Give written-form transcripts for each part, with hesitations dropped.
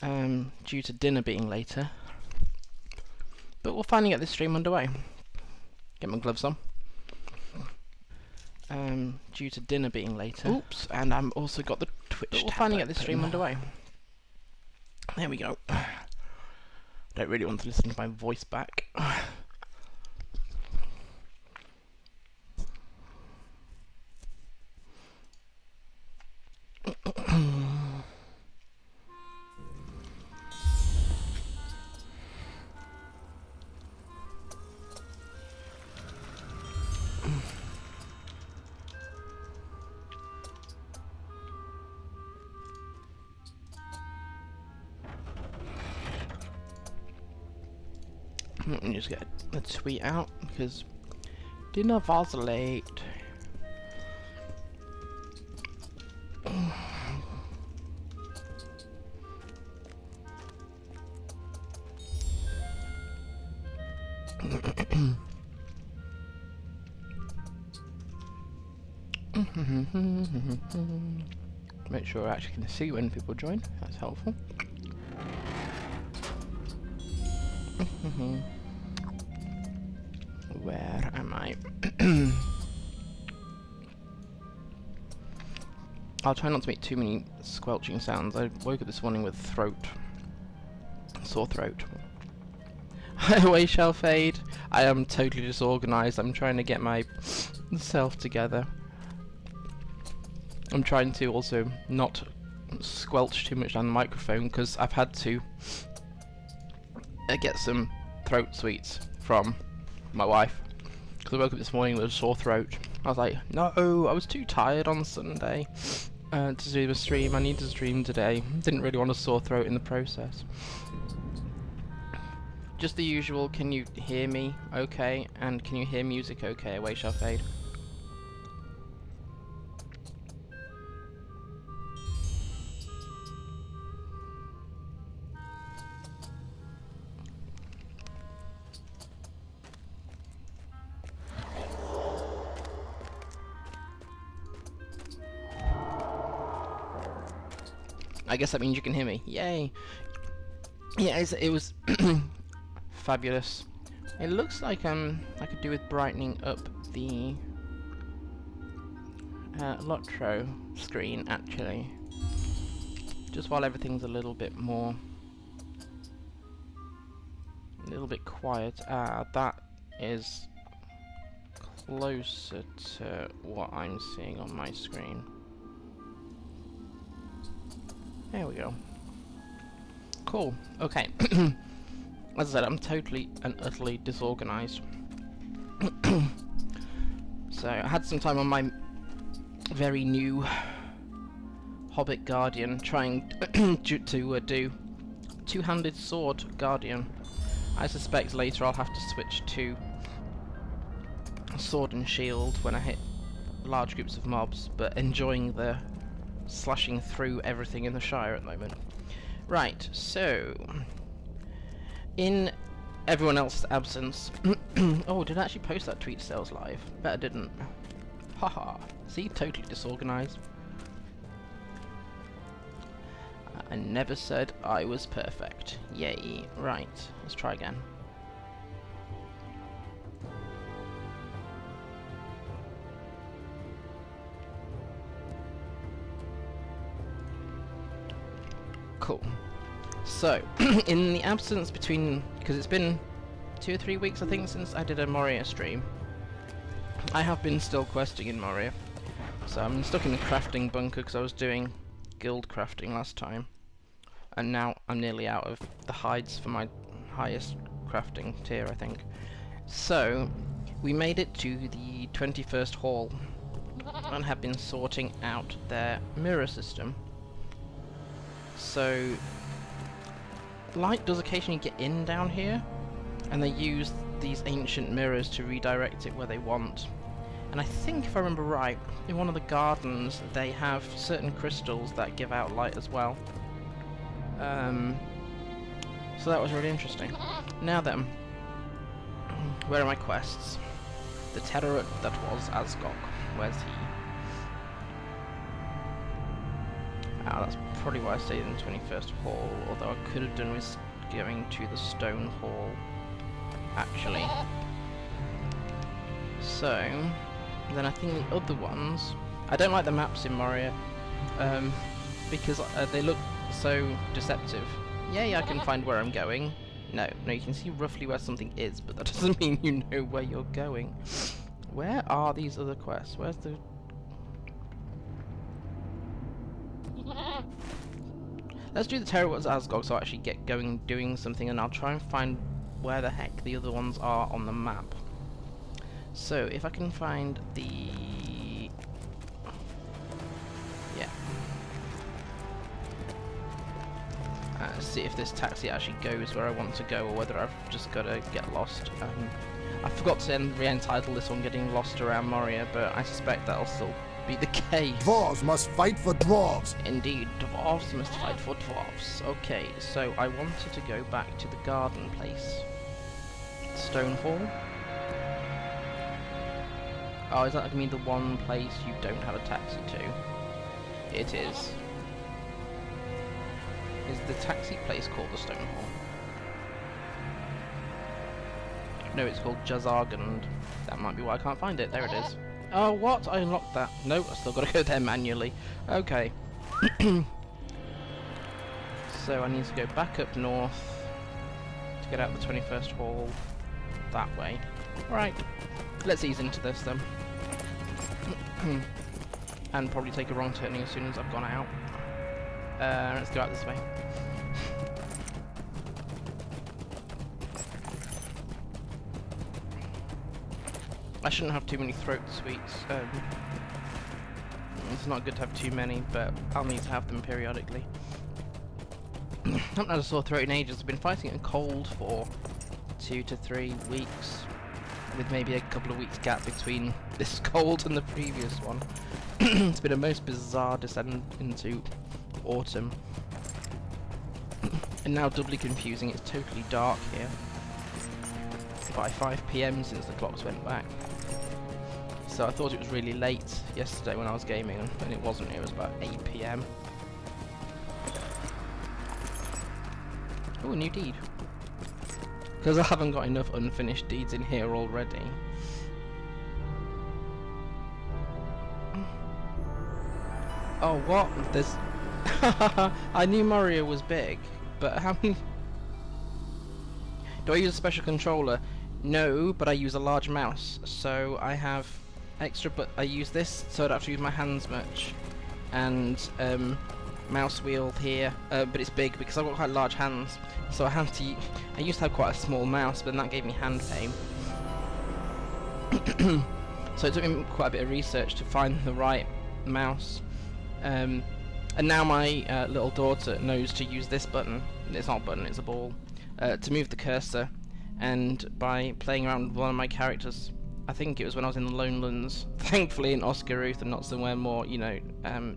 due to dinner being later. But we'll finally get this stream underway. Get my gloves on. Due to dinner being later. Oops, and I've also got the Twitch tab. We'll finally get this stream underway. There we go. Don't really want to listen to my voice back. Let me just get a tweet out because dinner was late. Make sure I actually can see when people join. That's helpful. Where am I? I'll try not to make too many squelching sounds. I woke up this morning with sore throat. Highway shall fade. I am totally disorganized. I'm trying to get myself together. I'm trying to also not squelch too much on the microphone because I've had to get some throat sweets from my wife because I woke up this morning with a sore throat. I was like, no, I was too tired on Sunday to do a stream. I need to stream today. Didn't really want a sore throat in the process. Just the usual, can you hear me okay? And can you hear music okay? Away shall fade. I guess that means you can hear me. Yay! Yeah, it was fabulous. It looks like I could do with brightening up the LOTRO screen actually, just while everything's a little bit quiet. That is closer to what I'm seeing on my screen. There we go. Cool. Okay. As I said, I'm totally and utterly disorganized. So I had some time on my very new Hobbit Guardian trying to do two-handed sword Guardian. I suspect later I'll have to switch to sword and shield when I hit large groups of mobs, but enjoying the slashing through everything in the Shire at the moment. Right, so in everyone else's absence oh, did I actually post that tweet sales live? Bet I didn't. Haha. See, totally disorganized. I never said I was perfect. Yay. Right, let's try again. Cool. So, in the absence between, because it's been 2 or 3 weeks I think since I did a Moria stream, I have been still questing in Moria. So I'm stuck in the crafting bunker because I was doing guild crafting last time, and now I'm nearly out of the hides for my highest crafting tier, I think. So we made it to the 21st hall and have been sorting out their mirror system. So light does occasionally get in down here, and they use these ancient mirrors to redirect it where they want. And I think, if I remember right, in one of the gardens they have certain crystals that give out light as well. So that was really interesting. Now then, where are my quests? The terror that was Asgok. Where's he? Ah, that's probably why I stayed in the 21st hall, although I could have done with going to the stone hall, actually. So, then I think the other ones... I don't like the maps in Moria, because they look so deceptive. Yay, I can find where I'm going. No, you can see roughly where something is, but that doesn't mean you know where you're going. Where are these other quests? Where's the... Let's do the Terror's Asgog so I actually get going doing something, and I'll try and find where the heck the other ones are on the map. So, if I can find the... Yeah. See if this taxi actually goes where I want to go, or whether I've just got to get lost. I forgot to re-entitle this one Getting Lost Around Moria, but I suspect that'll still be the case. Dwarves must fight for dwarves. Indeed, dwarves must fight for dwarves. Okay, so I wanted to go back to the garden place. Stone Hall. Oh, is that going to mean the one place you don't have a taxi to? It is. Is the taxi place called the Stone Hall? No, it's called Khazad-dum. That might be why I can't find it. There it is. Oh, what? I unlocked that. No, I still got to go there manually. Okay. So I need to go back up north to get out the 21st hall that way. Right. Let's ease into this then. And probably take a wrong turning as soon as I've gone out. Let's go out this way. I shouldn't have too many throat sweets. It's not good to have too many, but I'll need to have them periodically. I haven't had a sore throat in ages. I've been fighting a cold for 2 to 3 weeks, with maybe a couple of weeks gap between this cold and the previous one. It's been a most bizarre descent into autumn. And now doubly confusing, it's totally dark here. By 5 PM since the clocks went back. So I thought it was really late yesterday when I was gaming, and it wasn't, it was about 8 PM. Oh, a new deed. Because I haven't got enough unfinished deeds in here already. Oh, what? There's... I knew Moria was big, but how many... Do I use a special controller? No, but I use a large mouse, so I have extra, but I use this so I don't have to use my hands much, and mouse wheel here, but it's big because I've got quite large hands, so I have to. I used to have quite a small mouse, but that gave me hand pain. So it took me quite a bit of research to find the right mouse, and now my little daughter knows to use this button. It's not a button; it's a ball. To move the cursor, and by playing around with one of my characters, I think it was when I was in the Lonelands, thankfully in Oscar Ruth and not somewhere more, you know,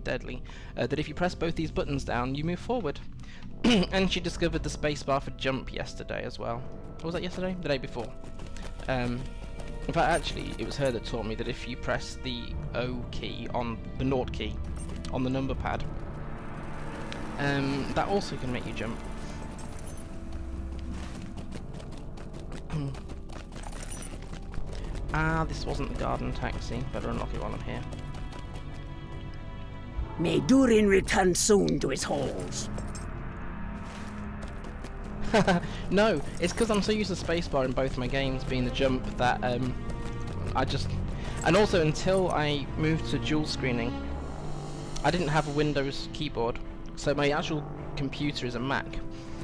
deadly, that if you press both these buttons down, you move forward. And she discovered the spacebar for jump yesterday as well. Or was that yesterday? The day before. In fact, actually, it was her that taught me that if you press the O key on the Naught key on the number pad, that also can make you jump. Ah, this wasn't the garden taxi. Better unlock it while I'm here. May Durin return soon to his halls. No, it's because I'm so used to spacebar in both my games being the jump that I just... And also, until I moved to dual screening, I didn't have a Windows keyboard. So my actual computer is a Mac.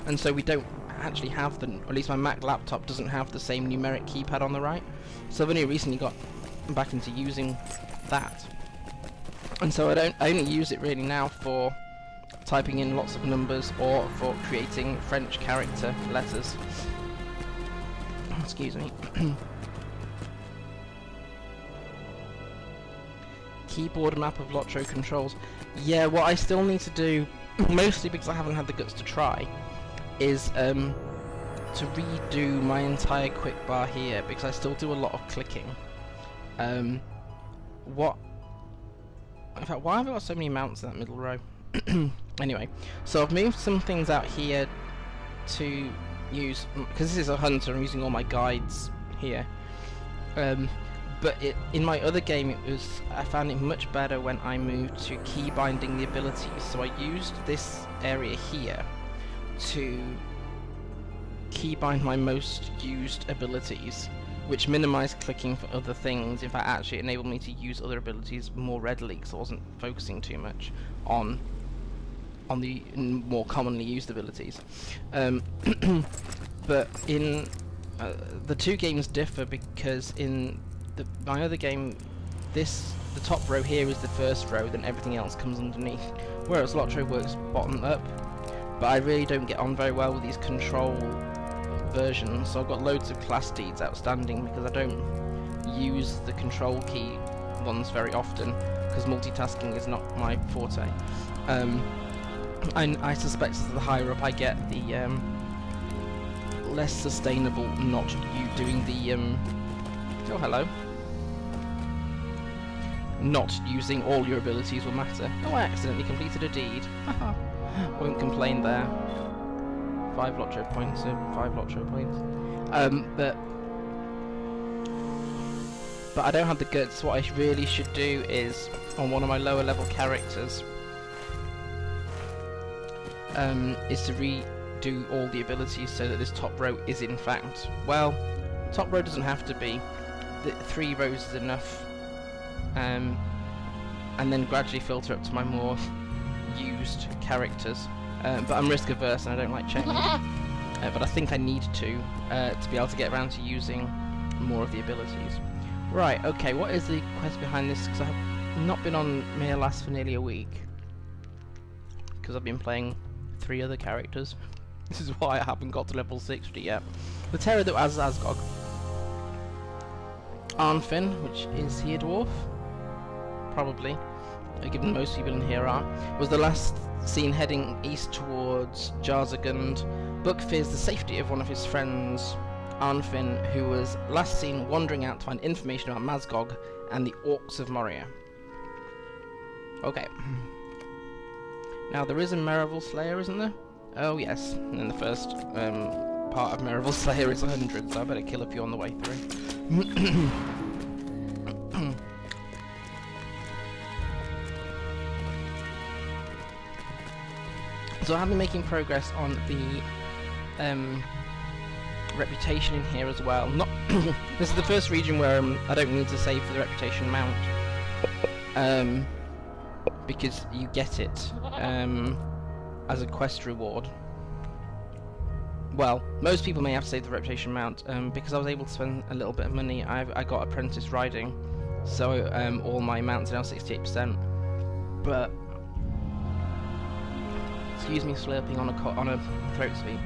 And so we don't actually have the... Or at least my Mac laptop doesn't have the same numeric keypad on the right. So I've only recently got back into using that. And so I only use it really now for typing in lots of numbers or for creating French character letters. Excuse me. Keyboard map of LOTRO controls. Yeah, what I still need to do, mostly because I haven't had the guts to try, is to redo my entire quick bar here, because I still do a lot of clicking. In fact, why have I got so many mounts in that middle row? Anyway, so I've moved some things out here to use, because this is a hunter, I'm using all my guides here. But in my other game, I found it much better when I moved to key binding the abilities. So I used this area here to key bind my most used abilities, which minimized clicking for other things. In fact, actually enabled me to use other abilities more readily because I wasn't focusing too much on the more commonly used abilities. But in the two games differ because in my other game, the top row here is the first row, then everything else comes underneath, whereas LOTRO works bottom up. But I really don't get on very well with these control versions, so I've got loads of class deeds outstanding because I don't use the control key ones very often because multitasking is not my forte. I suspect as the higher up I get, the less sustainable not you doing the oh hello, not using all your abilities will matter. Oh, I accidentally completed a deed. Haha. Won't complain there. 5 LOTRO points, 5 LOTRO points. But I don't have the guts. What I really should do is, on one of my lower level characters, is to redo all the abilities so that this top row is in fact, well, top row doesn't have to be. The 3 rows is enough. And then gradually filter up to my more used characters. But I'm risk averse and I don't like checking. But I think I need to be able to get around to using more of the abilities. Right, okay, what is the quest behind this? Because I have not been on Myrlas for nearly a week. Because I've been playing 3 other characters. This is why I haven't got to level 60 yet. The Terror that was Asgog. Arnfin, which is he a dwarf? Probably, given most people in here are, was the last seen heading east towards Jarzagund. Buck fears the safety of one of his friends, Arnfin, who was last seen wandering out to find information about Mazgog and the Orcs of Moria. Okay. Now there is a Merivale Slayer, isn't there? Oh yes, and the first part of Merivale Slayer is 100, so I better kill a few on the way through. So I have been making progress on the reputation in here as well. Not this is the first region where I don't need to save for the reputation mount, because you get it as a quest reward. Well, most people may have to save the reputation mount. Because I was able to spend a little bit of money, I got apprentice riding, so all my mounts are now 68%. But excuse me slurping on a throat sweet.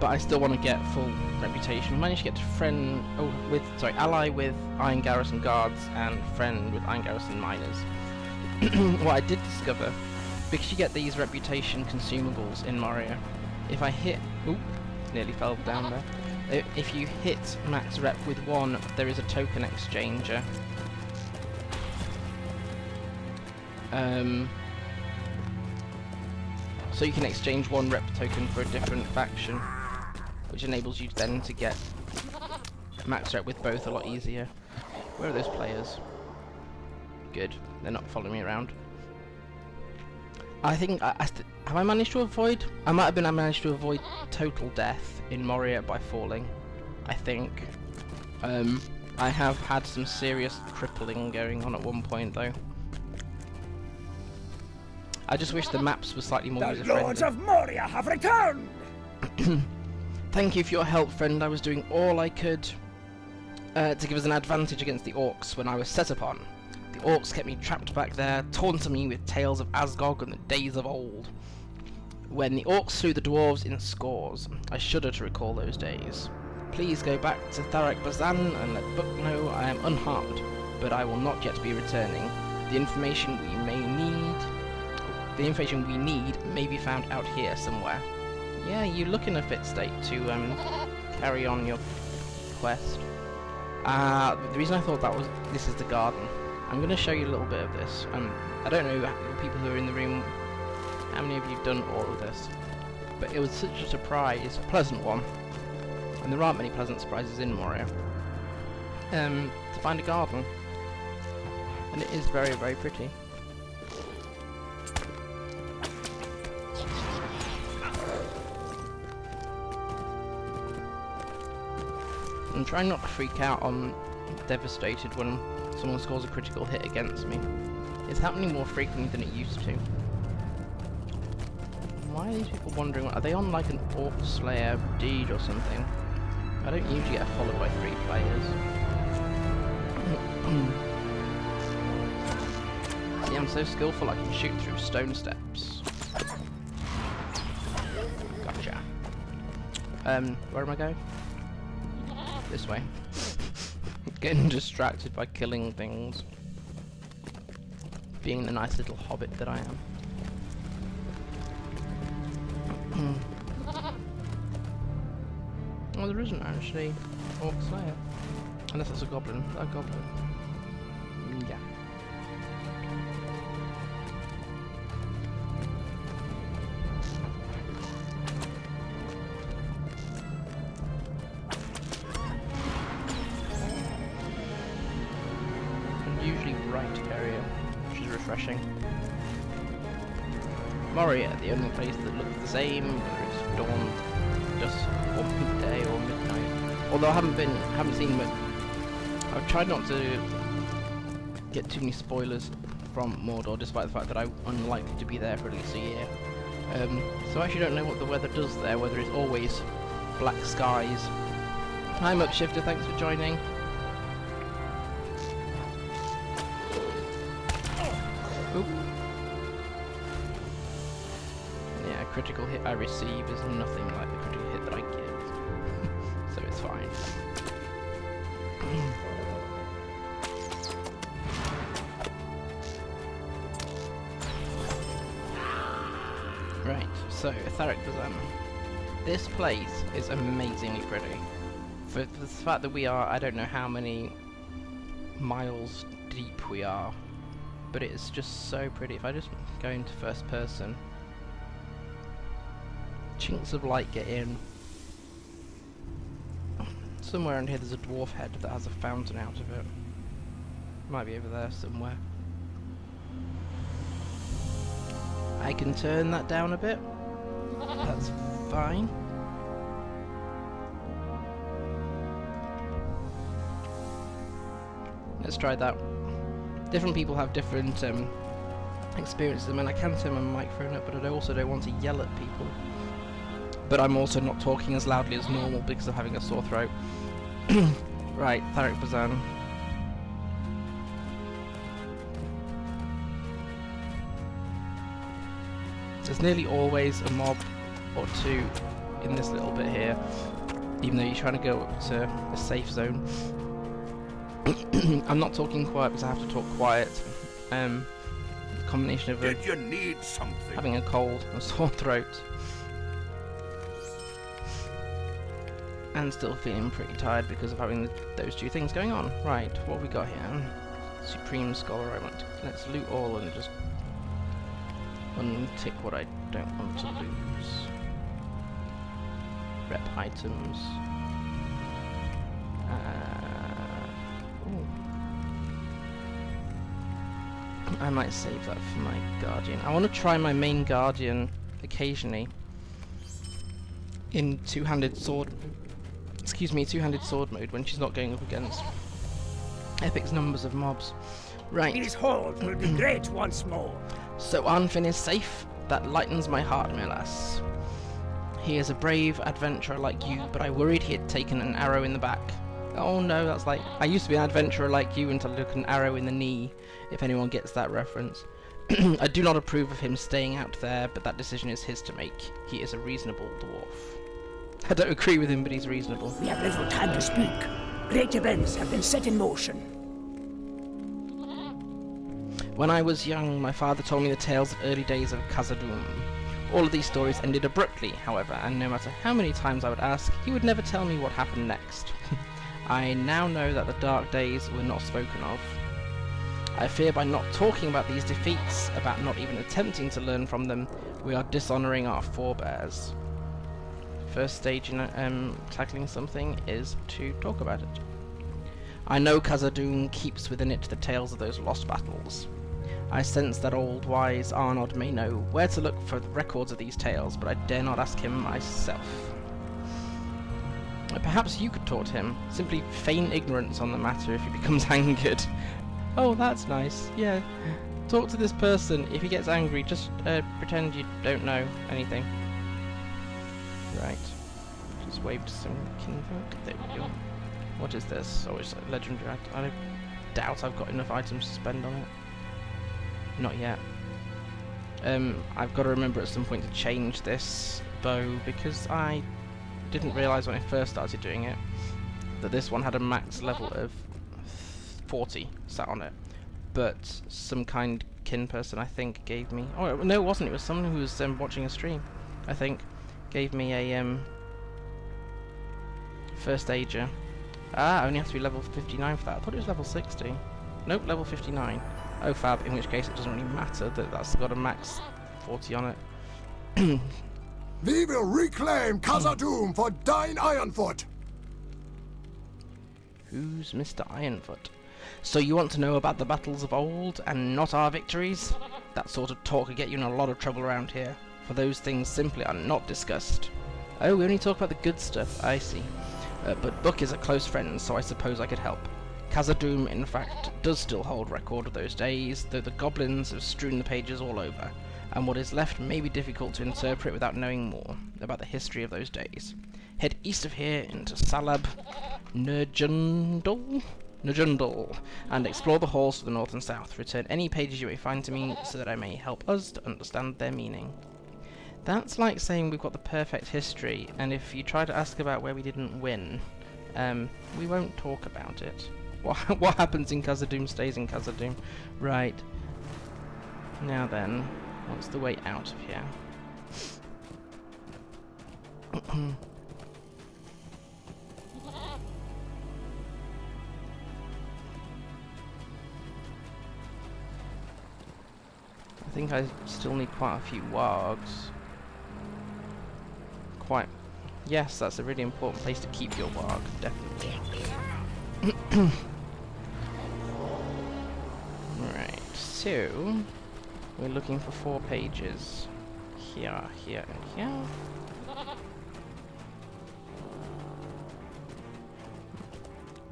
But I still want to get full reputation. Managed to get to ally with Iron Garrison Guards and friend with Iron Garrison Miners. What I did discover, because you get these reputation consumables in Moria, if I hit, nearly fell down there. If you hit max rep with one, there is a token exchanger. So you can exchange one rep token for a different faction, which enables you then to get max rep with both a lot easier. Where are those players? Good, they're not following me around. I think, have I managed to avoid? I might have managed to avoid total death in Moria by falling, I think. I have had some serious crippling going on at one point though. I just wish the maps were slightly more user-friendly. The Lords of Moria have returned! Thank you for your help, friend. I was doing all I could to give us an advantage against the Orcs when I was set upon. The Orcs kept me trapped back there, taunting me with tales of Asgog and the days of old. When the Orcs slew the Dwarves in scores, I shudder to recall those days. Please go back to Tharak Bazan and let Buck know I am unharmed, but I will not yet be returning. The information we need may be found out here somewhere. Yeah, you look in a fit state to carry on your quest. The reason I thought this is the garden. I'm going to show you a little bit of this. I don't know people who are in the room, how many of you have done all of this, but it was such a surprise, a pleasant one, and there aren't many pleasant surprises in Moria, to find a garden, and it is very, very pretty. I'm trying not to freak out on devastated when someone scores a critical hit against me. It's happening more frequently than it used to. Why are these people wondering? Are they on like an Orc Slayer deed or something? I don't usually get followed by 3 players. See, I'm so skillful I can shoot through stone steps. Gotcha. Where am I going? This way. Getting distracted by killing things. Being the nice little hobbit that I am. Well, there isn't actually Orc Slayer. Unless it's a goblin. A goblin. Yeah. Usually right area, which is refreshing. Moria, the only place that looks the same, whether it's dawn, dusk, or midday or midnight. Although I haven't seen much. I've tried not to get too many spoilers from Mordor, despite the fact that I'm unlikely to be there for at least a year. So I actually don't know what the weather does there, whether it's always black skies. Hi Muckshifter, thanks for joining. Oop. Yeah, a critical hit I receive is nothing like the critical hit that I give. So it's fine. Right, so Khazad-dum. This place is amazingly pretty. For the fact that we are, I don't know how many miles deep we are, but it is just so pretty. If I just go into first person, chinks of light get in. Somewhere in here there's a dwarf head that has a fountain out of it. Might be over there somewhere. I can turn that down a bit. That's fine. Let's try that. Different people have different experiences. I mean, I can turn my microphone up, but I also don't want to yell at people. But I'm also not talking as loudly as normal because of having a sore throat. Right, Khazad-dum. There's nearly always a mob or two in this little bit here, even though you're trying to go up to a safe zone. I'm not talking quiet because I have to talk quiet. The combination of Did you need something? having a cold and a sore throat, and still feeling pretty tired because of having those two things going on. Right, what have we got here? Supreme Scholar. Let's loot all and just untick what I don't want to lose. Rep items. Ooh. I might save that for my Guardian. I want to try my main Guardian occasionally in two-handed sword. Excuse me, two-handed sword mode when she's not going up against epic numbers of mobs. Right. His hold will be great once more. So Arnfinn is safe. That lightens my heart, Myrlas. He is a brave adventurer like you, but I worried he had taken an arrow in the back. Oh no, that's like... I used to be an adventurer like you until I took an arrow in the knee, if anyone gets that reference. I do not approve of him staying out there, but that decision is his to make. He is a reasonable dwarf. I don't agree with him, but he's reasonable. We have little time to speak. Great events have been set in motion. When I was young, my father told me the tales of early days of Khazad-dum. All of these stories ended abruptly, however, and no matter how many times I would ask, he would never tell me what happened next. I now know that the dark days were not spoken of. I fear by not talking about these defeats, about not even attempting to learn from them, we are dishonouring our forebears. First stage in tackling something is to talk about it. I know Khazad-dum keeps within it the tales of those lost battles. I sense that old wise Arnod may know where to look for the records of these tales, but I dare not ask him myself. Perhaps you could talk to him. Simply feign ignorance on the matter if he becomes angered. Oh, that's nice. Yeah. Talk to this person. If he gets angry, just pretend you don't know anything. Right. Just wave to some kinfolk. There we go. What is this? Oh, it's a legendary. I doubt I've got enough items to spend on it. Not yet. I've got to remember at some point to change this bow, because I didn't realise when I first started doing it that this one had a max level of 40 sat on it, but some kind kin person, I think, gave me... Oh, no, it wasn't. It was someone who was watching a stream, I think, gave me a first ager. Ah, I only have to be level 59 for that. I thought it was level 60. Nope, level 59. Oh, fab, in which case it doesn't really matter that that's got a max 40 on it. We will reclaim Khazad-dum for Dine Ironfoot. Who's Mr. Ironfoot? So you want to know about the battles of old and not our victories? That sort of talk could get you in a lot of trouble around here, for those things simply are not discussed. Oh, we only talk about the good stuff, I see. But Buck is a close friend, so I suppose I could help. Khazad-dum, in fact, does still hold record of those days, though the goblins have strewn the pages all over, and what is left may be difficult to interpret without knowing more about the history of those days. Head east of here into Salab Nerjundal, and explore the halls to the north and south. Return any pages you may find to me, so that I may help us to understand their meaning. That's like saying we've got the perfect history, and if you try to ask about where we didn't win, we won't talk about it. What happens in Khazad-dum stays in Khazad-dum. Right. Now then, what's the way out of here? I think I still need quite a few wargs. Yes, that's a really important place to keep your warg, definitely. Right, so we're looking for 4 pages. Here, here, and here.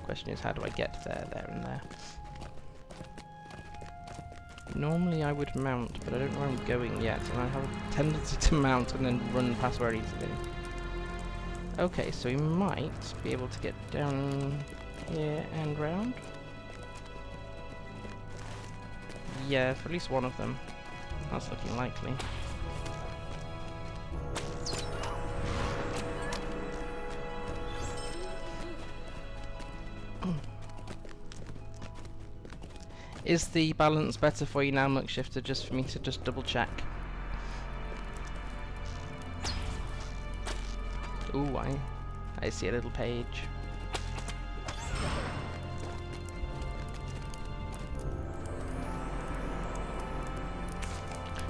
Question is, how do I get there, and there? Normally I would mount, but I don't know where I'm going yet, and I have a tendency to mount and then run past where easily. Okay, so we might be able to get down here and round. Yeah, for at least one of them. That's looking likely. Is the balance better for you now, Muckshifter, just for me to just double check? Ooh, I see a little page.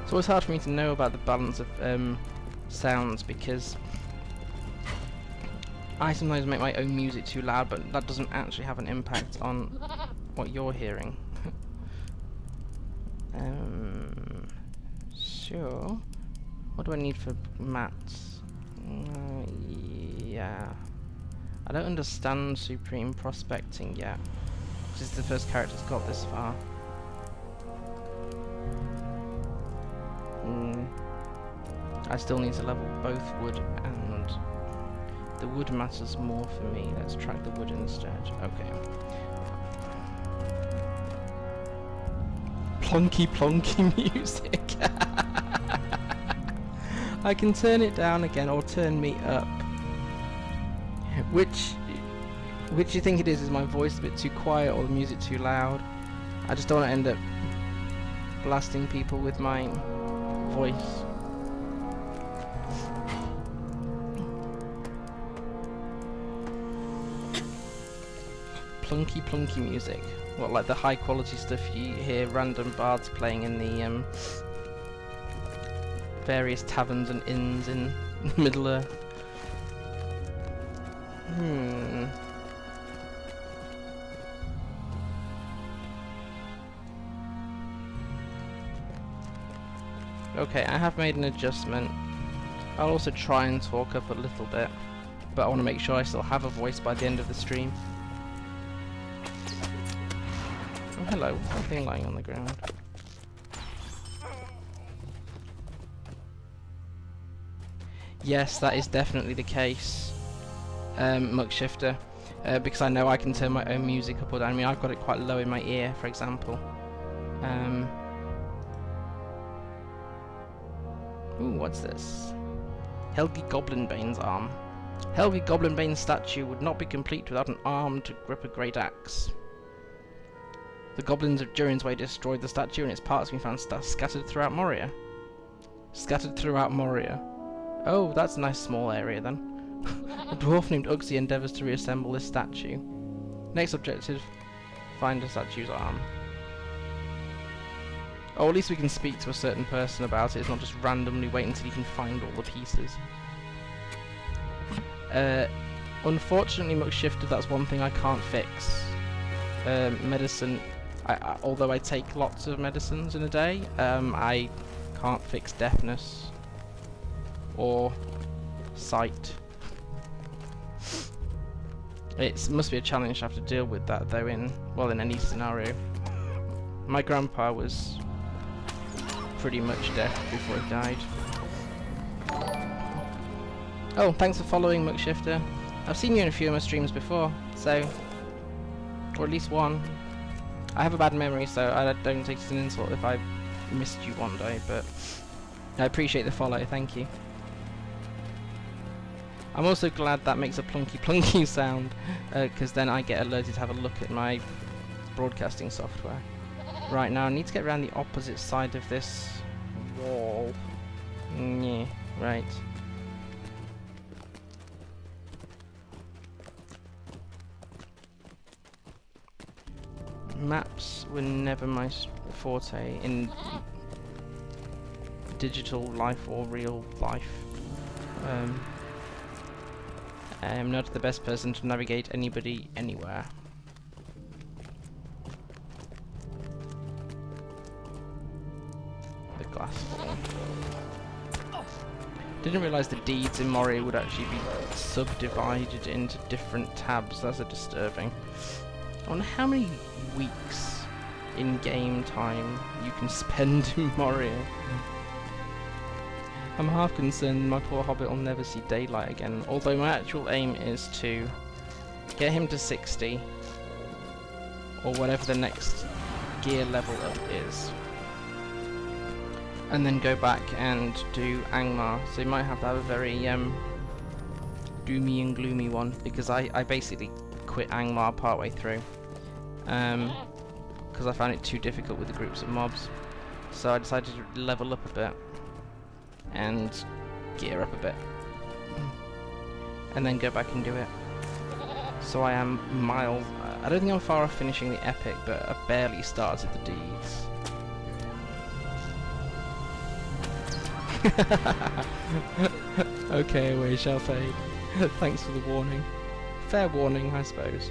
It's always hard for me to know about the balance of sounds, because I sometimes make my own music too loud, but that doesn't actually have an impact on what you're hearing. Sure. What do I need for mats? Yeah. I don't understand Supreme Prospecting yet. This is the first character that's got this far. I still need to level both wood and... The wood matters more for me. Let's track the wood instead. Okay. Plonky plonky music. I can turn it down again or turn me up. Which you think it is? Is my voice a bit too quiet or the music too loud? I just don't want to end up blasting people with my voice. Plunky plunky music. what, like the high quality stuff you hear random bards playing in the various taverns and inns in Middle Earth. Okay, I have made an adjustment. I'll also try and talk up a little bit, but I want to make sure I still have a voice by the end of the stream. Oh, hello, something lying on the ground. Yes, that is definitely the case, Muckshifter, because I know I can turn my own music up or down. I mean, I've got it quite low in my ear, for example. Ooh, what's this? Helgi Goblinbane's arm. Helgi Goblinbane's statue would not be complete without an arm to grip a great axe. The goblins of Durin's Way destroyed the statue and its parts can be found scattered throughout Moria. Scattered throughout Moria. Oh, that's a nice small area then. A dwarf named Uxie endeavours to reassemble this statue. Next objective, find the statue's arm. Oh, at least we can speak to a certain person about it. It's not just randomly wait until you can find all the pieces. Unfortunately, Muckshifter, that's one thing I can't fix. Medicine, although I take lots of medicines in a day, I can't fix deafness or sight. It must be a challenge to have to deal with that, though, in any scenario. My grandpa was pretty much deaf before he died. Oh, thanks for following, Muckshifter. I've seen you in a few of my streams before, so... or at least one. I have a bad memory, so I don't take it as an insult if I missed you one day, but... I appreciate the follow, thank you. I'm also glad that makes a plunky plunky sound, because then I get alerted to have a look at my broadcasting software. Right, now I need to get around the opposite side of this wall. Yeah, right. Maps were never my forte in digital life or real life. I am not the best person to navigate anybody anywhere. The glass wall. Didn't realise the deeds in Moria would actually be subdivided into different tabs. That's a disturbing. I wonder how many weeks in game time you can spend in Moria. I'm half concerned my poor hobbit will never see daylight again, although my actual aim is to get him to 60 or whatever the next gear level up is, and then go back and do Angmar. So you might have to have a very doomy and gloomy one, because I basically quit Angmar partway through because I found it too difficult with the groups of mobs, so I decided to level up a bit and gear up a bit and then go back and do it. So I am miles, I don't think I'm far off finishing the epic, but I barely started the deeds. Okay, we shall fade. Thanks for the warning. Fair warning, I suppose.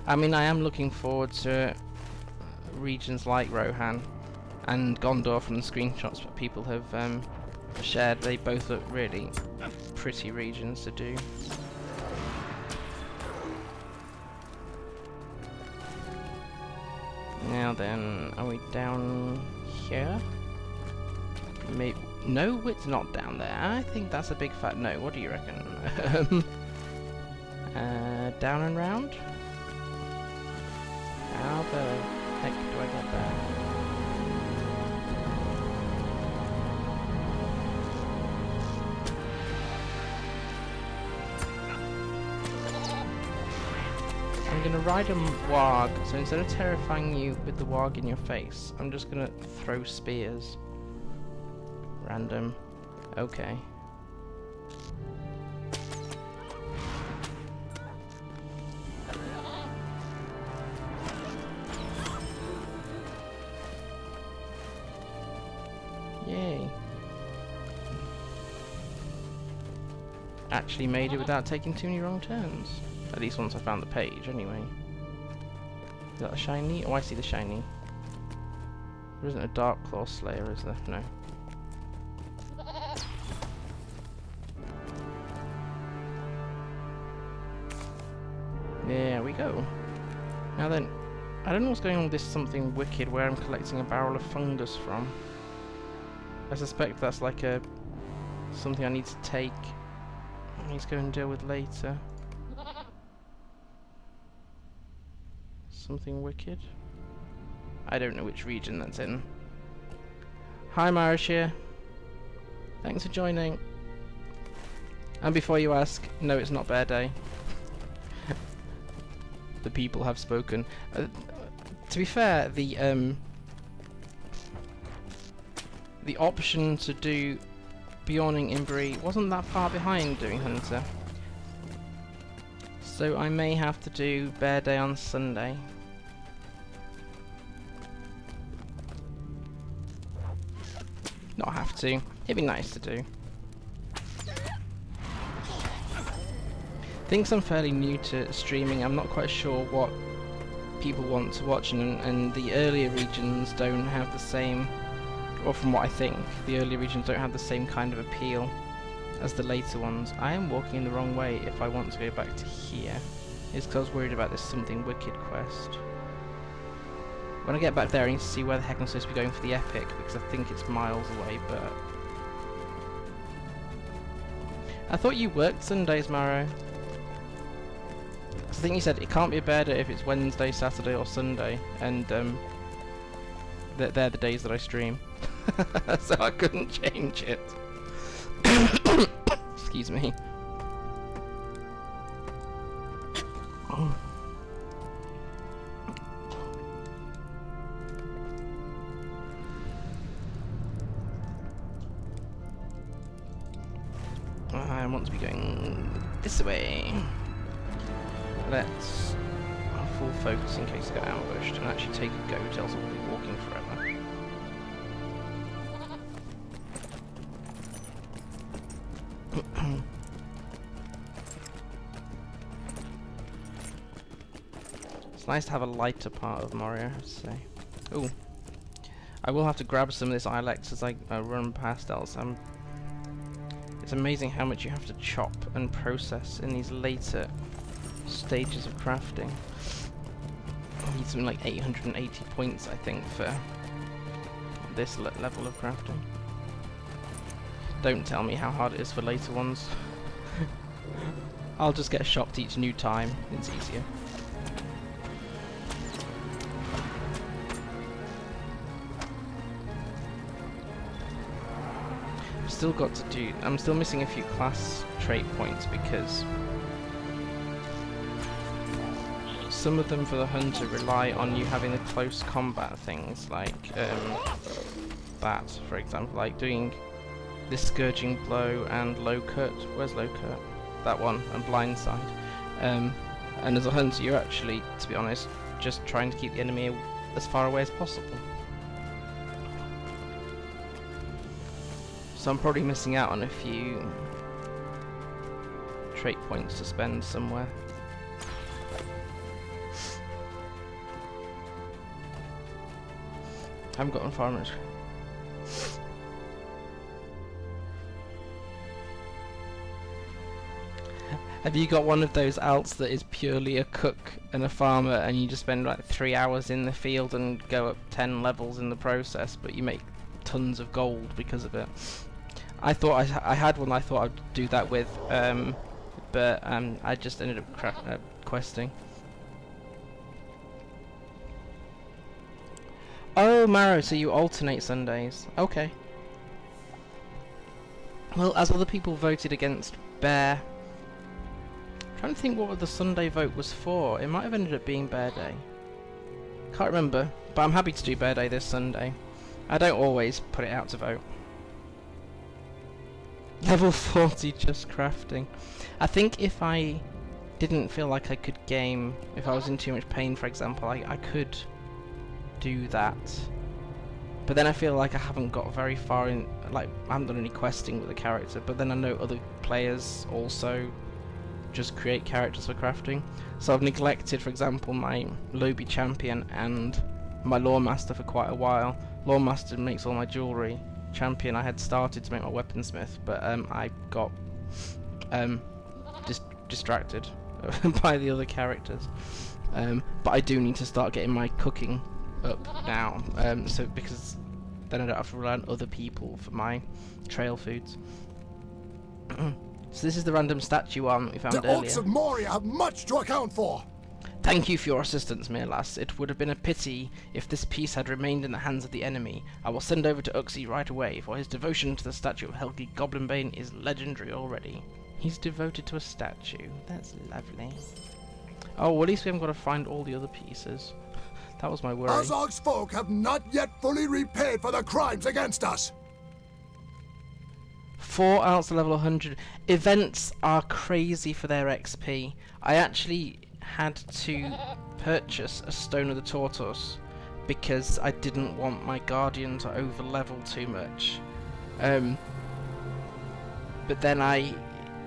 I mean, I am looking forward to regions like Rohan and Gondor from the screenshots that people have shared. They both look really pretty regions to do. Now then, are we down here? Maybe. No, it's not down there. I think that's a big fat no. What do you reckon? Down and round? How the heck do I get there? I'm gonna ride a warg, so instead of terrifying you with the warg in your face, I'm just gonna throw spears. Random. Okay. Yay. Actually made it without taking too many wrong turns. At least once I found the page, anyway. Is that a shiny? Oh, I see the shiny. There isn't a Dark Claw Slayer, is there? No. There we go. Now then, I don't know what's going on with this something wicked where I'm collecting a barrel of fungus from. I suspect that's like a something I need to take. I need to go and deal with later. Something wicked? I don't know which region that's in. Hi Marishir. Thanks for joining. And before you ask, no, it's not Bear Day. The people have spoken. To be fair, the option to do Bjorning Imbree wasn't that far behind doing Hunter. So I may have to do Bear Day on Sunday. Not have to. It'd be nice to do. Thinks I'm fairly new to streaming. I'm not quite sure what people want to watch, and the earlier regions don't have the same, or from what I think, the earlier regions don't have the same kind of appeal as the later ones. I am walking the wrong way if I want to go back to here. It's because I was worried about this Something Wicked quest. When I get back there I need to see where the heck I'm supposed to be going for the epic, because I think it's miles away, but... I thought you worked Sundays, Maro. I think you said it can't be a bear day if it's Wednesday, Saturday or Sunday, and they're the days that I stream. So I couldn't change it. Excuse me. I want to be going this way. Let's full focus in case I get ambushed, and actually take a goat, else I'll be walking forever. It's nice to have a lighter part of Moria, I have to say. Ooh. I will have to grab some of this Ilex as I run past, else it's amazing how much you have to chop and process in these later stages of crafting. I need something like 880 points, I think, for this level of crafting. Don't tell me how hard it is for later ones. I'll just get shocked each new time. It's easier. Still got to do... I'm still missing a few class trait points because some of them for the hunter rely on you having the close combat things, like that, for example, like doing this Scourging Blow and Low Cut. Where's Low Cut? That one, and Blindside. And as a hunter, you're actually, to be honest, just trying to keep the enemy as far away as possible. So I'm probably missing out on a few trait points to spend somewhere. I haven't gotten far much. Have you got one of those alts that is purely a cook and a farmer, and you just spend like 3 hours in the field and go up 10 levels in the process, but you make tons of gold because of it? I thought I had one I thought I'd do that with, but I just ended up questing. Oh, Maro, so you alternate Sundays. Okay. Well, as other people voted against Bear Trying to think what the Sunday vote was for. It might have ended up being Bear Day. Can't remember, but I'm happy to do Bear Day this Sunday. I don't always put it out to vote. Level 40 just crafting. I think if I didn't feel like I could game, if I was in too much pain for example, I could do that. But then I feel like I haven't got very far in, like I haven't done any questing with the character, but then I know other players also just create characters for crafting. So I've neglected, for example, my Lobby champion and my Lawmaster for quite a while. Lawmaster makes all my jewellery. Champion I had started to make my weaponsmith, but I got distracted by the other characters. But I do need to start getting my cooking up now, so because then I don't have to rely on other people for my trail foods. So this is the random statue one we found earlier. The Orcs of Moria have much to account for. Thank you for your assistance, Myrlas. It would have been a pity if this piece had remained in the hands of the enemy. I will send over to Uxie right away, for his devotion to the statue of Helgi Goblinbane is legendary already. He's devoted to a statue. That's lovely. Oh, well, at least we haven't got to find all the other pieces. That was my worry. Azog's folk have not yet fully repaid for the crimes against us. 4 outs to level 100. Events are crazy for their XP. I actually had to purchase a Stone of the Tortoise because I didn't want my Guardian to over level too much. But then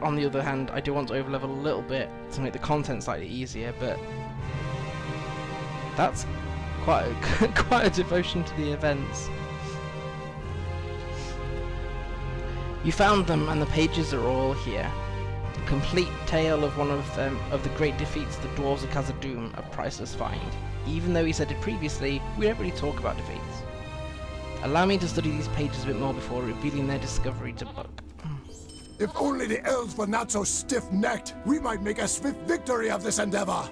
on the other hand, I do want to over level a little bit to make the content slightly easier, but that's quite a devotion to the events. You found them, and the pages are all here. A complete tale of one of the great defeats of the Dwarves of Khazad-dum, a priceless find. Even though he said it previously, we don't really talk about defeats. Allow me to study these pages a bit more before revealing their discovery to Buck. If only the elves were not so stiff-necked, we might make a swift victory of this endeavor.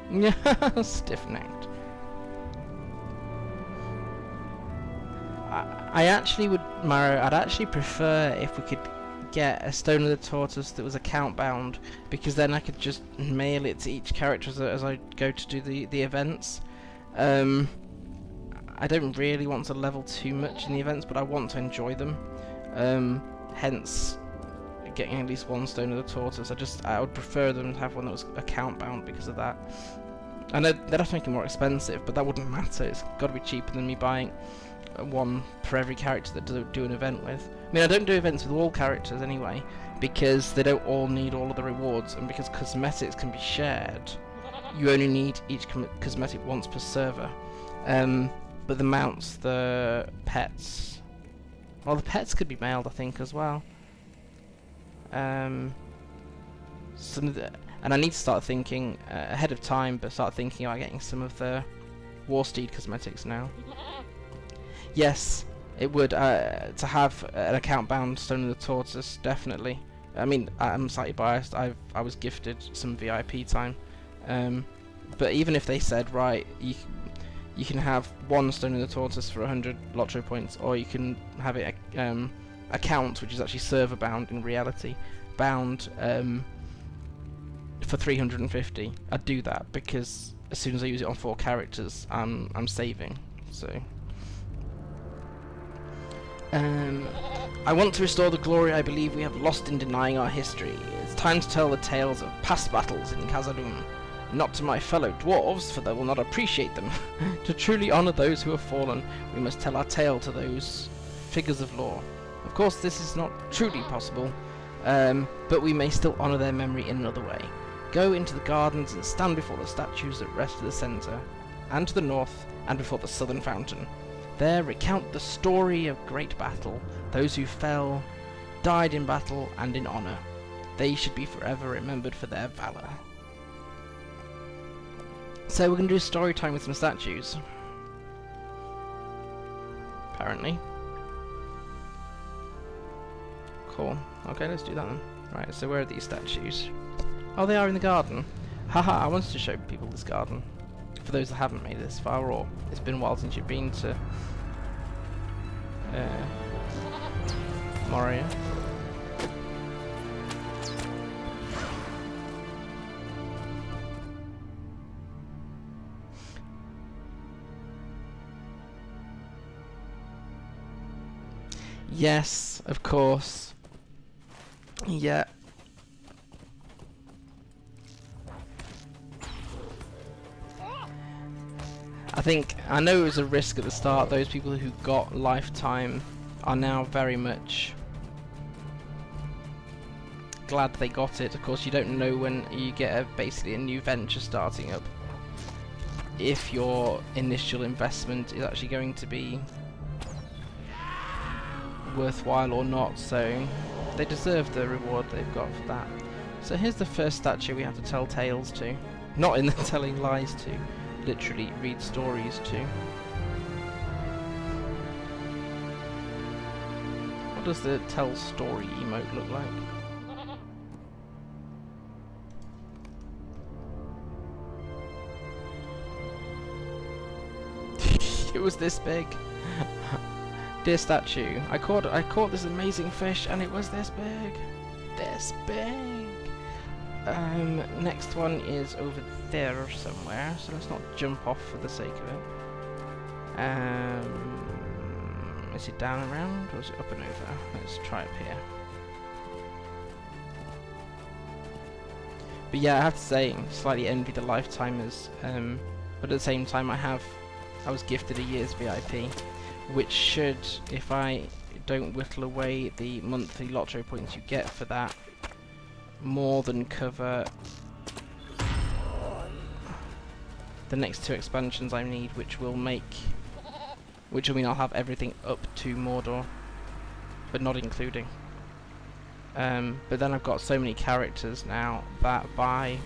Stiff-necked. I actually would, Maro, I'd actually prefer if we could get a Stone of the Tortoise that was account bound, because then I could just mail it to each character as I go to do the events. I don't really want to level too much in the events, but I want to enjoy them. Hence getting at least one Stone of the Tortoise. I would prefer them to have one that was account bound because of that. I know they'd have to make it more expensive, but that wouldn't matter. It's got to be cheaper than me buying one for every character that do an event with. I mean, I don't do events with all characters anyway, because they don't all need all of the rewards, and because cosmetics can be shared, you only need each cosmetic once per server. But the mounts, the pets, well, the pets could be mailed, I think, as well. And I need to start thinking ahead of time, but start thinking about getting some of the Warsteed cosmetics now. Yes, it would, to have an account-bound Stone of the Tortoise, definitely. I mean, I'm slightly biased, I was gifted some VIP time. But even if they said, right, you can have one Stone of the Tortoise for 100 LOTRO points, or you can have it account, which is actually server-bound in reality, bound for 350, I'd do that, because as soon as I use it on 4 characters, I'm saving, so... I want to restore the glory I believe we have lost in denying our history. It's time to tell the tales of past battles in Khazad-dum. Not to my fellow dwarves, for they will not appreciate them. To truly honour those who have fallen, we must tell our tale to those figures of law. Of course, this is not truly possible, but we may still honour their memory in another way. Go into the gardens and stand before the statues that rest to the centre, and to the north, and before the southern fountain. There recount the story of great battle, those who fell, died in battle and in honour. They should be forever remembered for their valour. So we're going to do story time with some statues. Apparently. Cool. Okay, let's do that then. Right, so where are these statues? Oh, they are in the garden. Haha, I wanted to show people this garden. For those that haven't made it this far, or it's been a while since you've been to Yes, of course. Yeah. I know it was a risk at the start. Those people who got lifetime are now very much glad they got it. Of course, you don't know when you get basically a new venture starting up if your initial investment is actually going to be worthwhile or not, so they deserve the reward they've got for that. So here's the first statue we have to tell tales to. Not in the telling lies to, literally read stories to. What does the tell story emote look like? It was this big. Dear statue, I caught this amazing fish and it was this big. This big. Next one is over there somewhere, so let's not jump off for the sake of it. Is it down and around or is it up and over? Let's try up here. But yeah, I have to say, slightly envy the lifetimers, but at the same time I was gifted a year's VIP, which should, if I don't whittle away the monthly LOTRO points you get for that, more than cover the next 2 expansions I need, which will mean I'll have everything up to Mordor, but not including. But then I've got so many characters now that by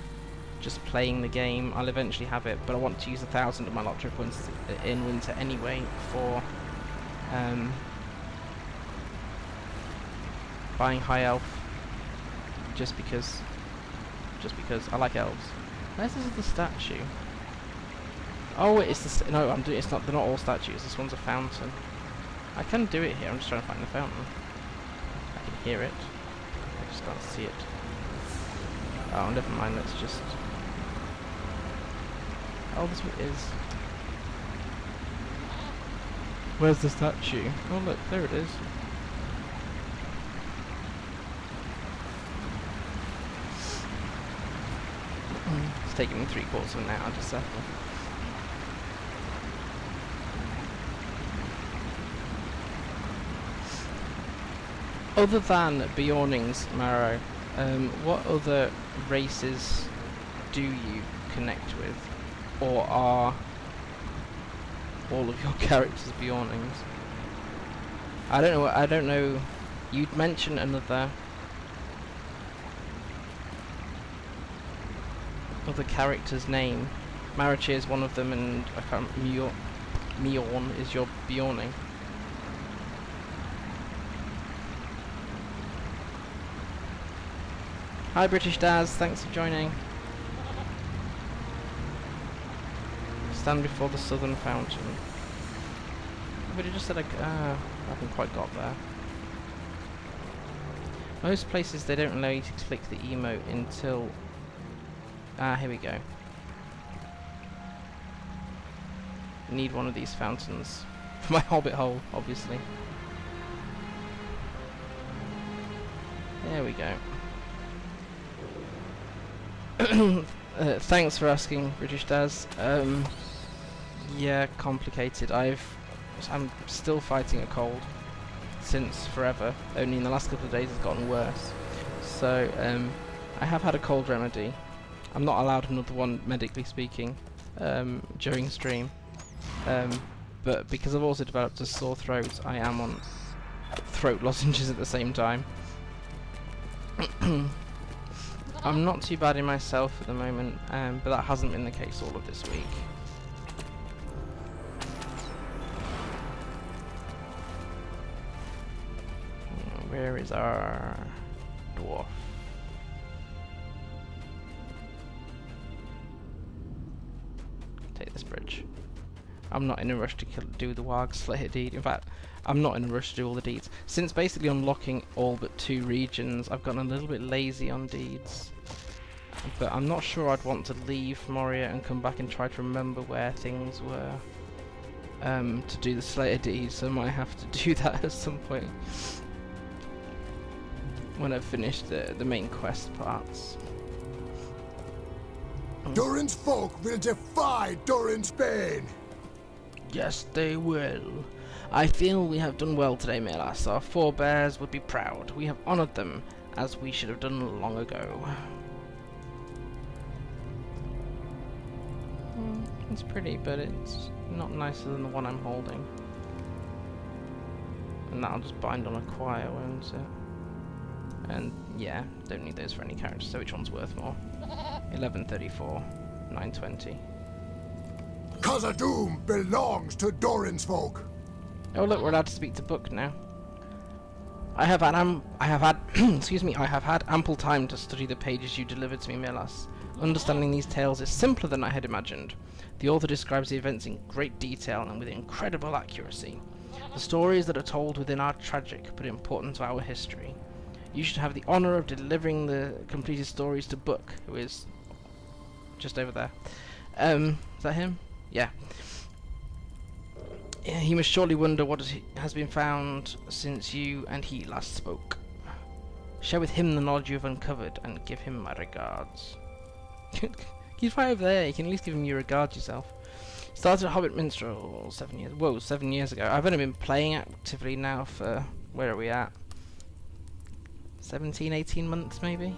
just playing the game I'll eventually have it, but I want to use 1,000 of my LOTRO points in winter anyway for buying High Elf, just because I like elves. Where's this other statue? Oh, it's the no. It's not. They're not all statues. This one's a fountain. I can do it here. I'm just trying to find the fountain. I can hear it. I just can't see it. Oh, never mind. Let's just. Oh, this one is. Where's the statue? Oh, look, there it is. It's taking me 3/4 of an hour to settle. Other than Bjornings, Marrow, what other races do you connect with, or are all of your characters Bjornings? I don't know. You'd mention another character's name. Marachir is one of them, and I can't. Mjorn is your Bjorning. Hi British Daz, thanks for joining. Stand before the southern fountain. But it just said I haven't quite got there. Most places they don't allow you to click the emote until... Ah, here we go. Need one of these fountains for my hobbit hole, obviously. There we go. Thanks for asking, British Daz. Yeah, complicated. I'm still fighting a cold since forever. Only in the last couple of days it's gotten worse. So I have had a cold remedy. I'm not allowed another one, medically speaking, during stream. But because I've also developed a sore throat, I am on throat lozenges at the same time. I'm not too bad in myself at the moment, but that hasn't been the case all of this week. Where is our dwarf? Take this bridge. I'm not in a rush to do the Warg Slayer deed. In fact, I'm not in a rush to do all the deeds. Since basically unlocking all but 2 regions, I've gotten a little bit lazy on deeds. But I'm not sure I'd want to leave Moria and come back and try to remember where things were. to do the Slayer deed, so I might have to do that at some point when I've finished the main quest parts. Durin's folk will defy Durin's bane. Yes, they will. I feel we have done well today, Myrlas. Our forebears would be proud. We have honoured them as we should have done long ago. It's pretty, but it's not nicer than the one I'm holding. And that'll just bind on a choir, won't it? And yeah, don't need those for any characters, so which one's worth more? 1134, 920. Khazad-dum belongs to Durin's folk. Oh look, we're allowed to speak to Book now. I have had excuse me, I have had ample time to study the pages you delivered to me, Myrlas. Understanding these tales is simpler than I had imagined. The author describes the events in great detail and with incredible accuracy. The stories that are told within are tragic but important to our history. You should have the honour of delivering the completed stories to Book, who is just over there. Is that him? Yeah. He must surely wonder what has been found since you and he last spoke. Share with him the knowledge you have uncovered and give him my regards. He's right over there, you can at least give him your regards yourself. Started at Hobbit Minstrel 7 years. Whoa, 7 years ago. I've only been playing actively now for, where are we at? 17, 18 months maybe?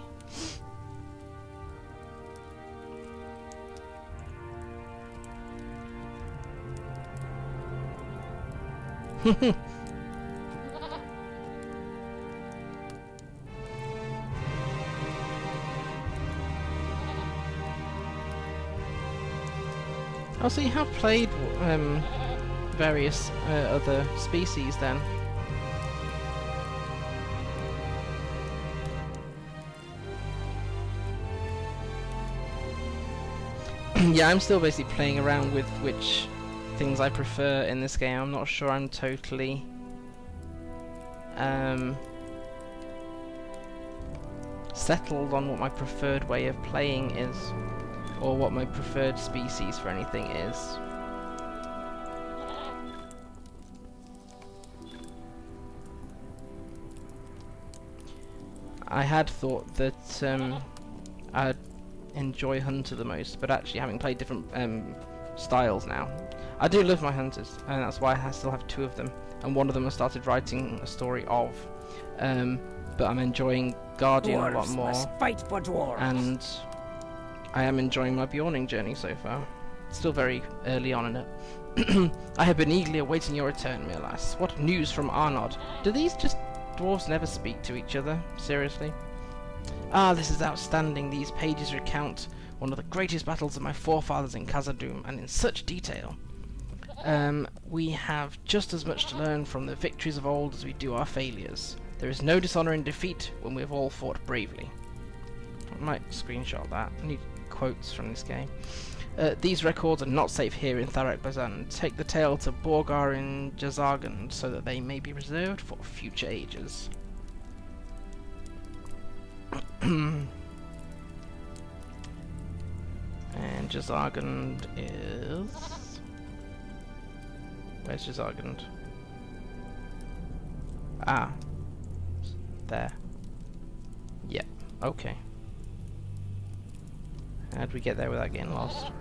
Oh, so you have played various other species then? Yeah, I'm still basically playing around with which things I prefer in this game. I'm not sure I'm totally settled on what my preferred way of playing is, or what my preferred species for anything is. I had thought that I'd enjoy Hunter the most, but actually having played different styles now, I do love my Hunters, and that's why I still have 2 of them, and one of them I started writing a story of, but I'm enjoying Guardian Dwarves a lot more, must fight for dwarves. and I am enjoying my Bjorning journey so far. Still very early on in it. I have been eagerly awaiting your return, Myrlas. What news from Arnod? Do these dwarves never speak to each other? Seriously? Ah, this is outstanding. These pages recount one of the greatest battles of my forefathers in Khazad-dum, and in such detail. We have just as much to learn from the victories of old as we do our failures. There is no dishonour in defeat when we have all fought bravely. I might screenshot that. I need quotes from this game. These records are not safe here in Tharak Bazan. Take the tale to Borgar in Jazargand so that they may be reserved for future ages. And Jazargand is... Where's Jazargand? Ah. There. Yep, okay. How'd we get there without getting lost?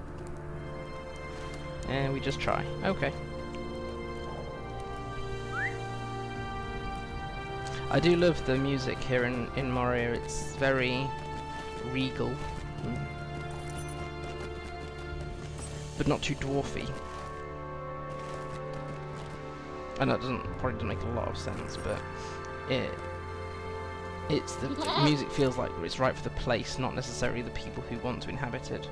And we just try. Okay. I do love the music here in Moria. It's very regal. But not too dwarfy. I know it probably doesn't make a lot of sense, but the music feels like it's right for the place, not necessarily the people who want to inhabit it.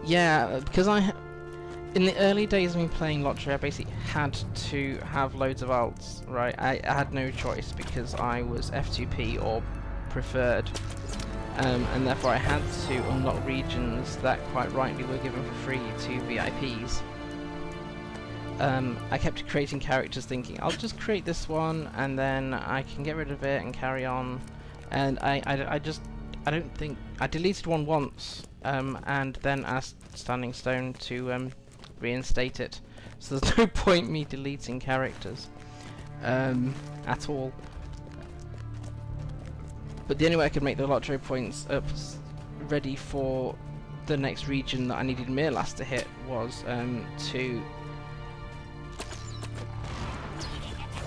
Yeah, because in the early days of me playing LOTRO, I basically had to have loads of alts, right? I had no choice because I was F2P or preferred. and therefore I had to unlock regions that quite rightly were given for free to VIPs. I kept creating characters thinking, I'll just create this one and then I can get rid of it and carry on, and I don't think I deleted one once, and then asked Standing Stone to reinstate it. So there's no point me deleting characters at all. But the only way I could make the LOTRO points up ready for the next region that I needed Myrlas to hit was to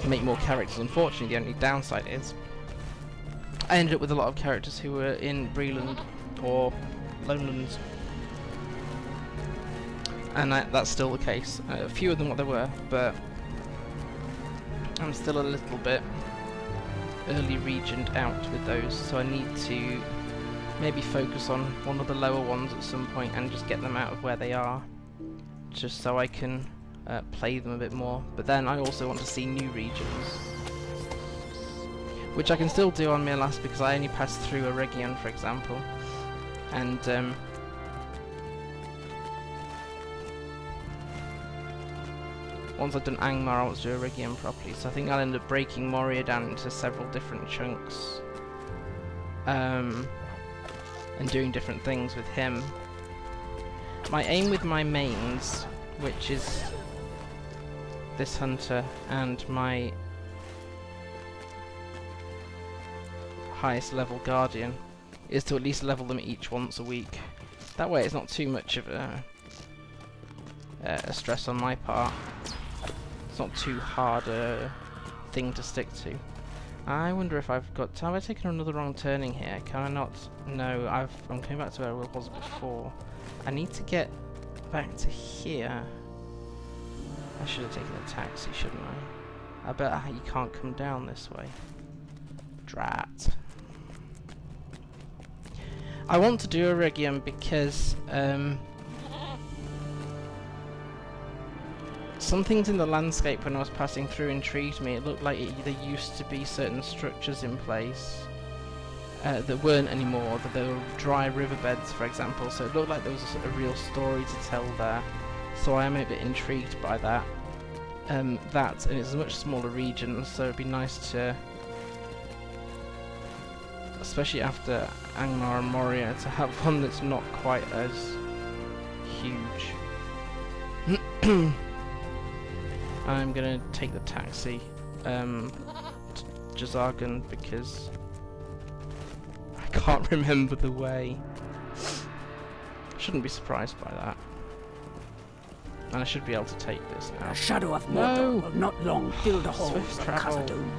make more characters. Unfortunately, the only downside is I ended up with a lot of characters who were in Breland or Lowlands, and that's still the case. Fewer than what they were, but I'm still a little bit early regioned out with those, so I need to maybe focus on one of the lower ones at some point and just get them out of where they are, just so I can play them a bit more. But then I also want to see new regions, which I can still do on Myrlas because I only passed through a Region, for example, and once I've done Angmar, I want to do a Region properly, so I think I'll end up breaking Moria down into several different chunks, and doing different things with him. My aim with my mains, which is this hunter and my highest level guardian, is to at least level them each once a week. That way it's not too much of a stress on my part. It's not too hard a thing to stick to. I wonder if have I taken another wrong turning here? Can I not? No, I'm coming back to where I was before. I need to get back to here. I should have taken a taxi, shouldn't I? I bet you can't come down this way. Drat. I want to do a Region because some things in the landscape when I was passing through intrigued me. It looked like there used to be certain structures in place that weren't anymore, that there were dry riverbeds, for example, so it looked like there was a real story to tell there. So I am a bit intrigued by that. And it's a much smaller region, so it'd be nice to, especially after Angmar and Moria, to have one that's not quite as huge. I'm gonna take the taxi to Khazad-dum because I can't remember the way. Shouldn't be surprised by that. And I should be able to take this now. The shadow of Mordor will not long fill the halls Swift of travel. Khazad-dum.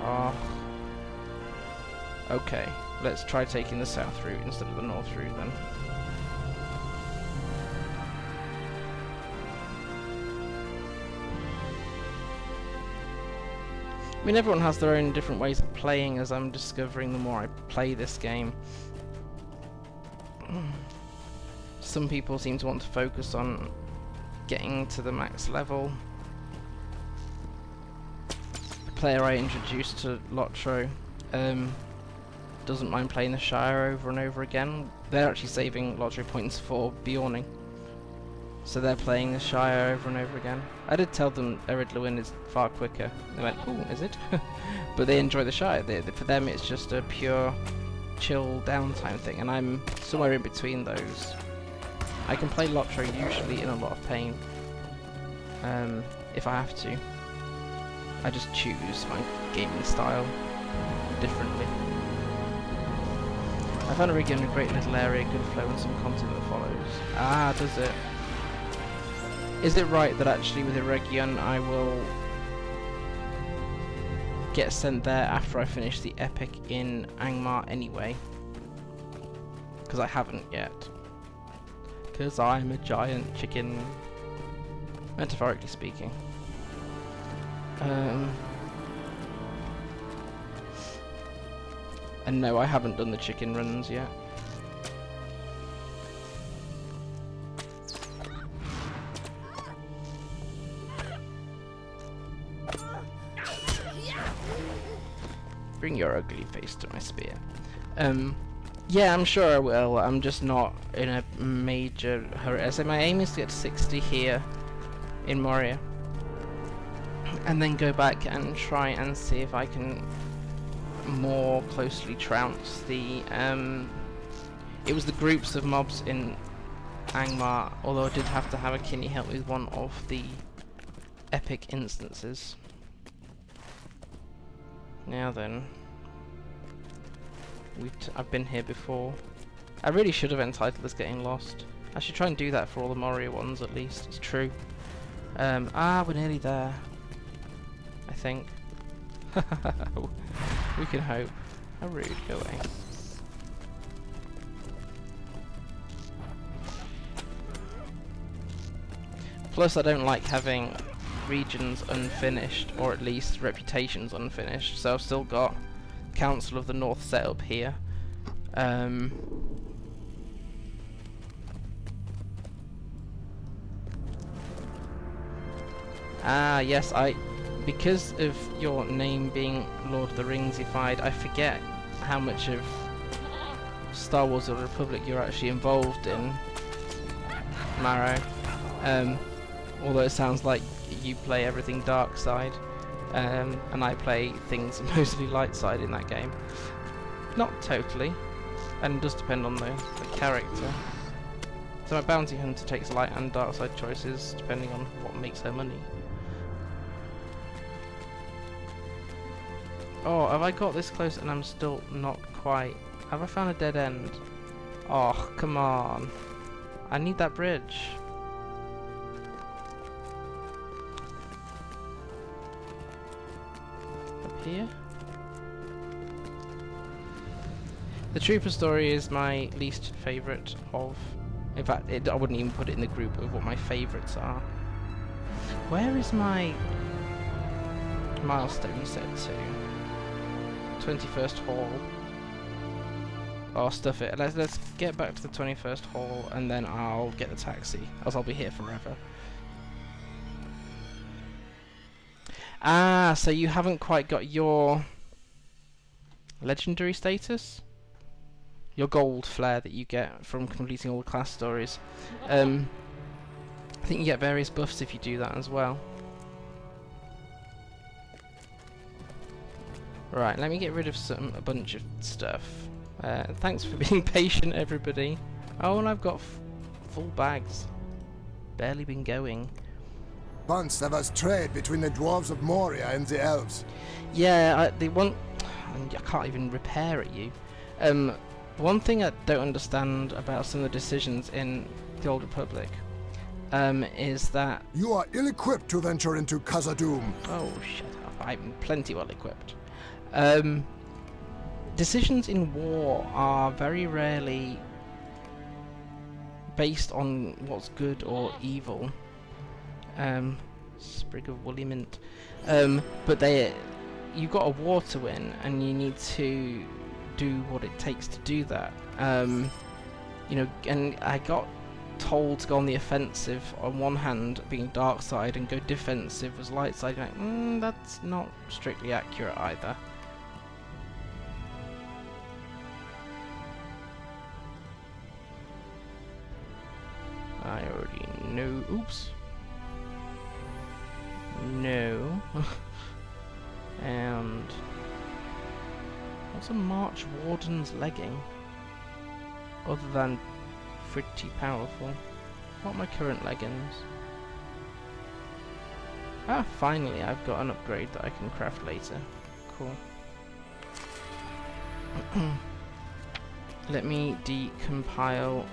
Oh. Okay, let's try taking the south route instead of the north route then. I mean, everyone has their own different ways of playing, as I'm discovering the more I play this game. Some people seem to want to focus on getting to the max level. The player I introduced to LOTRO doesn't mind playing the Shire over and over again. They're actually saving LOTRO points for Bjorning, so they're playing the Shire over and over again. I did tell them Eridlewin is far quicker. They went, "Ooh, is it?" But they enjoy the Shire. For them it's just a pure chill downtime thing, and I'm somewhere in between those. I can play LOTRO usually in a lot of pain, if I have to. I just choose my gaming style differently. I found a Region a great little area, good flow and some content that follows. Ah, does it? Is it right that actually with a Region I will get sent there after I finish the epic in Angmar anyway? Because I haven't yet. Because I'm a giant chicken. Metaphorically speaking. And no, I haven't done the chicken runs yet. Bring your ugly face to my spear. Yeah, I'm sure I will. I'm just not in a major hurry. So my aim is to get to 60 here in Moria, and then go back and try and see if I can more closely trounce the it was the groups of mobs in Angmar, although I did have to have a Kinney help with one of the epic instances. Now then, I've been here before. I really should have entitled this Getting Lost. I should try and do that for all the Moria ones at least, it's true. We're nearly there, I think. We can hope. How rude, go away. Plus, I don't like having regions unfinished, or at least reputations unfinished, so I've still got Council of the North set up here. Yes, because of your name being Lord of the Ringsified, I forget how much of Star Wars: The Republic you're actually involved in, Marrow. Although it sounds like you play everything dark side, and I play things mostly light side in that game. Not totally, and it does depend on the character. So my bounty hunter takes light and dark side choices depending on what makes her money. Oh, have I got this close and I'm still not quite... Have I found a dead end? Oh, come on. I need that bridge. Up here? The Trooper story is my least favourite of... In fact, I wouldn't even put it in the group of what my favourites are. Where is my milestone set to? 21st Hall. Oh, stuff it. Let's get back to the 21st Hall, and then I'll get the taxi, else I'll be here forever. Ah, so you haven't quite got your legendary status? Your gold flare that you get from completing all the class stories. I think you get various buffs if you do that as well. Right, let me get rid of a bunch of stuff. Thanks for being patient, everybody. Oh, and I've got full bags. Barely been going. Once there was trade between the dwarves of Moria and the elves. Yeah, they want... I can't even repair at you. One thing I don't understand about some of the decisions in the Old Republic is that... You are ill-equipped to venture into Khazad-dum. Oh, shut up. I'm plenty well equipped. Decisions in war are very rarely based on what's good or evil. Sprig of woolly mint. But you've got a war to win, and you need to do what it takes to do that. You know, and I got told to go on the offensive on one hand, being dark side, and go defensive as light side. Like, that's not strictly accurate either. I already know. Oops. No. And what's a March Warden's legging? Other than pretty powerful. What are my current leggings? Ah, finally I've got an upgrade that I can craft later. Cool. Let me decompile.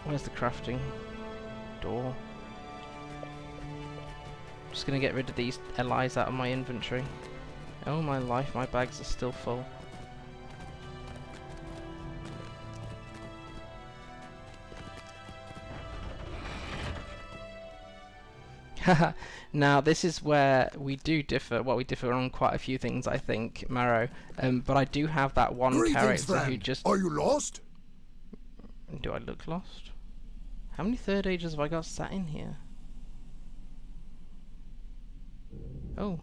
Where's the crafting door? Just gonna get rid of these LIs out of my inventory. Oh my life, my bags are still full. Haha, now this is where we do differ. Well, we differ on quite a few things, I think, Marrow. But I do have that one character friend. who just... Are you lost? Do I look lost? How many third ages have I got sat in here? Oh.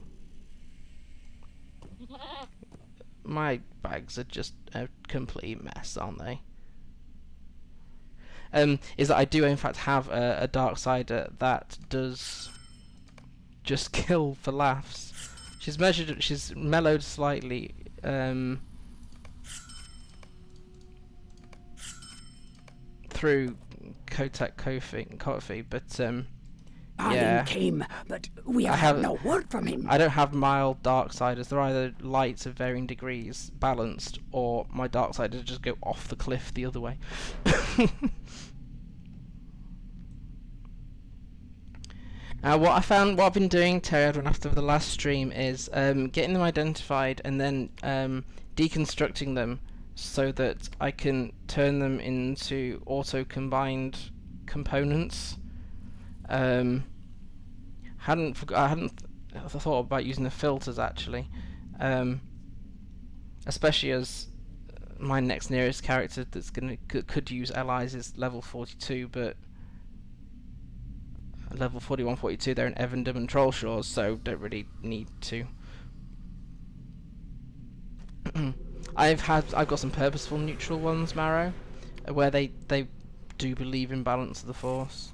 my bags are just a complete mess, aren't they? Is that I do in fact have a Darksider that does just kill for laughs. She's mellowed slightly, through Kotak Kofi, but Arlen came, but we have had no word from him. I don't have mild Darksiders. They're either lights of varying degrees, balanced, or my Darksiders just go off the cliff the other way. What I've been doing, Terry, after the last stream, is getting them identified and then deconstructing them so that I can turn them into auto-combined components. I hadn't thought about using the filters actually, especially as my next nearest character that's could use allies is level 42, but level 41, 42 they're in Evandom and Trollshaws, so don't really need to. I've got some purposeful neutral ones, Marrow, where they do believe in balance of the force.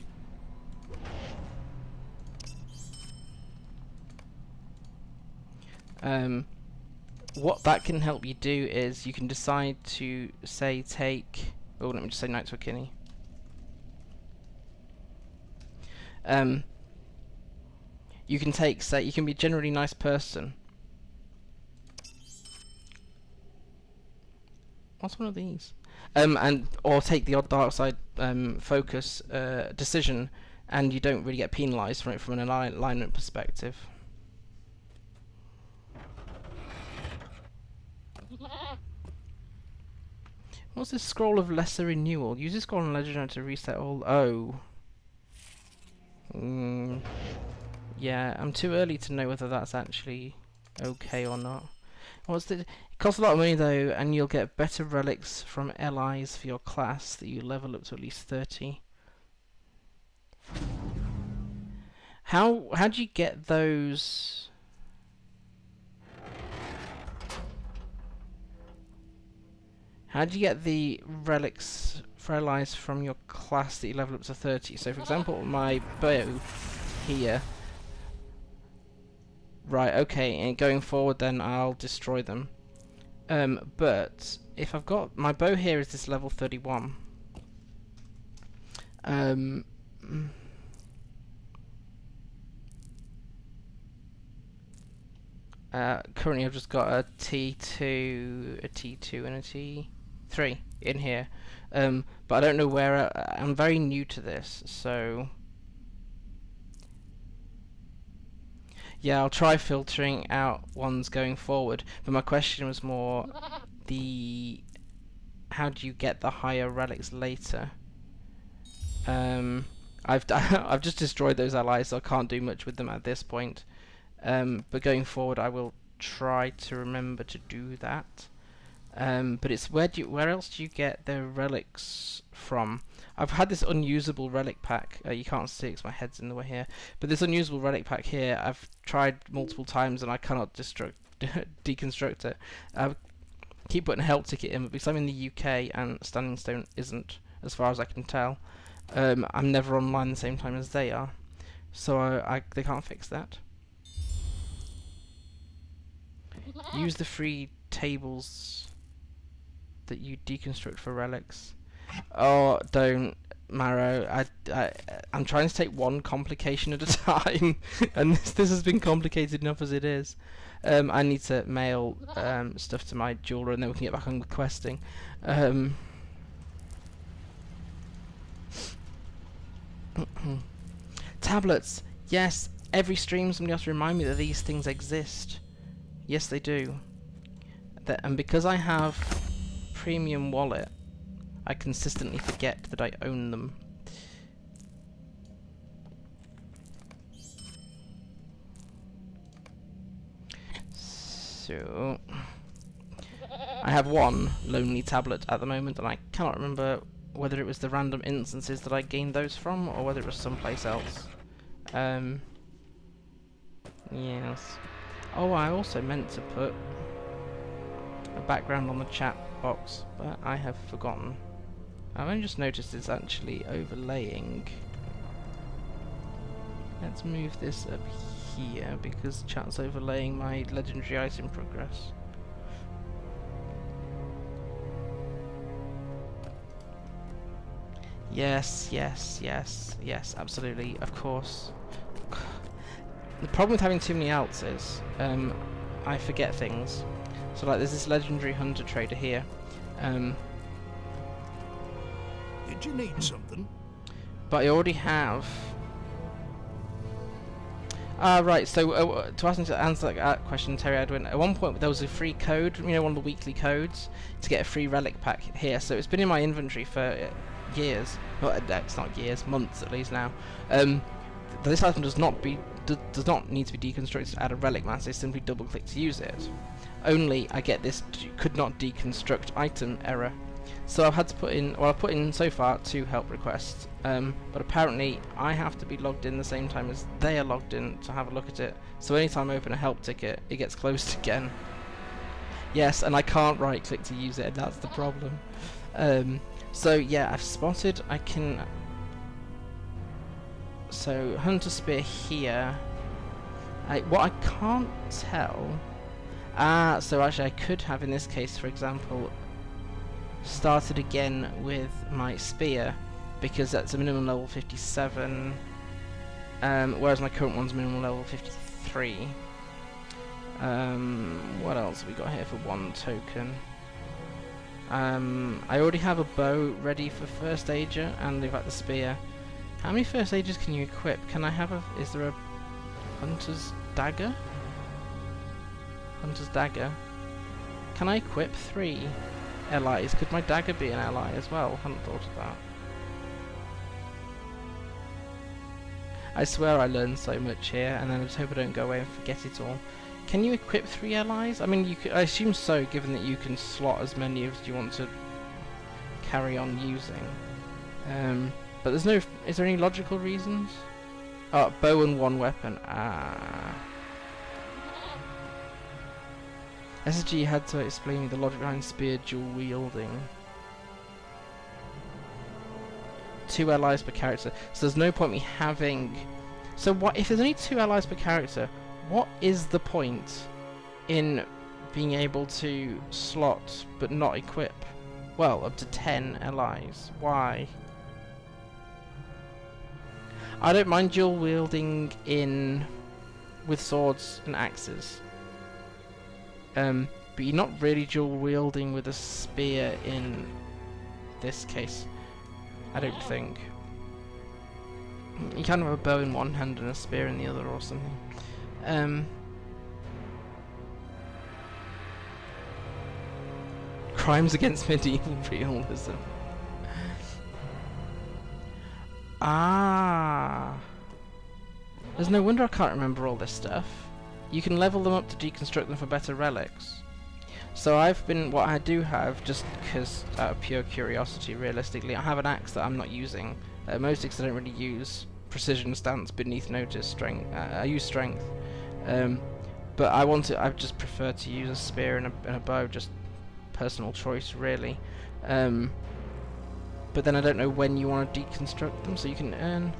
What that can help you do is you can decide to say take. Oh, let me just say Knight to a Kinney. You can take, say, you can be a generally nice person. What's one of these? Or take the odd dark side focus decision, and you don't really get penalised from it from an alignment perspective. What's this scroll of lesser renewal? Use this scroll on legendary to reset all. Oh. Yeah, I'm too early to know whether that's actually okay or not. It costs a lot of money though, and you'll get better relics from allies for your class that you level up to at least 30. How do you get those? How do you get the relics for allies from your class that you level up to 30? So for example, my bow here. Right, okay, and going forward then I'll destroy them. But if I've got my bow here is this level 31. Currently I've just got a T2, a T2 and a T3 in here. But I don't know where I'm very new to this, so yeah, I'll try filtering out ones going forward, but my question was more how do you get the higher relics later? I've just destroyed those allies, so I can't do much with them at this point. But going forward, I will try to remember to do that. But it's where else do you get the relics from? I've had this unusable relic pack. You can't see it 'cause my head's in the way here. But this unusable relic pack here, I've tried multiple times and I cannot deconstruct it. I keep putting a help ticket in, but because I'm in the UK and Standing Stone isn't, as far as I can tell, I'm never online the same time as they are, so they can't fix that. Use the free tables that you deconstruct for relics. Oh, don't, Marrow. I'm trying to take one complication at a time, and this has been complicated enough as it is. I need to mail stuff to my jeweler, and then we can get back on with questing. Tablets. Yes, every stream somebody has to remind me that these things exist. Yes, they do. And because I have Premium Wallet, I consistently forget that I own them. So I have one lonely tablet at the moment, and I cannot remember whether it was the random instances that I gained those from, or whether it was someplace else. Yes. Oh, I also meant to put a background on the chat box, but I have forgotten. I've only just noticed it's actually overlaying. Let's move this up here because chat's overlaying my legendary item progress. Yes, yes, yes, yes, absolutely, of course. The problem with having too many alts is, I forget things. So like there's this legendary hunter trader here. Did you need something? But I already have... right, so to answer that question, Terry Edwin, at one point there was a free code, you know, one of the weekly codes, to get a free relic pack here. So it's been in my inventory for years. Well, it's not years, months at least now. This item does not need to be deconstructed to add a relic mass, it's simply double click to use it. Only I get this could not deconstruct item error. So I've had to put in, well I've put in so far 2 help requests, but apparently I have to be logged in the same time as they are logged in to have a look at it. So anytime I open a help ticket, it gets closed again. Yes, and I can't right click to use it, and that's the problem. So yeah, I've spotted, I can... So, Hunter Spear here. What I can't tell... so actually I could have in this case, for example, started again with my Spear, because that's a minimum level 57, whereas my current one's minimum level 53. What else have we got here for 1 token? I already have a bow ready for First Aiger, and leave out the Spear. How many First Aigers can you equip? Can I have a... is there a Hunter's Dagger? Hunter's Dagger. Can I equip 3 LIs? Could my dagger be an LI as well? Hadn't thought of that. I swear I learned so much here, and then I just hope I don't go away and forget it all. Can you equip 3 LIs? I mean, you could, I assume so, given that you can slot as many as you want to carry on using. But there's no... is there any logical reasons? Oh, bow and 1 weapon. Ah. SSG had to explain the logic behind spear dual wielding. 2 allies per character. So there's no point me having... So what if there's only 2 allies per character, what is the point in being able to slot but not equip? Well, up to 10 allies. Why? I don't mind dual wielding with swords and axes. But you're not really dual wielding with a spear in this case, I don't think. You kind of have a bow in one hand and a spear in the other or something. Crimes against medieval realism. Ah, there's no wonder I can't remember all this stuff. You can level them up to deconstruct them for better relics. So what I do have, just because out of pure curiosity, realistically, I have an axe that I'm not using. Mostly because I don't really use precision stance beneath notice strength. I use strength. But I just prefer to use a spear and a bow, just personal choice really. But then I don't know when you want to deconstruct them, so you can earn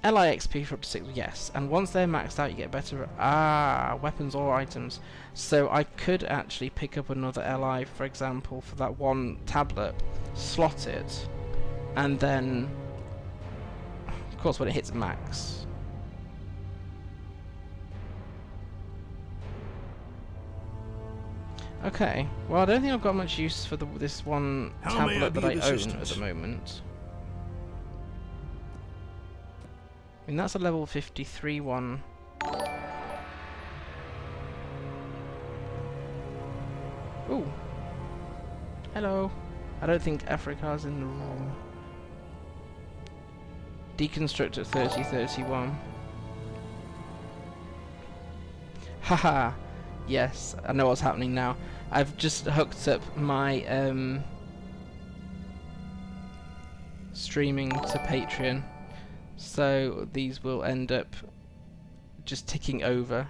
LI XP for up to 6, yes, and once they're maxed out you get better weapons or items. So I could actually pick up another LI, for example, for that 1 tablet, slot it, and then, of course, when it hits max. Okay, well I don't think I've got much use for this one tablet that I own at the moment. I mean, that's a level 53 one. Ooh. Hello. I don't think Africa's in the room. Deconstruct at 3031. Haha. Yes, I know what's happening now. I've just hooked up my streaming to Patreon, so these will end up just ticking over.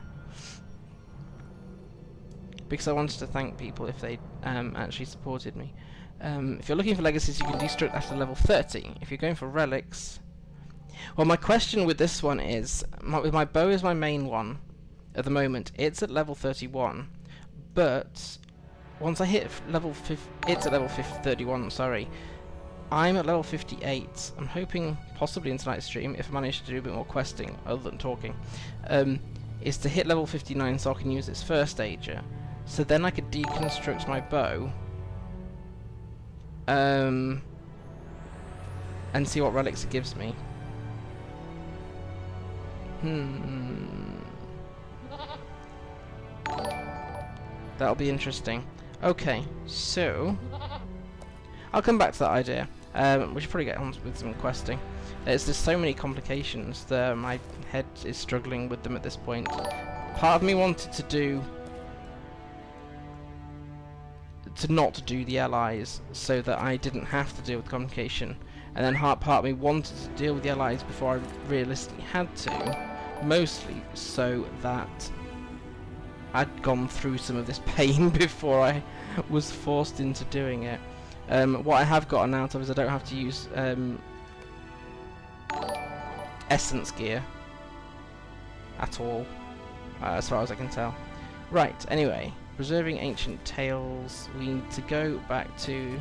because I wanted to thank people if they actually supported me. If you're looking for legacies, you can destruct after level 30. If you're going for relics... Well, my question with this one is, with my bow is my main one at the moment. It's at level 31, but once I hit level 50, it's at level 31, sorry. I'm at level 58. I'm hoping, possibly in tonight's stream, if I manage to do a bit more questing, other than talking, is to hit level 59 so I can use its first stager. So then I could deconstruct my bow, and see what relics it gives me. That'll be interesting. Okay, so I'll come back to that idea. We should probably get on with some questing. There's just so many complications that my head is struggling with them at this point. Part of me wanted to not do the allies so that I didn't have to deal with complication, and then part of me wanted to deal with the allies before I realistically had to, mostly so that I'd gone through some of this pain before I was forced into doing it. What I have gotten out of is I don't have to use essence gear at all, as far as I can tell. Right, anyway, preserving ancient tales. We need to go back to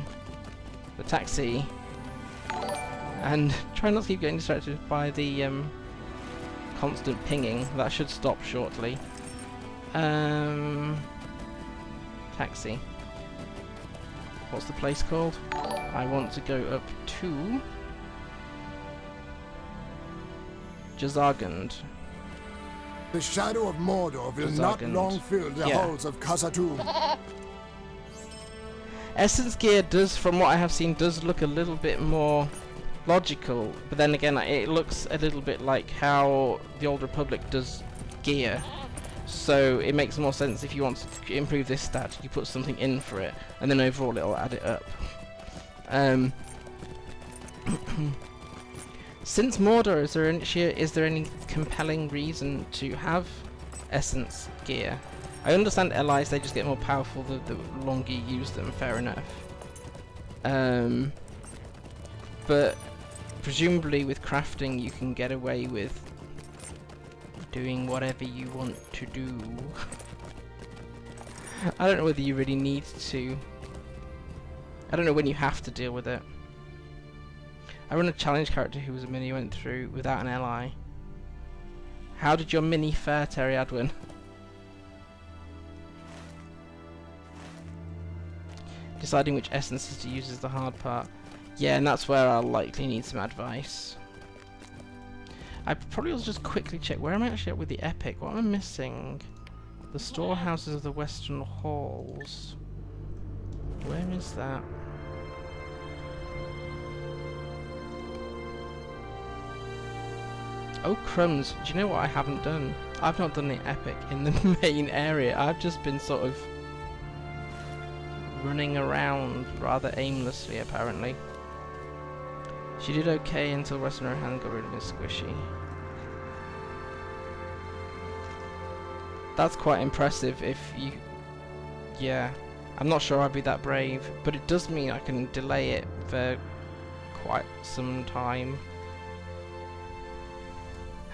the taxi and try not to keep getting distracted by the constant pinging. That should stop shortly. Taxi. What's the place called? I want to go up to Khazad-dum. The shadow of Mordor will not long fill the halls of Khazad-dum. Essence gear does, from what I have seen, does look a little bit more logical, but then again it looks a little bit like how the Old Republic does gear. So it makes more sense if you want to improve this stat, you put something in for it, and then overall it'll add it up. Since Mordor, is there any compelling reason to have essence gear? I understand allies, they just get more powerful the longer you use them, fair enough. But presumably with crafting you can get away with doing whatever you want to do. I don't know whether you really need to. I don't know when you have to deal with it. I run a challenge character who was a mini went through without an ally. How did your mini fare, Terry Adwin? Deciding which essences to use is the hard part. Yeah, and that's where I'll likely need some advice. I probably will just quickly check where am I actually at with the epic. What am I missing? The storehouses of the Western Halls. Where is that? Oh crumbs, do you know what I haven't done? I've not done the epic in the main area. I've just been sort of running around rather aimlessly apparently. She did okay until Western Rohan got rid of Miss Squishy. That's quite impressive if you... Yeah, I'm not sure I'd be that brave, but it does mean I can delay it for quite some time.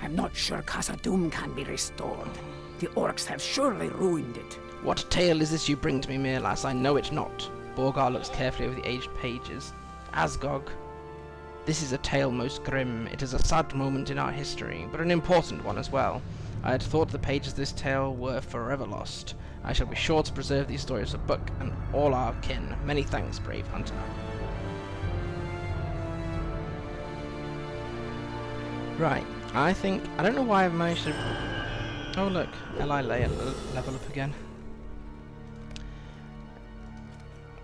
I'm not sure Khazad-dum can be restored. The orcs have surely ruined it. What tale is this you bring to me, Myrlas? I know it not. Borgar looks carefully over the aged pages. Asgog. This is a tale most grim. It is a sad moment in our history, but an important one as well. I had thought the pages of this tale were forever lost. I shall be sure to preserve these stories of Buck and all our kin. Many thanks, brave hunter. Right, I don't know why I've managed to... Oh look, Li level up again.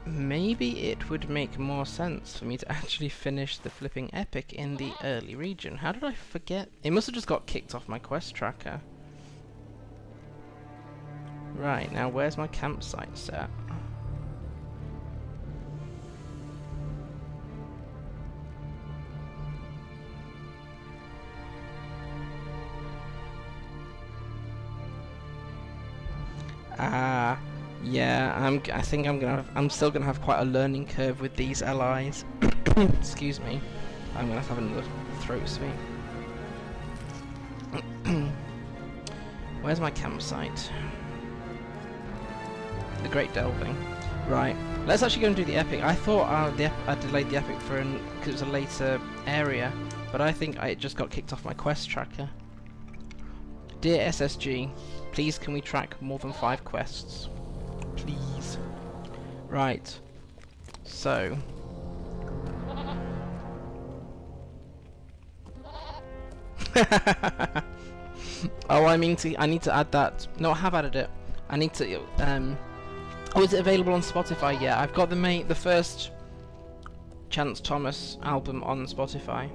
Maybe it would make more sense for me to actually finish the flipping epic in the early region. How did I forget? It must have just got kicked off my quest tracker. Right, now where's my campsite set? Ah, Yeah, I think I'm still gonna have quite a learning curve with these allies. Excuse me. I'm gonna have another throat sweep. Where's my campsite? The Great Delving. Right. Let's actually go and do the epic. I thought I delayed the epic for because it was a later area, but I think it just got kicked off my quest tracker. Dear SSG, please can we track more than 5 quests? Please. Right. So. Oh, I need to add that. No, I have added it. I need to, oh, is it available on Spotify? Yeah, I've got the first Chance Thomas album on Spotify.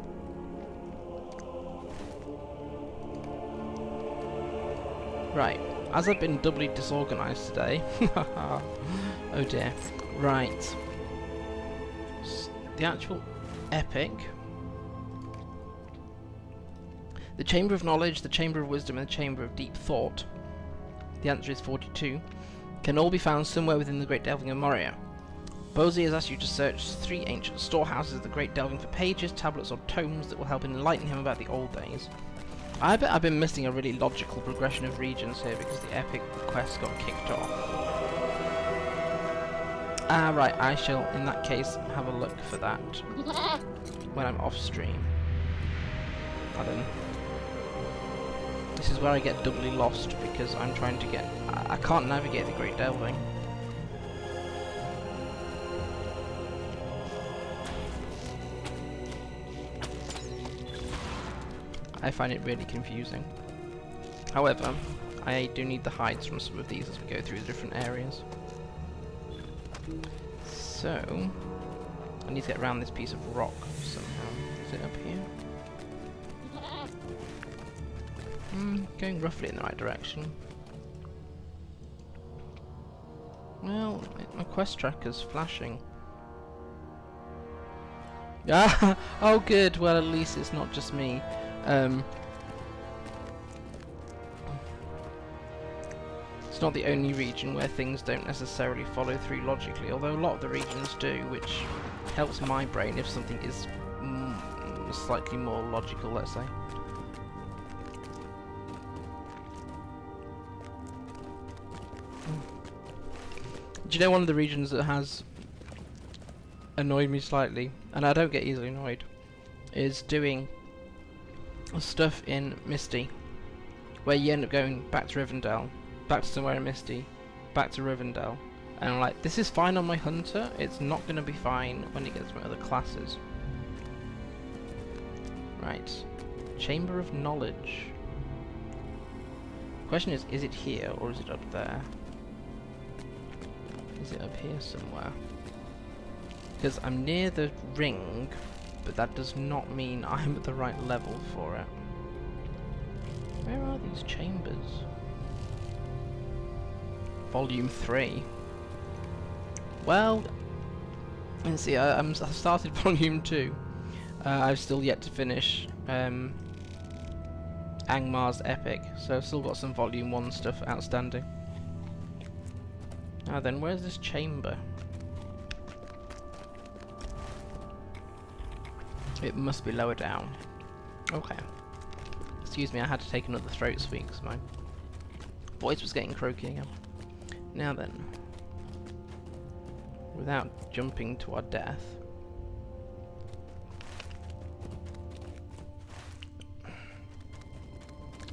Right, as I've been doubly disorganised today. Oh dear. Right. The actual epic. The Chamber of Knowledge, the Chamber of Wisdom, and the Chamber of Deep Thought. The answer is 42. Can all be found somewhere within the Great Delving of Moria. Bosie has asked you to search 3 ancient storehouses of the Great Delving for pages, tablets, or tomes that will help enlighten him about the old days. I bet I've been missing a really logical progression of regions here because the epic quest got kicked off. Ah, right, I shall, in that case, have a look for that when I'm off stream. This is where I get doubly lost because I'm trying to get... I can't navigate the Great Delving. I find it really confusing. However, I do need the hides from some of these as we go through the different areas. So, I need to get around this piece of rock somehow. Is it up here? Going roughly in the right direction. Well, my quest tracker's flashing. Ah! Oh good, well at least it's not just me. It's not the only region where things don't necessarily follow through logically, although a lot of the regions do, which helps my brain if something is slightly more logical, let's say. Do you know one of the regions that has annoyed me slightly, and I don't get easily annoyed, is doing stuff in Misty, where you end up going back to Rivendell, back to somewhere in Misty, back to Rivendell, and I'm like, this is fine on my Hunter, it's not going to be fine when it gets to my other classes. Right, Chamber of Knowledge. The question is it here or is it up there? Is it up here somewhere? Because I'm near the ring, but that does not mean I'm at the right level for it. Where are these chambers? Volume 3. Well, let's see, I started Volume 2. I've still yet to finish Angmar's Epic, so I've still got some Volume 1 stuff outstanding. Now then, where's this chamber? It must be lower down. Okay. Excuse me, I had to take another throat sweep because my voice was getting croaky again. Now then, without jumping to our death,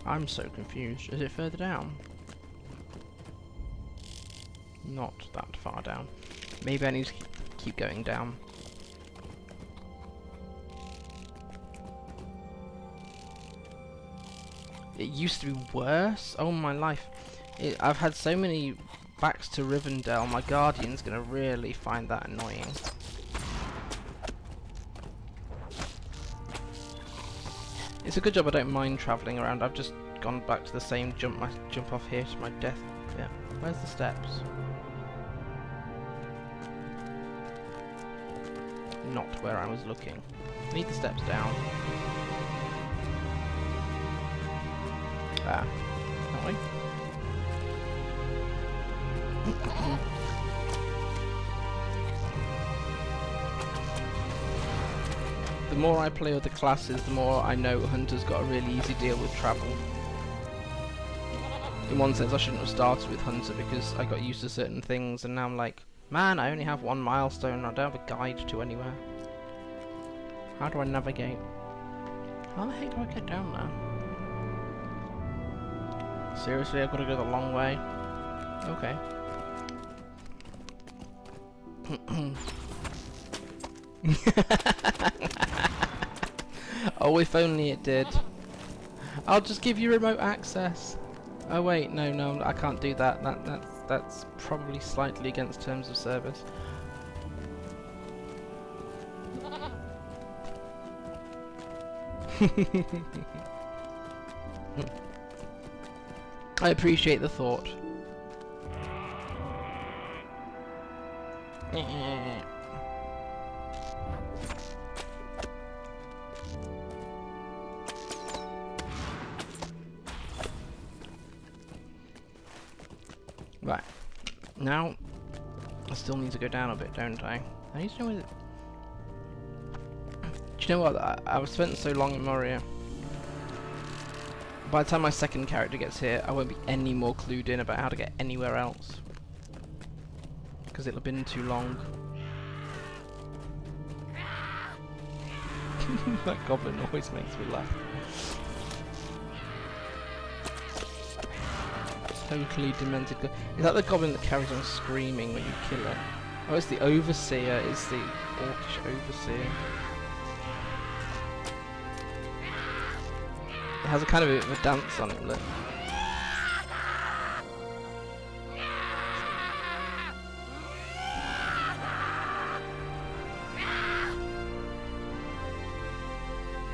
I'm so confused. Is it further down? Not that far down. Maybe I need to keep going down. It used to be worse. Oh my life. I've had so many backs to Rivendell, my Guardian's gonna really find that annoying. It's a good job I don't mind travelling around. I've just gone back to the same jump off here to my death. Yeah. Where's the steps? Not where I was looking. Need the steps down. Ah, that way. The more I play other classes, the more I know Hunter's got a really easy deal with travel. In one sense, I shouldn't have started with Hunter because I got used to certain things, and now I'm like, man, I only have one milestone, I don't have a guide to anywhere. How do I navigate? How the heck do I get down there? Seriously, I've got to go the long way? Okay. Oh, if only it did. I'll just give you remote access. Oh wait, no, I can't do that. That's probably slightly against terms of service. I appreciate the thought. Right, now I still need to go down a bit, don't I? I need to know where. Do you know what? I've spent so long in Moria. By the time my second character gets here, I won't be any more clued in about how to get anywhere else. Because it'll have been too long. That goblin always makes me laugh. Totally demented. Is that the goblin that carries on screaming when you kill it? Oh, it's the overseer. It's the orcish overseer. It has a kind of a dance on it, look.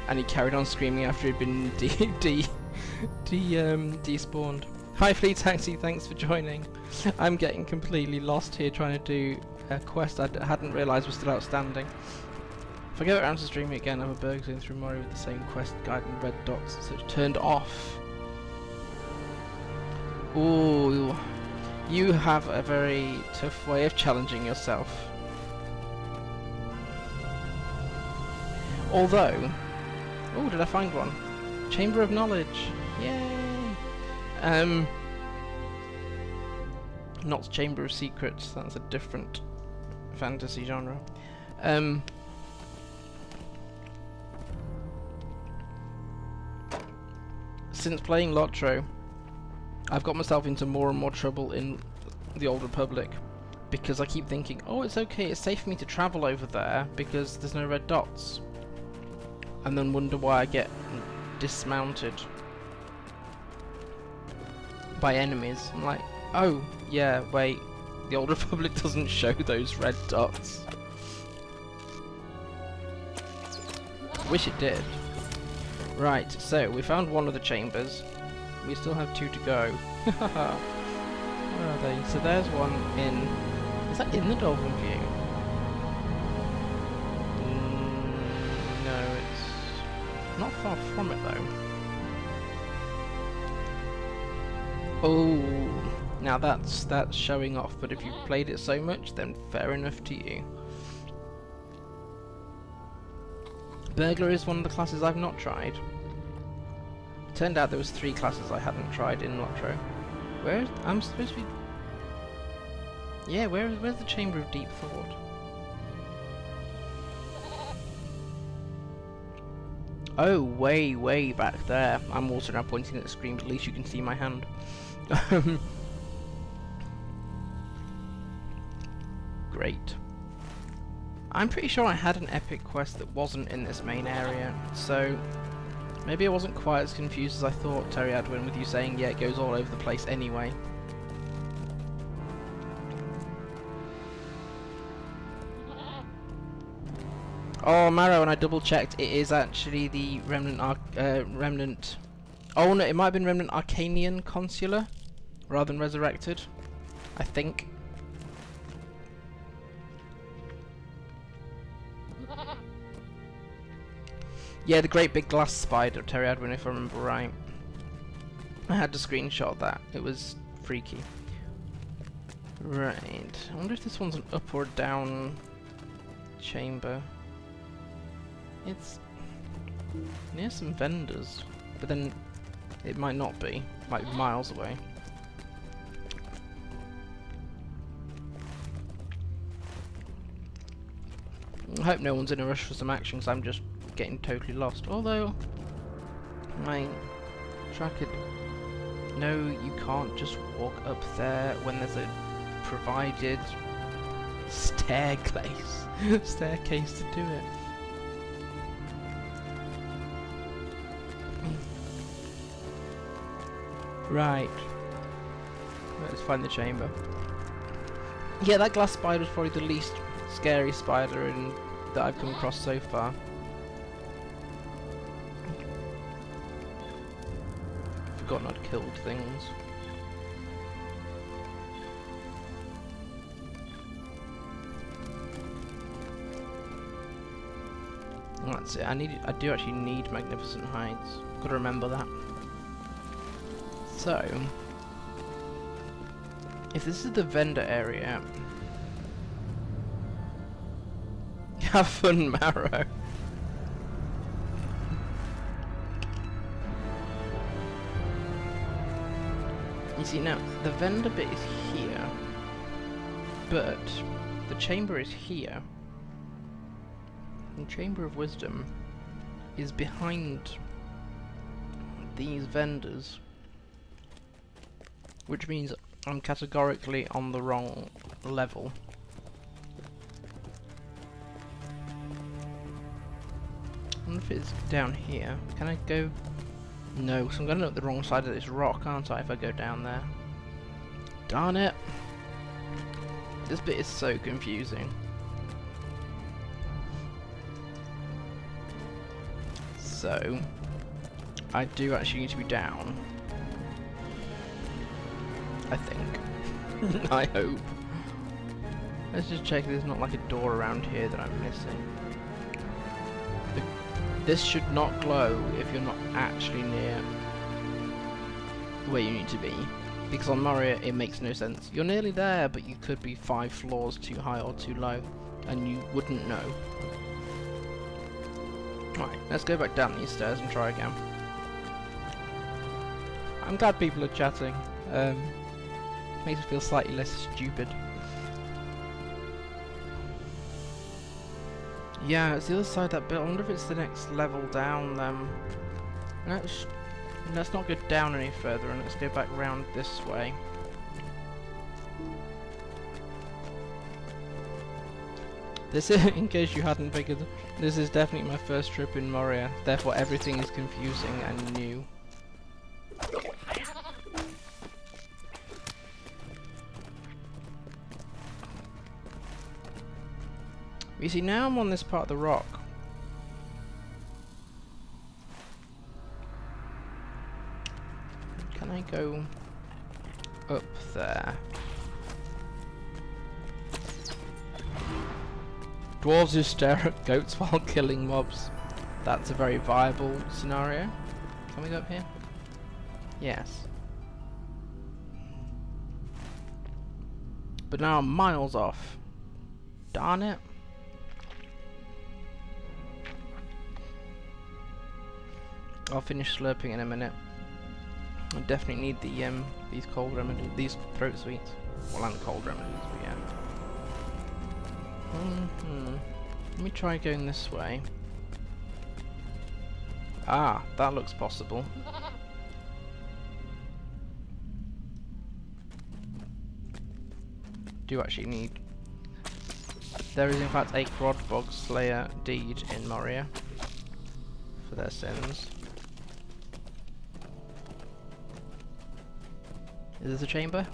And he carried on screaming after he'd been despawned. Hi Flea Taxi, thanks for joining. I'm getting completely lost here trying to do a quest I hadn't realised was still outstanding. If I get around to streaming again, I'm a burgling through Moria with the same quest guide and red dots, so it's turned off. Ooh, you have a very tough way of challenging yourself. Although, oh, did I find one? Chamber of Knowledge, yay! Not Chamber of Secrets, that's a different fantasy genre. Since playing LOTRO, I've got myself into more and more trouble in the Old Republic because I keep thinking, oh, it's okay, it's safe for me to travel over there because there's no red dots, and then wonder why I get dismounted by enemies. I'm like, oh yeah, wait, the Old Republic doesn't show those red dots. Wish it did. Right, so we found one of the chambers. We still have 2 to go. Where are they? So there's one in... Is that in the Dolphin View? No, it's not far from it though. Oh, now that's showing off, but if you've played it so much, then fair enough to you. Burglar is one of the classes I've not tried. Turned out there was 3 classes I hadn't tried in LOTRO. Where I'm supposed to be? Yeah, where's the Chamber of Deep Thought? Oh, way back there. I'm also now pointing at the screen, but at least you can see my hand. Great. I'm pretty sure I had an epic quest that wasn't in this main area, so maybe I wasn't quite as confused as I thought, Terry Adwin, with you saying, yeah, it goes all over the place anyway. Oh, Marrow, and I double checked, it is actually the Remnant... Oh no, it might have been Remnant Arcanian Consular, rather than Resurrected, I think. Yeah, the great big glass spider, Terry Adwin, if I remember right. I had to screenshot that. It was freaky. Right. I wonder if this one's an up or down chamber. It's near some vendors, but then it might not be. Might be miles away. I hope no one's in a rush for some action, because I'm just getting totally lost. Although, my tracker... No, you can't just walk up there when there's a provided staircase to do it. Right. Let's find the chamber. Yeah, that glass spider is probably the least scary spider that I've come across so far. Forgotten I'd killed things. That's it. I do actually need magnificent hides. Gotta remember that. So, if this is the vendor area, have fun, Marrow. You see, now the vendor bit is here, but the chamber is here. The Chamber of Wisdom is behind these vendors, which means I'm categorically on the wrong level. I wonder if it's down here. Can I go? No, so I'm going up the wrong side of this rock, aren't I, if I go down there? Darn it! This bit is so confusing. So, I do actually need to be down. I think. I hope. Let's just check there's not like a door around here that I'm missing. This should not glow if you're not actually near where you need to be. Because on Moria it makes no sense. You're nearly there, but you could be 5 floors too high or too low, and you wouldn't know. Right, let's go back down these stairs and try again. I'm glad people are chatting. Makes me feel slightly less stupid. Yeah, it's the other side of that bit. I wonder if it's the next level down then. Let's not go down any further, and let's go back round this way. This is, in case you hadn't figured, this is definitely my first trip in Moria, therefore everything is confusing and new. You see, now I'm on this part of the rock. Can I go up there? Dwarves who stare at goats while killing mobs. That's a very viable scenario. Can we go up here? Yes. But now I'm miles off. Darn it. I'll finish slurping in a minute. I definitely need the these cold remedies, these throat sweets. Well, and cold remedies, but yeah. Let me try going this way. Ah, that looks possible. Do actually need. There is in fact a Quadbog Slayer deed in Moria for their sins. Is this a chamber?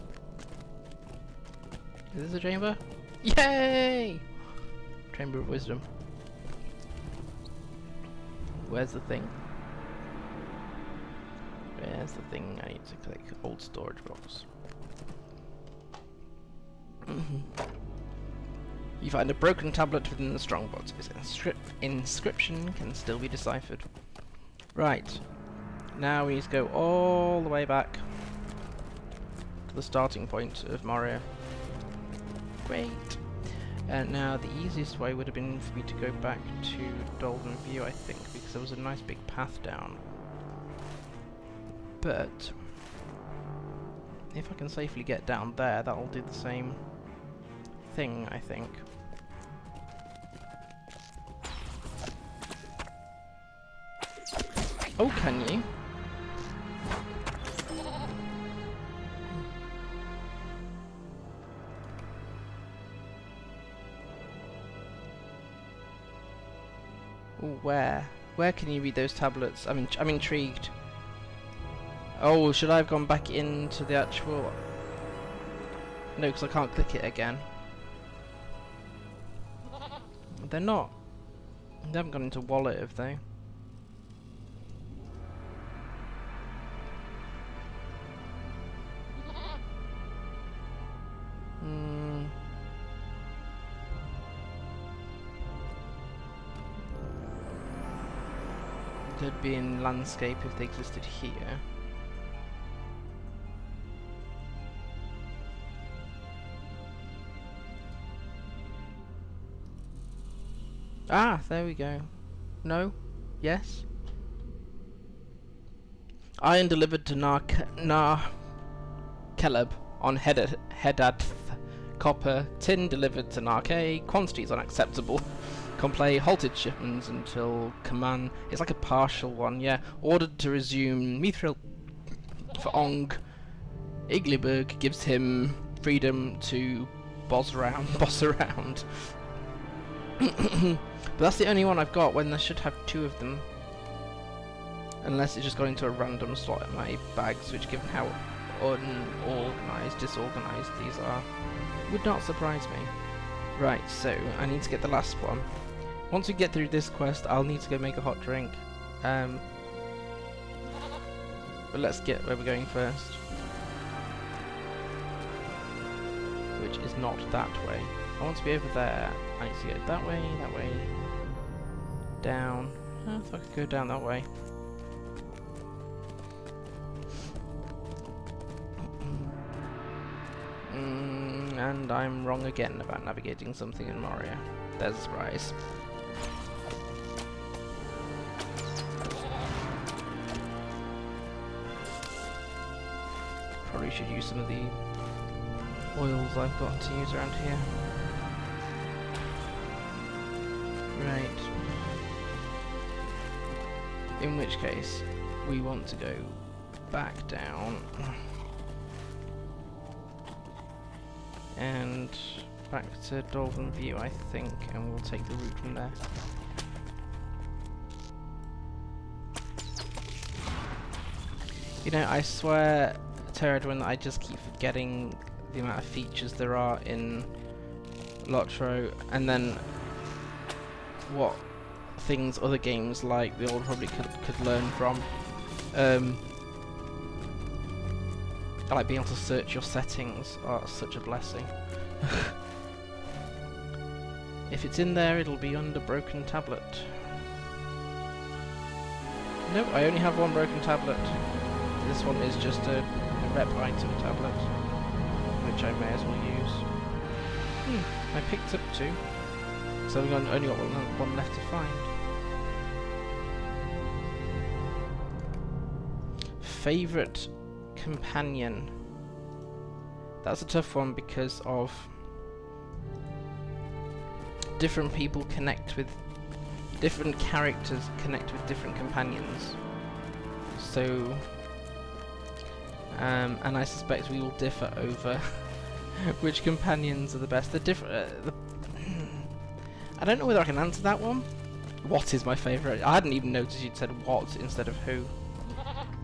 Is this a chamber? Yay! Chamber of Wisdom. Where's the thing? Where's the thing I need to click? Old storage box. You find a broken tablet within the strongbox. Its inscription can still be deciphered. Right. Now we need to go all the way back to the starting point of Moria. Great. Now, the easiest way would have been for me to go back to Dolphin View, I think, because there was a nice big path down. But if I can safely get down there, that'll do the same thing, I think. Oh, can you? Ooh, where? Where can you read those tablets? I'm intrigued. Oh, should I have gone back into the actual... No, because I can't click it again. They're not... They haven't gone into wallet, have they? They'd be in landscape if they existed here. Ah, there we go. No? Yes? Iron delivered to Keleb on Hedath. Copper. Tin delivered to Narke. Quantities unacceptable. Complay halted shipments until command. It's like a partial one, yeah. Ordered to resume Mithril for Ong. Igliburg gives him freedom to boss around. But that's the only one I've got when I should have two of them. Unless it's just got into a random slot in my bags, which given how disorganized these are, would not surprise me. Right, so I need to get the last one. Once we get through this quest, I'll need to go make a hot drink. But let's get where we're going first. Which is not that way. I want to be over there. I need to go that way, down. If I could go down that way. And I'm wrong again about navigating something in Moria. There's a surprise. Probably should use some of the oils I've got to use around here. Right. In which case, we want to go back down. And back to Dolphin View, I think, and we'll take the route from there. You know, I swear, Terradwin, I just keep forgetting the amount of features there are in LOTRO, and then what things other games like the Old Republic could learn from. I like being able to search your settings. Oh, it's such a blessing. If it's in there, it'll be under broken tablet. Nope, I only have one broken tablet. This one is just a rep item tablet, which I may as well use. I picked up two, so I've only got one left to find. Favourite companion. That's a tough one because of different people connect with different characters, connect with different companions. So, and I suspect we will differ over which companions are the best. They're different. I don't know whether I can answer that one. What is my favourite? I hadn't even noticed you'd said what instead of who.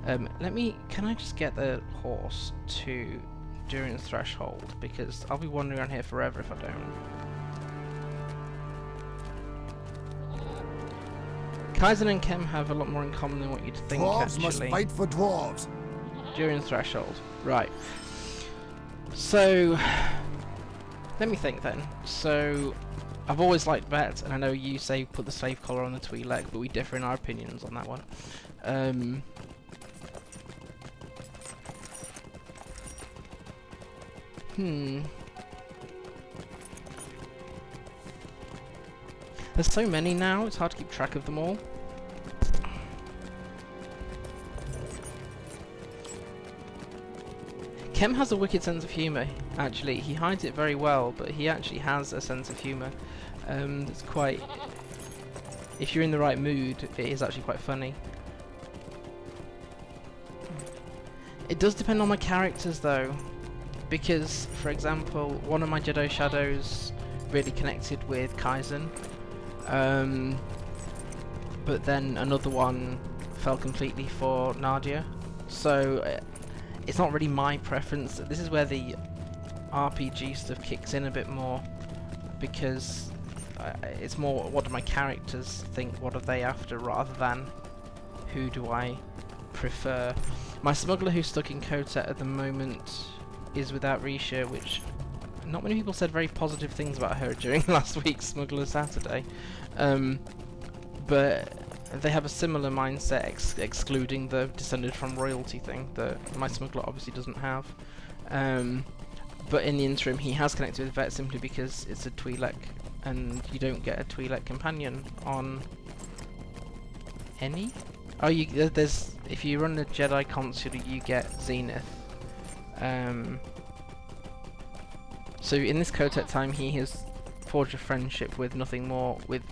Can I just get the horse to Durin's Threshold? Because I'll be wandering around here forever if I don't. Kaizen and Kem have a lot more in common than what you'd think, Dwarves actually. must fight for dwarves. Durin's Threshold. Right. So, let me think then. So, I've always liked Vet, and I know you say put the slave collar on the Twi'lek, but we differ in our opinions on that one. There's so many now, it's hard to keep track of them all. Kem has a wicked sense of humour, actually. He hides it very well, but he actually has a sense of humour. It's quite... If you're in the right mood, it is actually quite funny. It does depend on my characters, though. Because, for example, one of my Jedi Shadows really connected with Kaizen. But then another one fell completely for Nadia. So... it's not really my preference. This is where the RPG stuff kicks in a bit more, because it's more what do my characters think, what are they after, rather than who do I prefer. My smuggler who's stuck in Kotet at the moment is without Risha, which not many people said very positive things about her during last week's Smuggler Saturday. But they have a similar mindset, excluding the descended from royalty thing that my smuggler obviously doesn't have. But in the interim, he has connected with Vet simply because it's a Twi'lek, and you don't get a Twi'lek companion on any. Oh, there's if you run the Jedi Consul, you get Zenith. So in this Kotet time, he has forged a friendship with nothing more with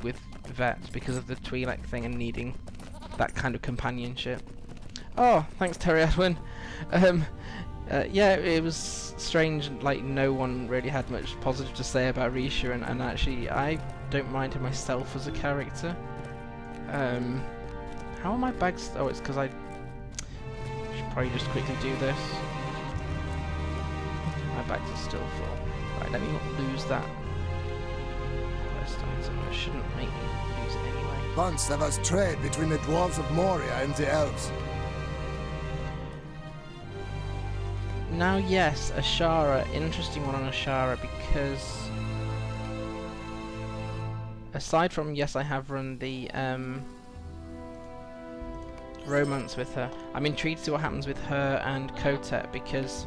Vet because of the Twi'lek thing and needing that kind of companionship. Oh, thanks Terry Edwin. Yeah, it was strange, like no one really had much positive to say about Risha, and actually I don't mind her myself as a character. How are my bags? Oh, it's because I should probably just quickly do this. My bags are still full. Right, let me not lose that. I shouldn't make me lose it anyway. Once there was trade between the Dwarves of Moria and the Elves. Now yes, Ashara, interesting one on Ashara, because aside from, yes, I have run the romance with her, I'm intrigued to see what happens with her and Kotet, because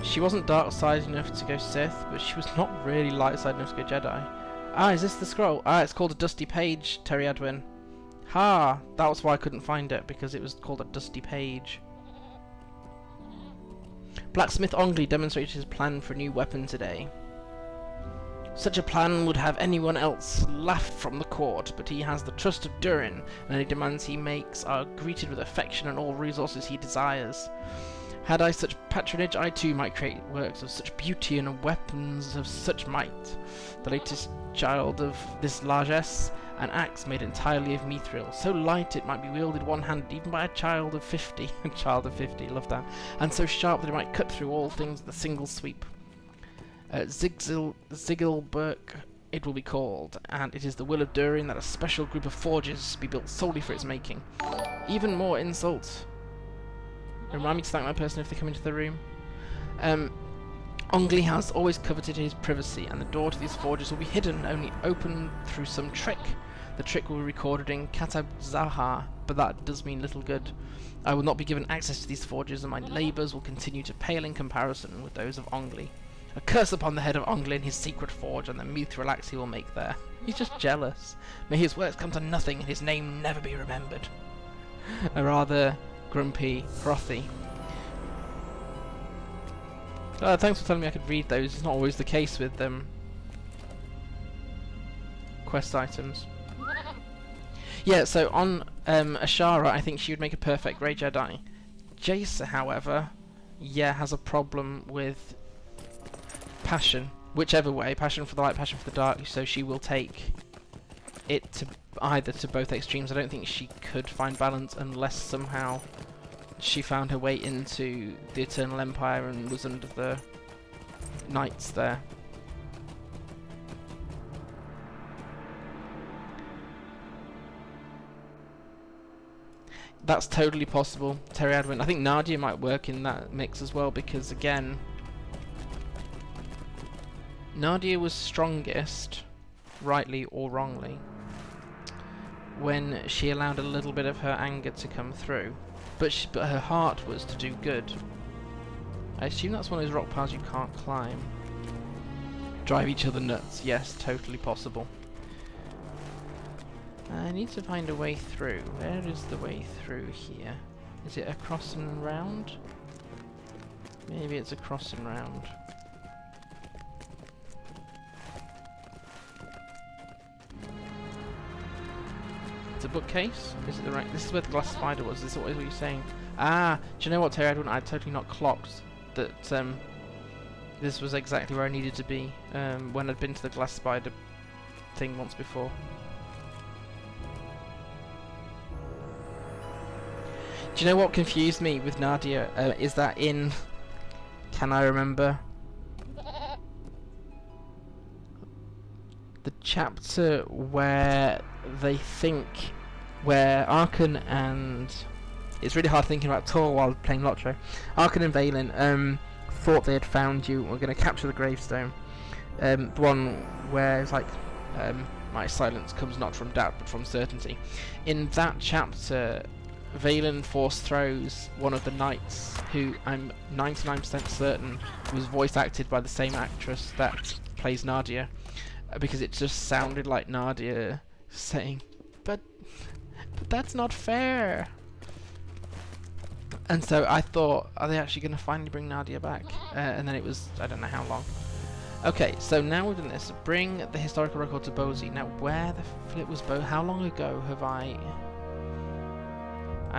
she wasn't dark side enough to go Sith, but she was not really light side enough to go Jedi. Ah, is this the scroll? Ah, it's called a Dusty Page, Terry Edwin. Ha! That was why I couldn't find it, because it was called a Dusty Page. Blacksmith Ongley demonstrated his plan for a new weapon today. Such a plan would have anyone else laughed from the court, but he has the trust of Durin, and any demands he makes are greeted with affection and all resources he desires. Had I such patronage, I too might create works of such beauty and weapons of such might. The latest child of this largesse, an axe made entirely of mithril, so light it might be wielded one-handed even by a child of 50. A child of 50, love that. And so sharp that it might cut through all things with a single sweep. Zigilberk it will be called, and it is the will of Durin that a special group of forges be built solely for its making. Even more insult. Remind me to thank my person if they come into the room. Ongley has always coveted his privacy, and the door to these forges will be hidden, only open through some trick. The trick will be recorded in Khazad-dum, but that does mean little good. I will not be given access to these forges, and my labours will continue to pale in comparison with those of Ongley. A curse upon the head of Ongley and his secret forge, and the mithril axe he will make there. He's just jealous. May his works come to nothing, and his name never be remembered. A rather grumpy, frothy. Thanks for telling me I could read those. It's not always the case with quest items. Yeah, so on Ashara, I think she would make a perfect Grey Jedi. Jace, however, yeah, has a problem with passion. Whichever way, passion for the light, passion for the dark, so she will take it to either to both extremes. I don't think she could find balance unless somehow she found her way into the Eternal Empire and was under the Knights there. That's totally possible, Terry Adwin. I think Nadia might work in that mix as well, because again, Nadia was strongest, rightly or wrongly, when she allowed a little bit of her anger to come through. But her heart was to do good. I assume that's one of those rock piles you can't climb. Drive each other nuts. Yes, totally possible. I need to find a way through. Where is the way through here? Is it across and round? Maybe it's across and round. It's a bookcase? Is it the right? This is where the glass spider was. This is what you're saying. Ah, do you know what, Terry? I'd totally not clocked that this was exactly where I needed to be when I'd been to the glass spider thing once before. Do you know what confused me with Nadia? Is that in... Can I remember? The chapter where they think... Where Arkan and... It's really hard thinking about Tor while playing LOTRO. Arkan and Valen thought they had found you and were going to capture the gravestone. The one where it's like... my silence comes not from doubt but from certainty. In that chapter... Valen force throws one of the knights, who I'm 99% certain was voice acted by the same actress that plays Nadia, because it just sounded like Nadia saying, but that's not fair. And so I thought, are they actually going to finally bring Nadia back? And then it was, I don't know how long. Okay, so now we've done this. Bring the historical record to Bozy. Now, where the flip was Bo? How long ago have I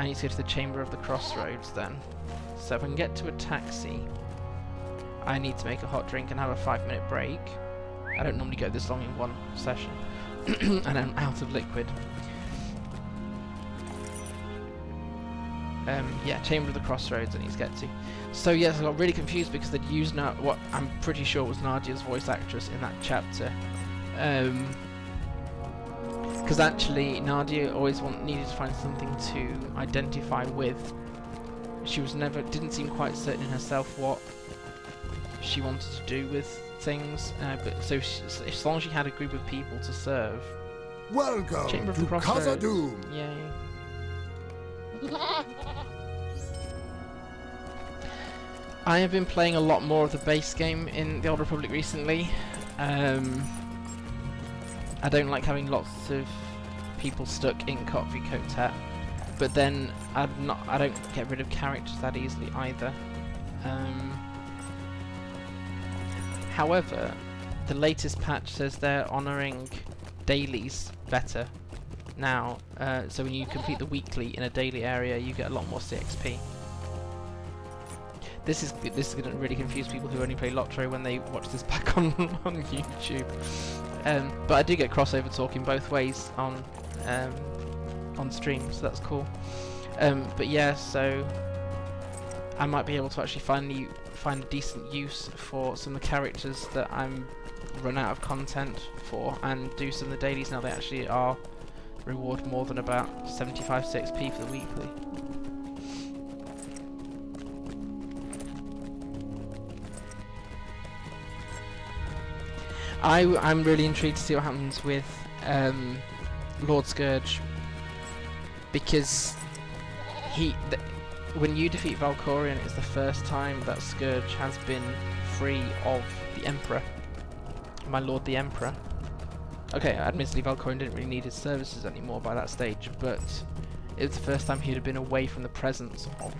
need to go to the Chamber of the Crossroads then. So if I can get to a taxi, I need to make a hot drink and have a 5-minute break. I don't normally go this long in one session. And I'm out of liquid. Yeah, Chamber of the Crossroads I need to get to. So yes, I got really confused because they'd used what I'm pretty sure was Nadia's voice actress in that chapter. Because actually, Nadia always needed to find something to identify with. She was didn't seem quite certain in herself what she wanted to do with things. But so, as long as she had a group of people to serve. Welcome Chamber of to the Crossroads. Khazad-dum. Yay. I have been playing a lot more of the base game in the Old Republic recently. I don't like having lots of people stuck in Kotvi Kotat, but then I don't get rid of characters that easily either. However, the latest patch says they're honouring dailies better now, so when you complete the weekly in a daily area, you get a lot more CXP. This is going to really confuse people who only play LOTRO when they watch this back on YouTube. But I do get crossover talking both ways on stream, so that's cool. But yeah, so I might be able to actually finally find a decent use for some of the characters that I'm run out of content for, and do some of the dailies now. They actually are reward more than about 75 6p for the weekly. I'm really intrigued to see what happens with Lord Scourge, because when you defeat Valkorion, it's the first time that Scourge has been free of the Emperor, my Lord the Emperor. Okay, admittedly Valkorion didn't really need his services anymore by that stage, but it was the first time he'd have been away from the presence of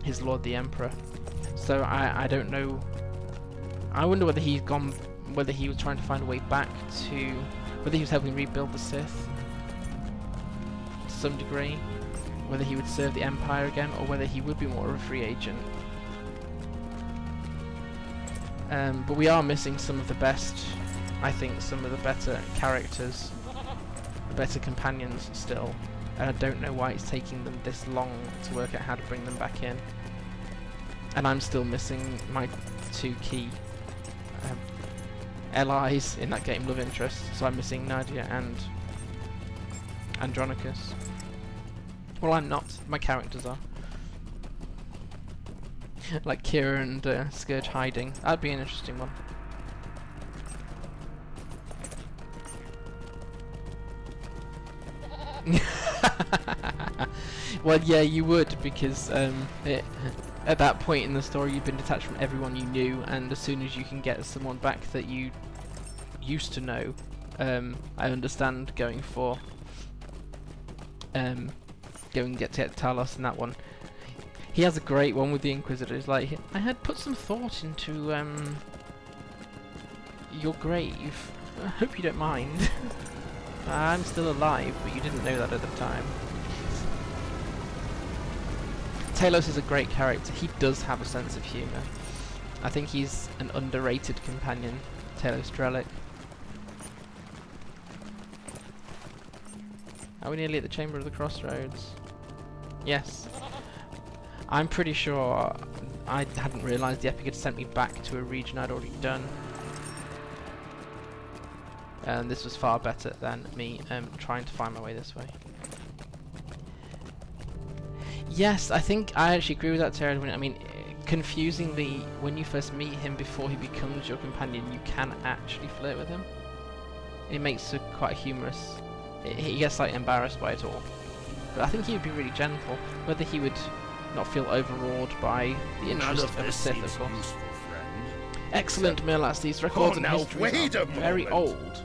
his Lord the Emperor. So I don't know. I wonder whether he's gone, whether he was trying to find a way back to, whether he was helping rebuild the Sith to some degree, whether he would serve the Empire again, or whether he would be more of a free agent. But we are missing some of the best, I think, some of the better characters, the better companions still, and I don't know why it's taking them this long to work out how to bring them back in. And I'm still missing my two key allies in that game, love interests, so I'm missing Nadia and Andronicus. Well, I'm not, my characters are. Like Kira and Scourge hiding, that'd be an interesting one. Well, yeah, you would, because at that point in the story you've been detached from everyone you knew, and as soon as you can get someone back that you used to know, I understand going for go and get Talos in that one. He has a great one with the Inquisitors. Like, I had put some thought into your grave. I hope you don't mind. I'm still alive, but you didn't know that at the time. Talos is a great character. He does have a sense of humour. I think he's an underrated companion, Talos Drellic. Are we nearly at the Chamber of the Crossroads? Yes. I'm pretty sure I hadn't realised the Epic had sent me back to a region I'd already done. And this was far better than me trying to find my way this way. Yes, I think I actually agree with that, Terry. I mean, confusingly, when you first meet him before he becomes your companion, you can actually flirt with him. It makes it quite humorous. He gets like embarrassed by it all. But I think he would be really gentle. Whether he would not feel overawed by the interest of a Sith, of course. Excellent, Myrlas. These records and histories are very old,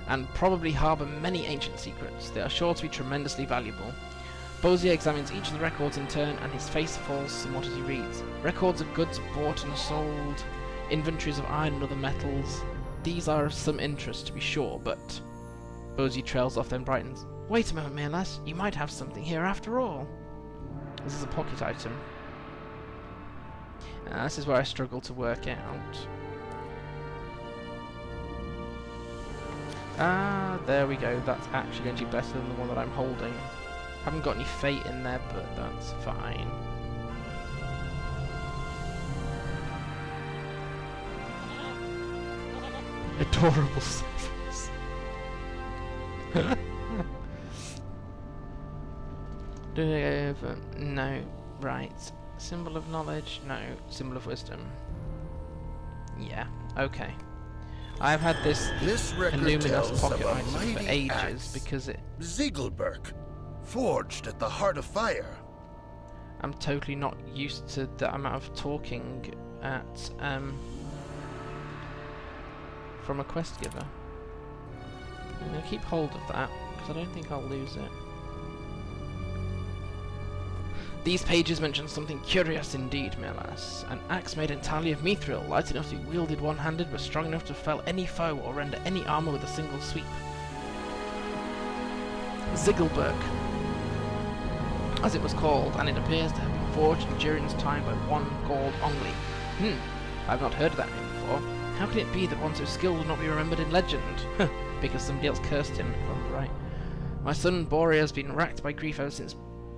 and probably harbour many ancient secrets. They are sure to be tremendously valuable. Bozier examines each of the records in turn, and his face falls somewhat as he reads. Records of goods bought and sold, inventories of iron and other metals. These are of some interest, to be sure, but... Bozier trails off, then brightens. Wait a moment, Myrlas. You might have something here after all. This is a pocket item. This is where I struggle to work out. Ah, there we go. That's actually going to be better than the one that I'm holding. Haven't got any fate in there, but that's fine. Adorable surface. No. Right. Symbol of knowledge? No. Symbol of wisdom. Yeah. Okay. I've had this Illuminous pocket item for ages because it... Ziegelberg, forged at the heart of fire. I'm totally not used to the amount of talking at from a quest giver. I'm going to keep hold of that because I don't think I'll lose it. These pages mention something curious indeed, Myrlas. An axe made entirely of mithril, light enough to be wielded one-handed, but strong enough to fell any foe or render any armour with a single sweep. Ziegelberg, as it was called, and it appears to have been forged in Durin's time by one called Ongli. I've not heard of that name before. How can it be that one so skilled would not be remembered in legend? Because somebody else cursed him, if I'm right. My son Moria has been racked by grief ever since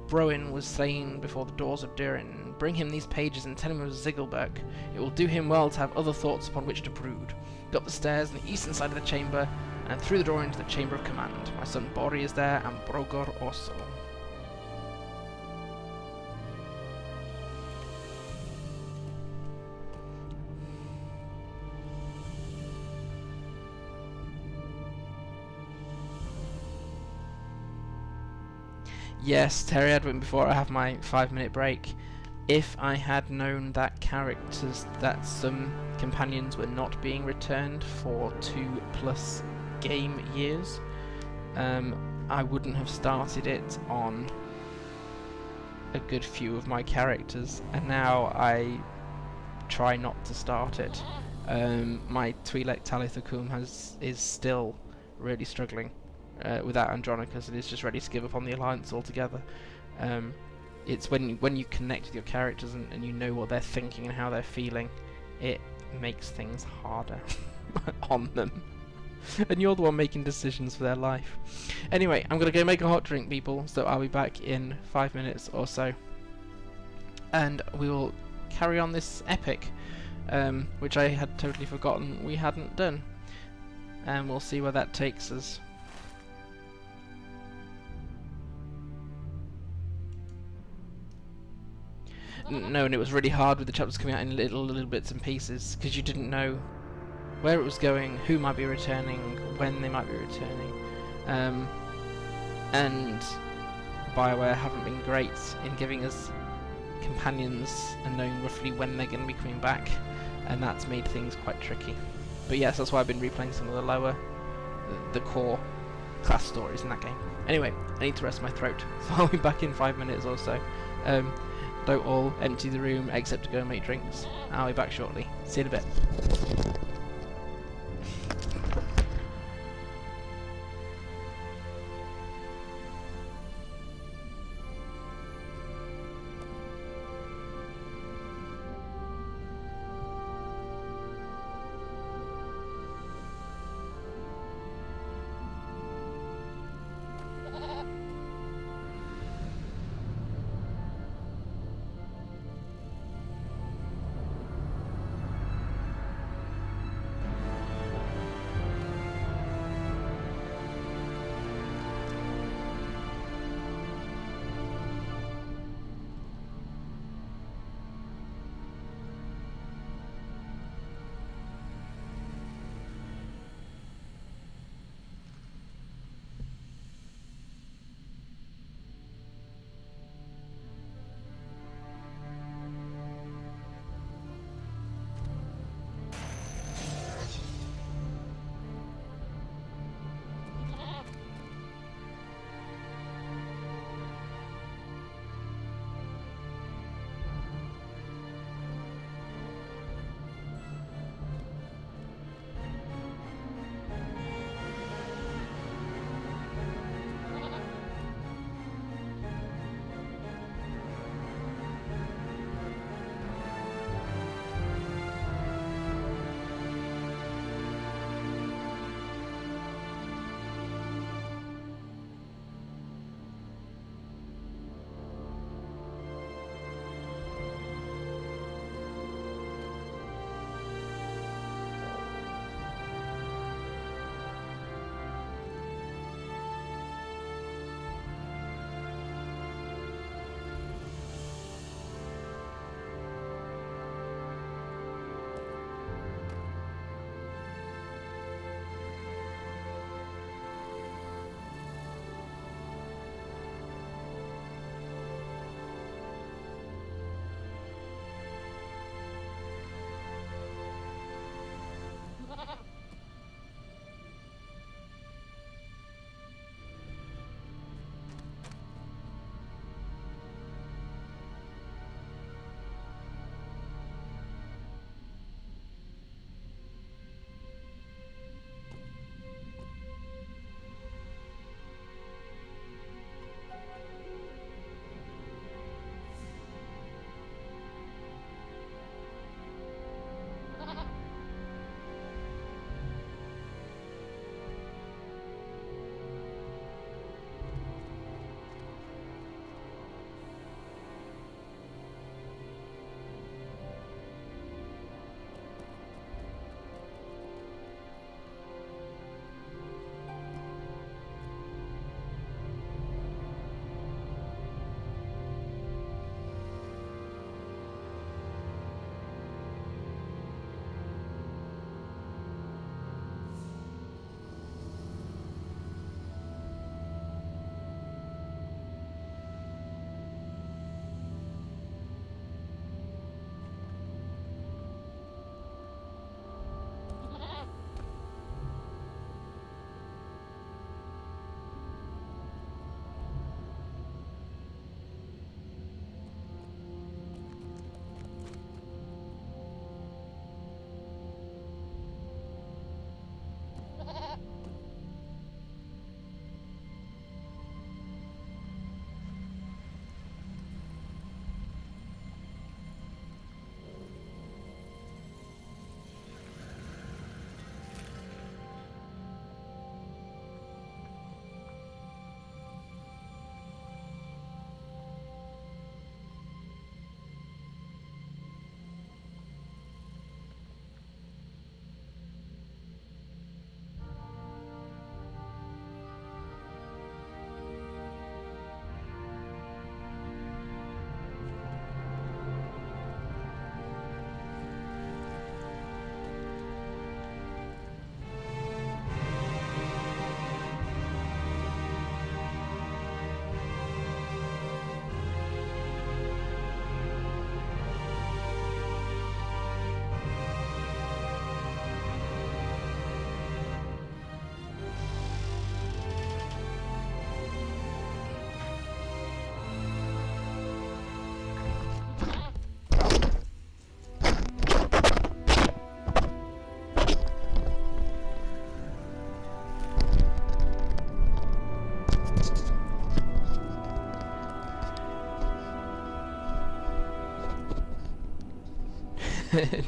Broin was slain before the doors of Durin. Bring him these pages and tell him of Ziegelberg. It will do him well to have other thoughts upon which to brood. Go up the stairs on the eastern side of the chamber, and through the door into the chamber of command. My son Bori is there, and Brogor also. Yes, Terry Edwin, before I have my 5-minute break, if I had known that some companions were not being returned for 2+ game years, I wouldn't have started it on a good few of my characters, and now I try not to start it. My Twi'lek Talithakum is still really struggling without Andronicus, and is just ready to give up on the Alliance altogether. It's when you connect with your characters and you know what they're thinking and how they're feeling, it makes things harder on them. And you're the one making decisions for their life. Anyway, I'm gonna go make a hot drink, people, so I'll be back in 5 minutes or so. And we will carry on this epic, which I had totally forgotten we hadn't done. And we'll see where that takes us. No, and it was really hard with the chapters coming out in little bits and pieces, because you didn't know where it was going, who might be returning, when they might be returning. And BioWare haven't been great in giving us companions and knowing roughly when they're going to be coming back, and that's made things quite tricky. But yes, that's why I've been replaying some of the lower the core class stories in that game. Anyway, I need to rest my throat, so I'll be back in 5 minutes or so. Don't all empty the room except to go and make drinks. I'll be back shortly. See you in a bit.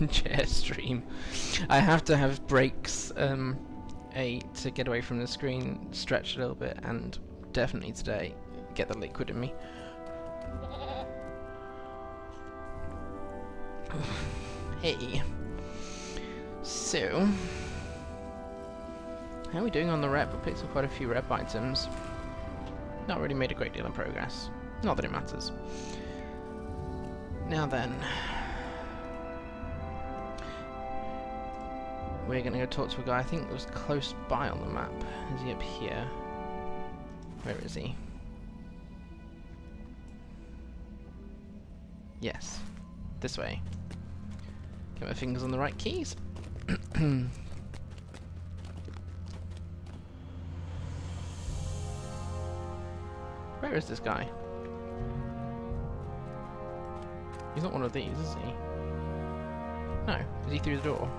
chair stream. I have to have breaks to get away from the screen, stretch a little bit, and definitely today get the liquid in me. Hey. So, how are we doing on the rep? We picked up quite a few rep items. Not really made a great deal of progress. Not that it matters. Now then, we're going to go talk to a guy I think that was close by on the map. Is he up here? Where is he? Yes, this way. Get my fingers on the right keys. Where is this guy? He's not one of these, is he? No. Is he through the door?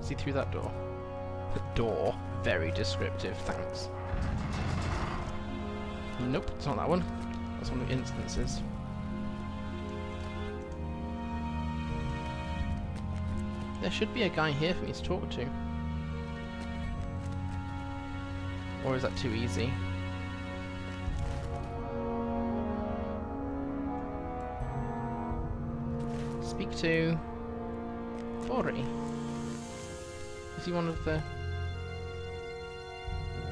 Is he through that door? The door. Very descriptive, thanks. Nope, it's not that one. That's one of the instances. There should be a guy here for me to talk to. Or is that too easy? Speak to... Bori. Is he one of the...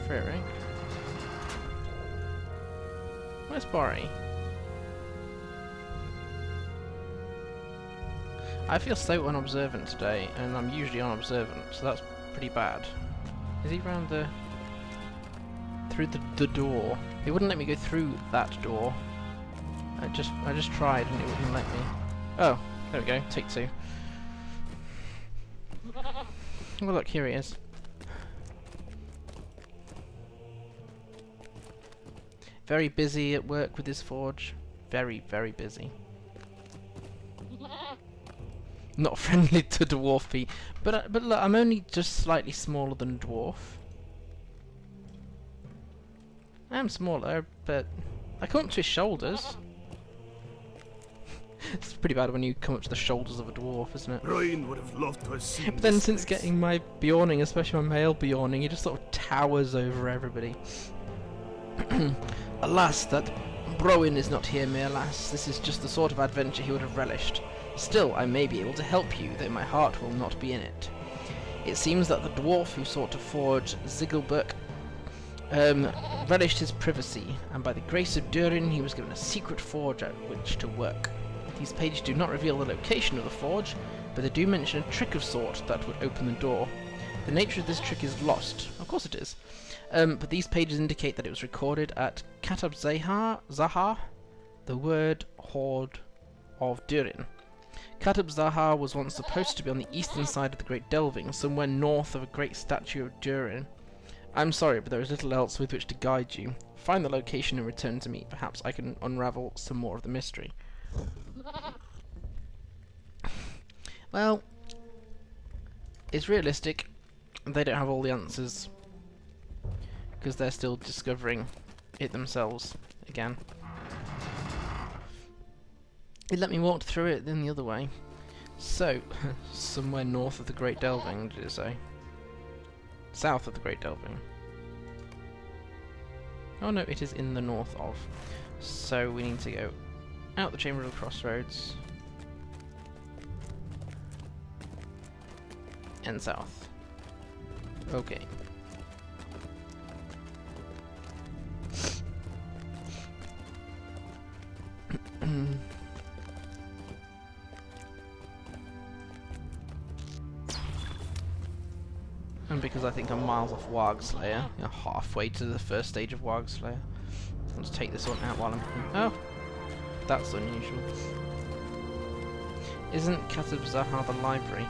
Frere? Where's Bori? I feel so unobservant today, and I'm usually unobservant, so that's pretty bad. Is he round the... through the door? It wouldn't let me go through that door. I just tried and it wouldn't let me. Oh, there we go, take two. Oh look, here he is. Very busy at work with his forge. Very, very busy. Not friendly to dwarf people, but look, I'm only just slightly smaller than a dwarf. I am smaller, but I come up to his shoulders. It's pretty bad when you come up to the shoulders of a dwarf, isn't it? Brian would have loved to have seen But then this since place. getting my Bjorning, especially my male Bjorning, he just sort of towers over everybody. Alas, that Broin is not here, Myrlas. This is just the sort of adventure he would have relished. Still, I may be able to help you, though my heart will not be in it. It seems that the dwarf who sought to forge Ziggelberg relished his privacy, and by the grace of Durin he was given a secret forge at which to work. These pages do not reveal the location of the forge, but they do mention a trick of sort that would open the door. The nature of this trick is lost. Of course it is. But these pages indicate that it was recorded at Khazad-dum, the word horde of Durin. Khazad-dum was once supposed to be on the eastern side of the Great Delving, somewhere north of a great statue of Durin. I'm sorry, but there is little else with which to guide you. Find the location and return to me. Perhaps I can unravel some more of the mystery. Well, it's realistic. They don't have all the answers, because they're still discovering it themselves again. It let me walk through it then the other way. So, somewhere north of the Great Delving, did it say? South of the Great Delving. Oh no, it is in the north of. So we need to go out the Chamber of the Crossroads and south. Okay. And because I think I'm miles off Wargslayer, you know, halfway to the first stage of Wargslayer. Let's take this one out while I'm... Oh! That's unusual. Isn't Khazad-dum the library?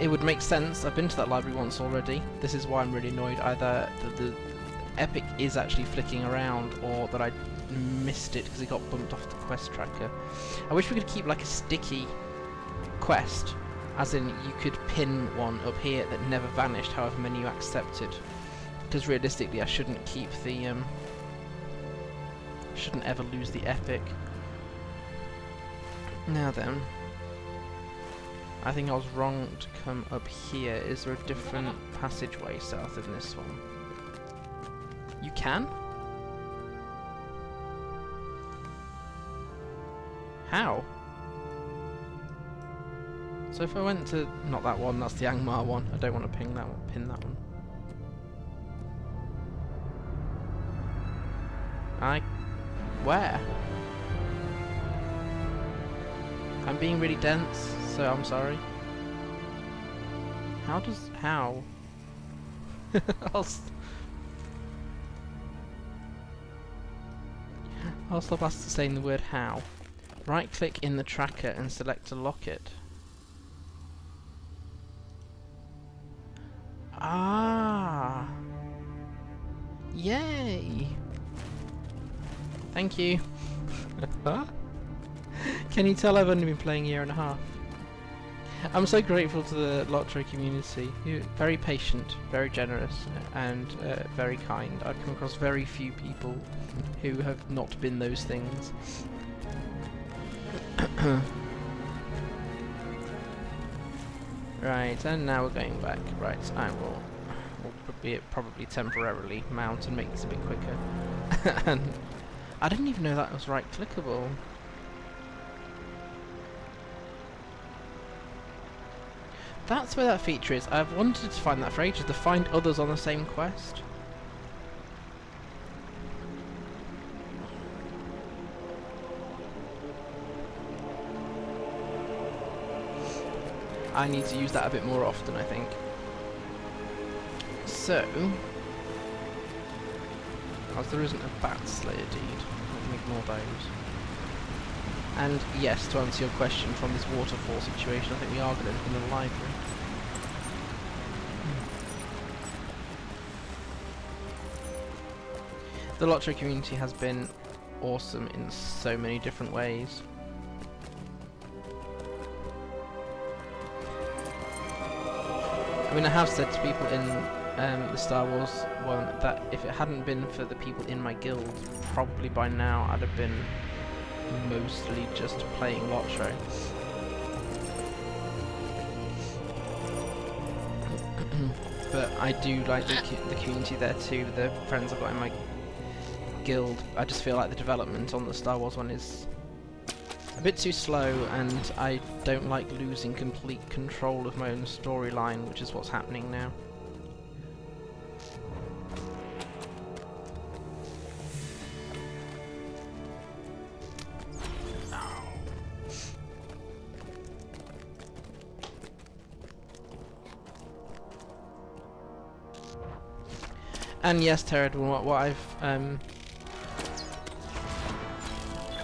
It would make sense. I've been to that library once already. This is why I'm really annoyed. Either the epic is actually flicking around, or that I missed it because it got bumped off the quest tracker. I wish we could keep like a sticky quest, as in you could pin one up here that never vanished however many you accepted. Because realistically I shouldn't keep the shouldn't ever lose the epic. Now then, I think I was wrong to come up here. Is there a different passageway south in this one? You can? How? So if I went to, not that one, that's the Angmar one. I don't want to pin that one. Where? I'm being really dense, so I'm sorry. How? I'll stop us saying the word how. Right click in the tracker and select to lock it. Ah! Yay! Thank you. Can you tell I've only been playing a year and a half? I'm so grateful to the LOTRO community. You're very patient, very generous, and very kind. I've come across very few people who have not been those things. Right, and now we're going back. Right, we'll probably temporarily mount and make this a bit quicker. And I didn't even know that was right clickable. That's where that feature is. I've wanted to find that for ages, to find others on the same quest. I need to use that a bit more often, I think. So, as there isn't a Bat Slayer deed, I can ignore those. And yes, to answer your question from this waterfall situation, I think we are going to end up in the library. The LOTRO community has been awesome in so many different ways. I mean, I have said to people in the Star Wars one that if it hadn't been for the people in my guild, probably by now I'd have been mostly just playing LOTRO. But I do like the community there too, the friends I've got in my guild. I just feel like the development on the Star Wars one is a bit too slow, and I don't like losing complete control of my own storyline, which is what's happening now. And yes, Terradon, what I've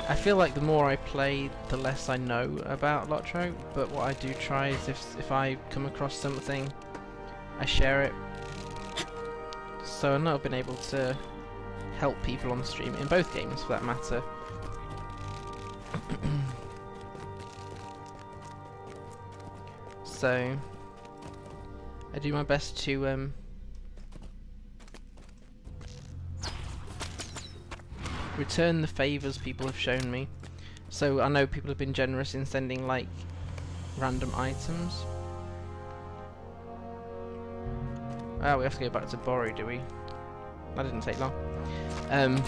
I feel like the more I play, the less I know about LOTRO, but what I do try is if I come across something, I share it. So I know I've been able to help people on stream, in both games for that matter. So I do my best to return the favours people have shown me. So I know people have been generous in sending like random items. Oh, we have to go back to Bori, do we? That didn't take long. And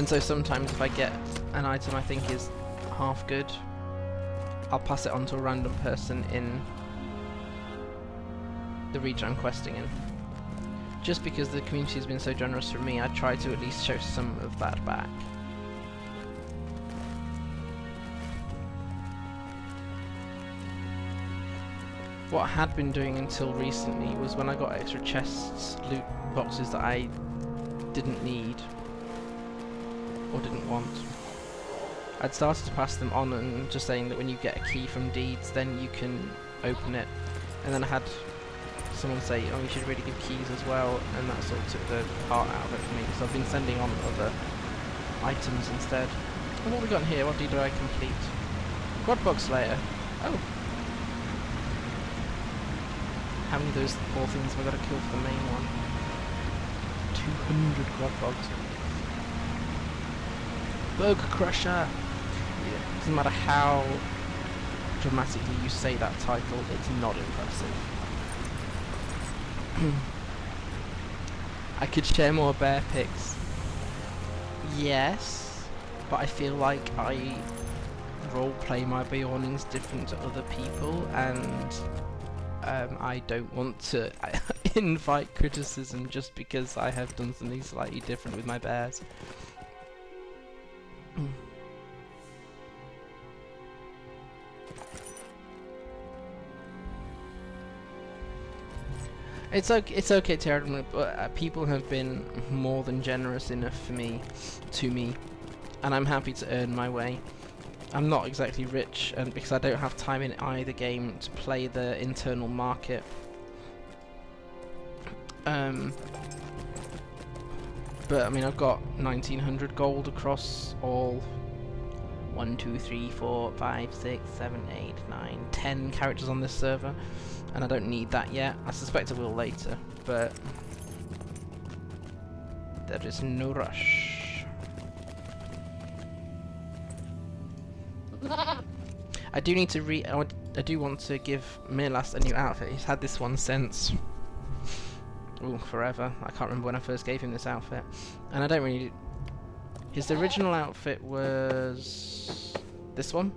so sometimes if I get an item I think is half good, I'll pass it on to a random person in the region I'm questing in. Just because the community has been so generous for me, I try to at least show some of that back. What I had been doing until recently was when I got extra chests, loot boxes that I didn't need or didn't want, I'd started to pass them on and just saying that when you get a key from deeds, then you can open it. And then I had someone say, oh, you should really give keys as well, and that sort of took the heart out of it for me. So I've been sending on other items instead. And what have we got in here? What deed do I complete? Quadbog Slayer. Oh. How many of those poor things have I got to kill for the main one? 200 Quadbogs. Burger Crusher! It doesn't matter how dramatically you say that title, it's not impressive. I could share more bear pics. Yes, but I feel like I roleplay my Beornings different to other people, and I don't want to invite criticism just because I have done something slightly different with my bears. It's okay, Terran, but people have been more than generous enough to me, and I'm happy to earn my way. I'm not exactly rich, and because I don't have time in either game to play the internal market. But I mean, I've got 1900 gold across all 1, 2, 3, 4, 5, 6, 7, 8, 9, 10 characters on this server, and I don't need that yet. I suspect I will later, but there is no rush. I do need to I do want to give Myrlas a new outfit. He's had this one since forever. I can't remember when I first gave him this outfit, and I don't really. His original outfit was this one.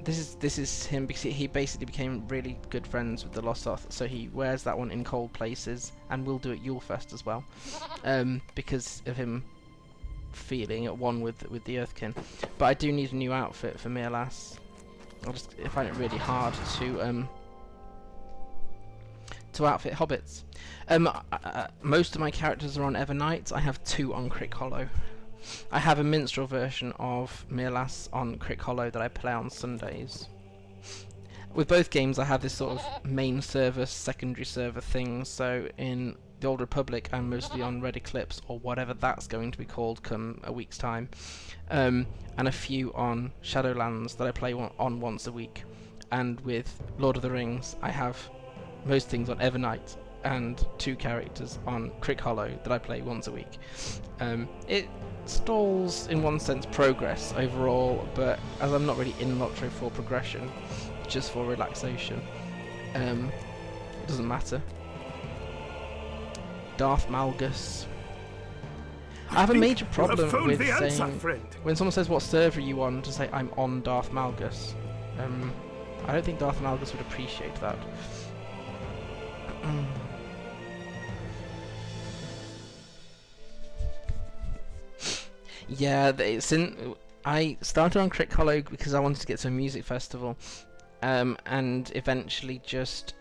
This is him because he basically became really good friends with the Lost Oth, so he wears that one in cold places, and will do at Yulefest as well, because of him feeling at one with the Earthkin. But I do need a new outfit for Myrlas. I find it really hard to outfit hobbits. Most of my characters are on Evernight. I have 2 on Crick Hollow. I have a minstrel version of Myrlas on Crick Hollow that I play on Sundays. With both games I have this sort of main server, secondary server thing, so in the Old Republic I'm mostly on Red Eclipse, or whatever that's going to be called come a week's time, and a few on Shadowlands that I play on once a week. And with Lord of the Rings I have most things on Evernight, and 2 characters on Crick Hollow that I play once a week. It stalls, in one sense, progress overall, but as I'm not really in LOTRO for progression, just for relaxation, it doesn't matter. Darth Malgus. I have a major problem with saying, when someone says what server are you on, to say I'm on Darth Malgus. I don't think Darth Malgus would appreciate that. Yeah, I started on Crick Hollow because I wanted to get to a music festival, and eventually just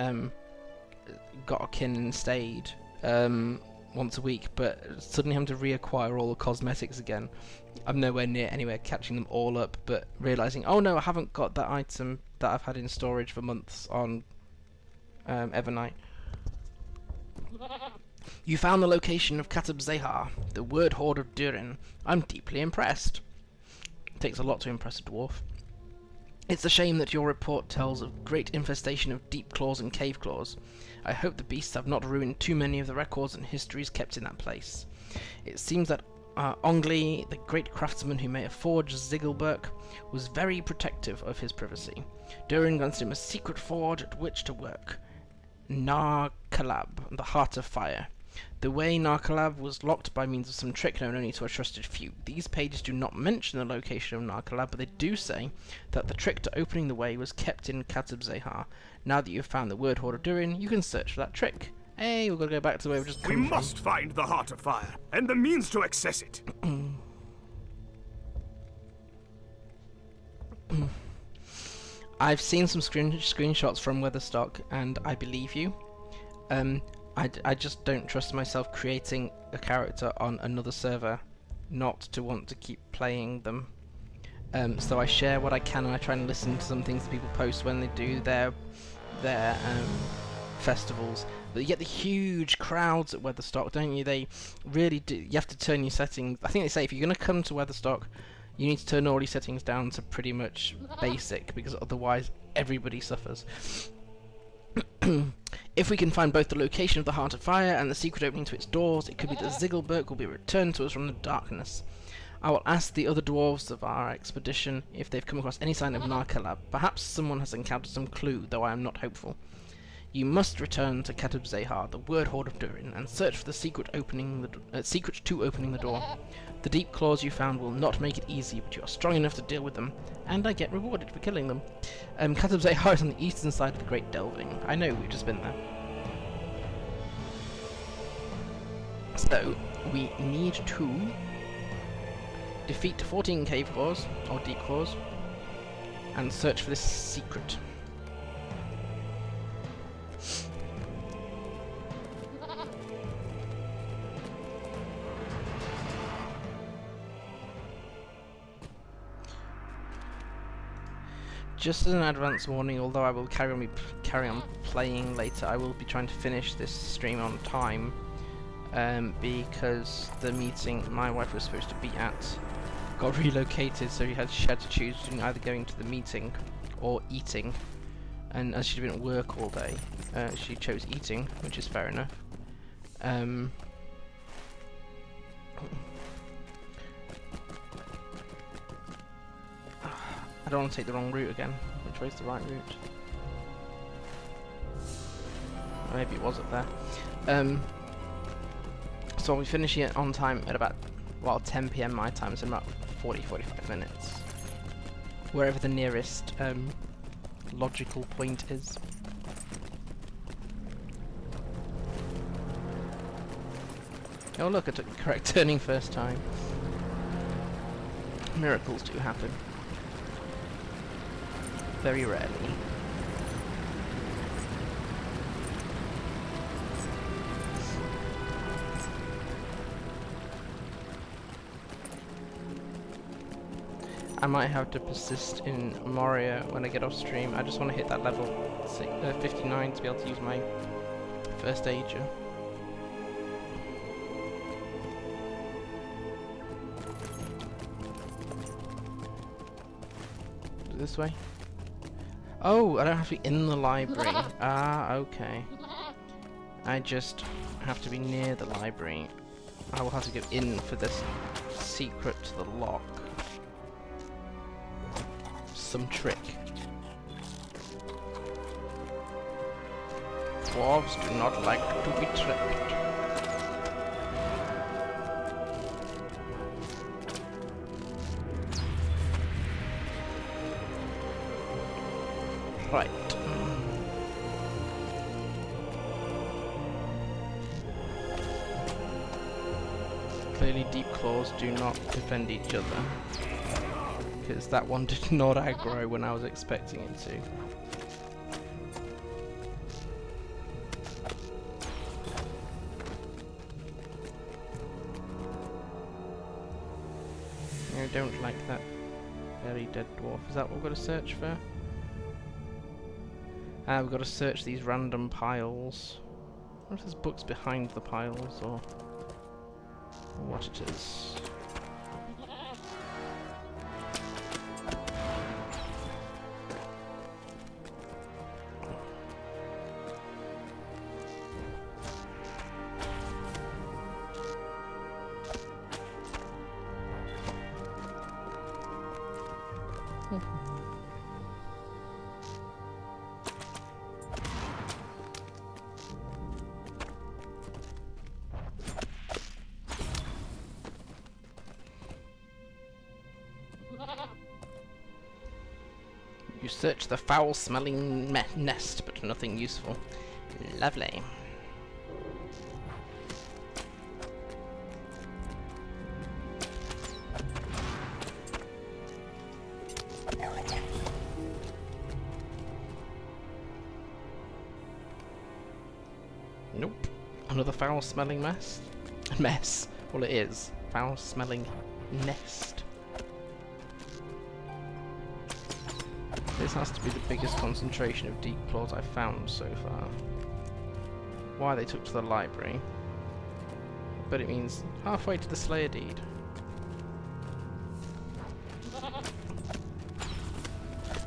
got a kin and stayed once a week, but suddenly having to reacquire all the cosmetics again. I'm nowhere near anywhere catching them all up, but realising, oh no, I haven't got that item that I've had in storage for months on Evernight. You found the location of Khazad-dum, the word hoard of Durin. I'm deeply impressed. It takes a lot to impress a dwarf. It's a shame that your report tells of great infestation of deep claws and cave claws. I hope the beasts have not ruined too many of the records and histories kept in that place. It seems that Ongli, the great craftsman who may have forged Ziggelberg, was very protective of his privacy. Durin granted him a secret forge at which to work. Narkalab, the Heart of Fire. The way Narkalab was locked by means of some trick known only to a trusted few. These pages do not mention the location of Narkalab, but they do say that the trick to opening the way was kept in Khazad-dum. Now that you've found the word hoard of Durin, you can search for that trick. Hey, we've got to go back to where we've just come from. We must find the Heart of Fire, and the means to access it. I've seen some screenshots from Weatherstock, and I believe you. I just don't trust myself creating a character on another server not to want to keep playing them. So I share what I can, and I try and listen to some things that people post when they do their festivals. But you get the huge crowds at Weatherstock, don't you? They really do. You have to turn your settings. I think they say if you're going to come to Weatherstock, you need to turn all your settings down to pretty much basic, because otherwise everybody suffers. If we can find both the location of the Heart of Fire and the secret opening to its doors, it could be that Ziggelberg will be returned to us from the darkness. I will ask the other dwarves of our expedition if they've come across any sign of Narkalab. Perhaps someone has encountered some clue, though I am not hopeful. You must return to Khazad-dum, the word horde of Durin, and search for the secret to opening the door. The deep claws you found will not make it easy, but you are strong enough to deal with them, and I get rewarded for killing them. Khazad-dum is on the eastern side of the Great Delving. I know, we've just been there. So, we need to defeat 14 cave claws, or deep claws, and search for this secret. Just as an advance warning, although I will carry on playing later, I will be trying to finish this stream on time, because the meeting my wife was supposed to be at got relocated, so she had to choose between either going to the meeting or eating, and as she didn't work all day, she chose eating, which is fair enough. I don't want to take the wrong route again. Which way's the right route? Maybe it was up there. So I'll be finishing it on time at about, well, 10 PM my time, so in about 40-45 minutes. Wherever the nearest logical point is. Oh look, I took the correct turning first time. Miracles do happen. Very rarely. I might have to persist in Moria when I get off stream. I just want to hit that level 59 to be able to use my first ager. This way? Oh, I don't have to be in the library. Ah, okay. I just have to be near the library. I will have to go in for this secret to the lock. Some trick. Dwarves do not like to be tricked. Right. Clearly deep claws do not defend each other, because that one did not aggro when I was expecting it to. I don't like that very dead dwarf. Is that what we've got to search for? We've got to search these random piles. I wonder if there's books behind the piles, or what it is. You search the foul-smelling nest, but nothing useful. Lovely. Nope. Another foul-smelling mess. Mess. Well, it is. Foul-smelling nest. This has to be the biggest concentration of deep claws I've found so far. Why they took to the library. But it means halfway to the Slayer Deed.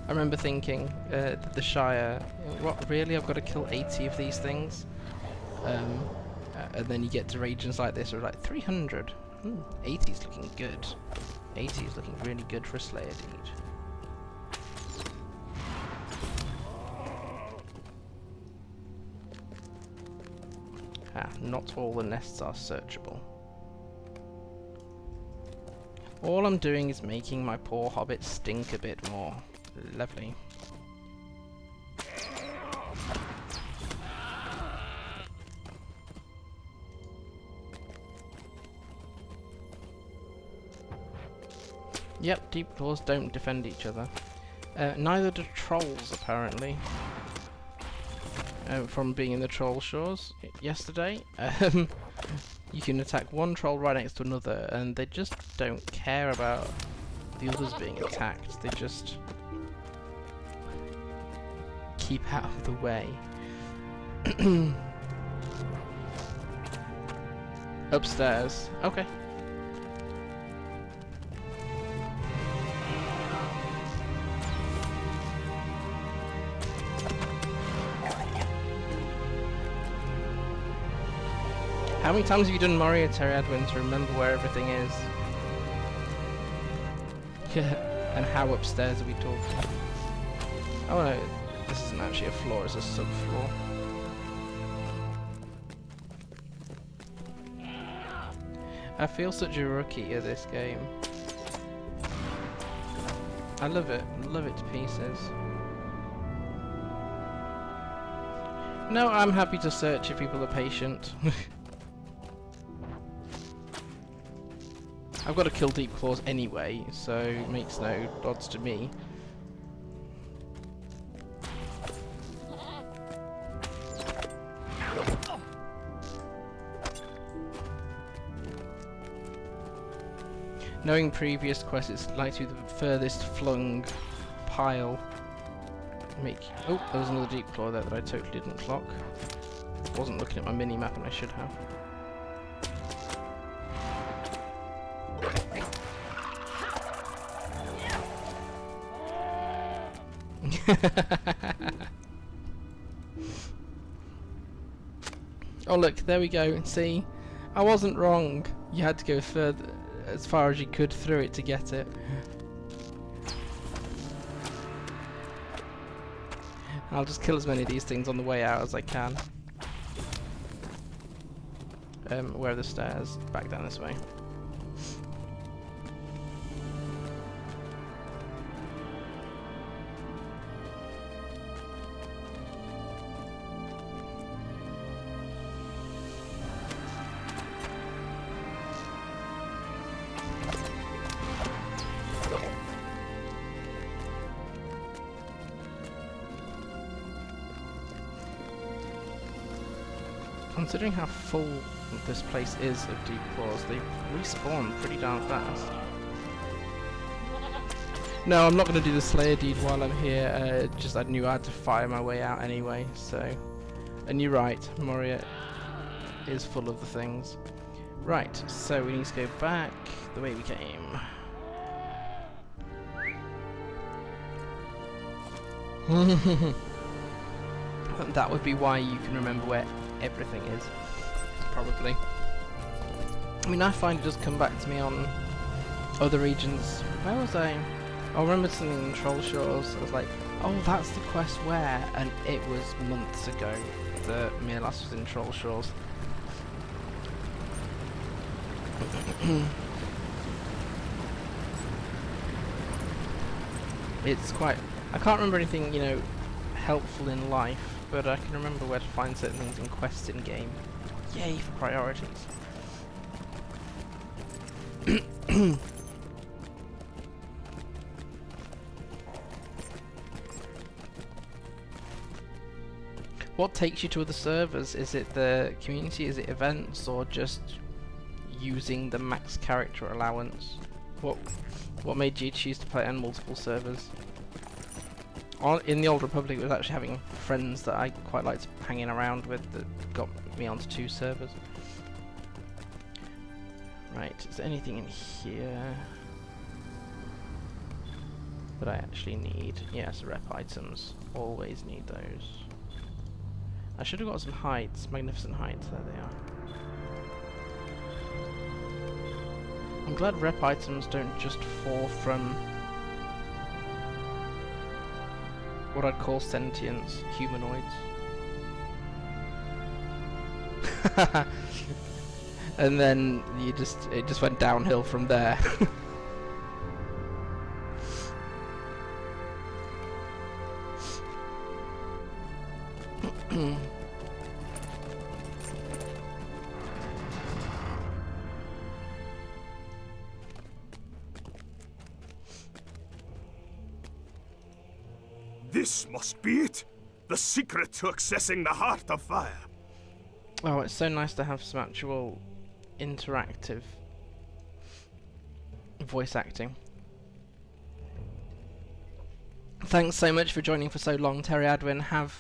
I remember thinking, the Shire, what, really? I've got to kill 80 of these things? And then you get to regions like this, or like 300. 80's looking good. 80 is looking really good for a Slayer Deed. Not all the nests are searchable. All I'm doing is making my poor hobbit stink a bit more. Lovely. Yep, deep claws don't defend each other. Neither do trolls, apparently. From being in the troll shores yesterday. You can attack one troll right next to another, and they just don't care about the others being attacked. They just keep out of the way. Upstairs. Okay. How many times have you done Moria, Terry Edwin, to remember where everything is? And how upstairs are we talking? Oh no, this isn't actually a floor, it's a subfloor. I feel such a rookie at this game. I love it to pieces. No, I'm happy to search if people are patient. I've got to kill deep claws anyway, so it makes no odds to me. Knowing previous quests, it's likely the furthest flung pile. Oh, there was another deep claw there that I totally didn't clock. Wasn't looking at my mini map and I should have. Oh look, there we go. See, I wasn't wrong. You had to go further, as far as you could through it to get it. I'll just kill as many of these things on the way out as I can. Where are the stairs? Back down this way. Considering how full this place is of deep claws, they respawn pretty darn fast. No, I'm not going to do the Slayer Deed while I'm here, just I knew I had to fire my way out anyway, so... And you're right, Moria is full of the things. Right, so we need to go back the way we came. That would be why you can remember where everything is, probably. I mean, I find it does come back to me on other regions. Where was I? I remember something in Troll Shores. I was like, oh, that's the quest where? And it was months ago that Myrlas was in Troll Shores. It's quite... I can't remember anything, you know, helpful in life, but I can remember where to find certain things in quests in game. Yay for priorities. What takes you to other servers? Is it the community, is it events, or just using the max character allowance? What made you choose to play on multiple servers? In the Old Republic, it was actually having friends that I quite liked hanging around with that got me onto 2 servers. Right, is there anything in here? But I actually need, yes, rep items. Always need those. I should have got some hides, magnificent hides. There they are. I'm glad rep items don't just fall from what I'd call sentience humanoids. And then it just went downhill from there. This must be it! The secret to accessing the Heart of Fire! Oh, it's so nice to have some actual interactive voice acting. Thanks so much for joining for so long, Terry Adwin. Have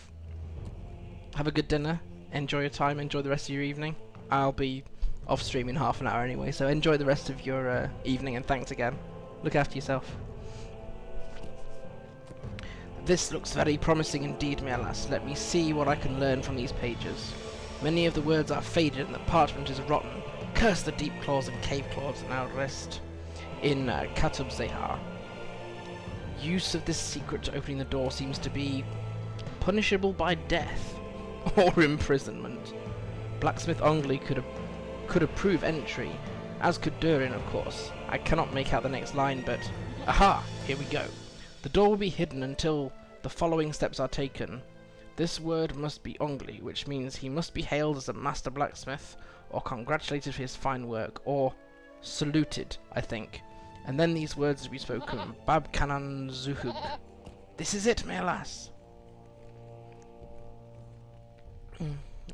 a good dinner. Enjoy your time. Enjoy the rest of your evening. I'll be off stream in half an hour anyway, so enjoy the rest of your evening, and thanks again. Look after yourself. This looks very promising indeed, Myrlas. Let me see what I can learn from these pages. Many of the words are faded and the parchment is rotten. Curse the deep claws and cave claws that now rest in Khazad-dum. Use of this secret to opening the door seems to be punishable by death or imprisonment. Blacksmith Ongley could approve entry, as could Durin, of course. I cannot make out the next line, but aha! Here we go. The door will be hidden until the following steps are taken. This word must be Ongley, which means he must be hailed as a master blacksmith, or congratulated for his fine work, or saluted, I think. And then these words to be spoken. Bab Kanan Zuhug. This is it, Myrlas.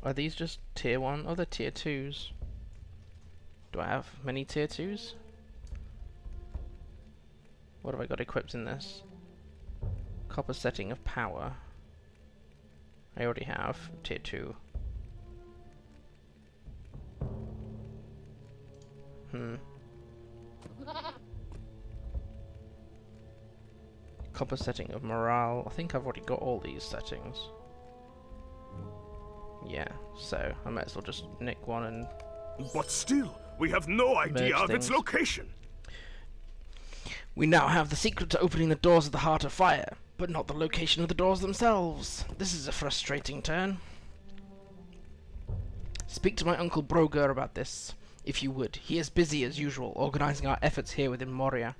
Are these just tier 1? Oh, they're tier 2s. Do I have many tier 2s? What have I got equipped in this? Copper setting of power. I already have tier 2. Copper setting of morale. I think I've already got all these settings. Yeah, so I might as well just nick one and... But still, we have no idea of its location! We now have the secret to opening the doors of the Heart of Fire, but not the location of the doors themselves. This is a frustrating turn. Speak to my uncle Broger about this, if you would. He is busy as usual, organizing our efforts here within Moria,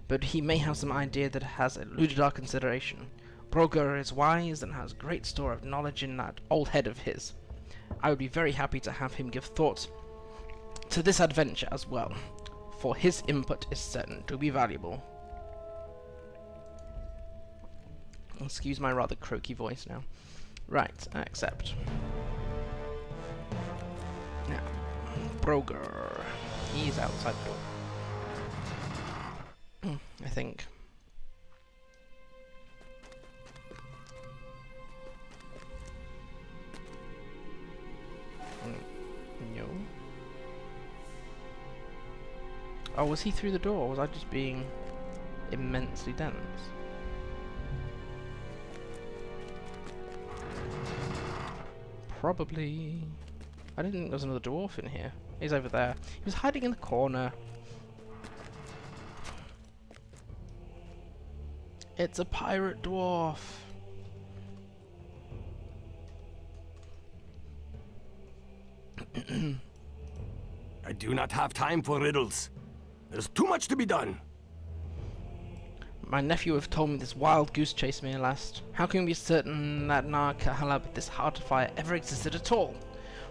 but he may have some idea that has eluded our consideration. Broger is wise and has great store of knowledge in that old head of his. I would be very happy to have him give thought to this adventure as well, for his input is certain to be valuable. Excuse my rather croaky voice now. Right, accept. Now, Broger. He's outside the door. I think. No. Oh, was he through the door, or was I just being immensely dense? Probably. I didn't think there was another dwarf in here. He's over there. He was hiding in the corner. It's a pirate dwarf. I do not have time for riddles. There's too much to be done. My nephew have told me this wild goose chase me last. How can we be certain that Nar Kahalab, this Heart of Fire, ever existed at all?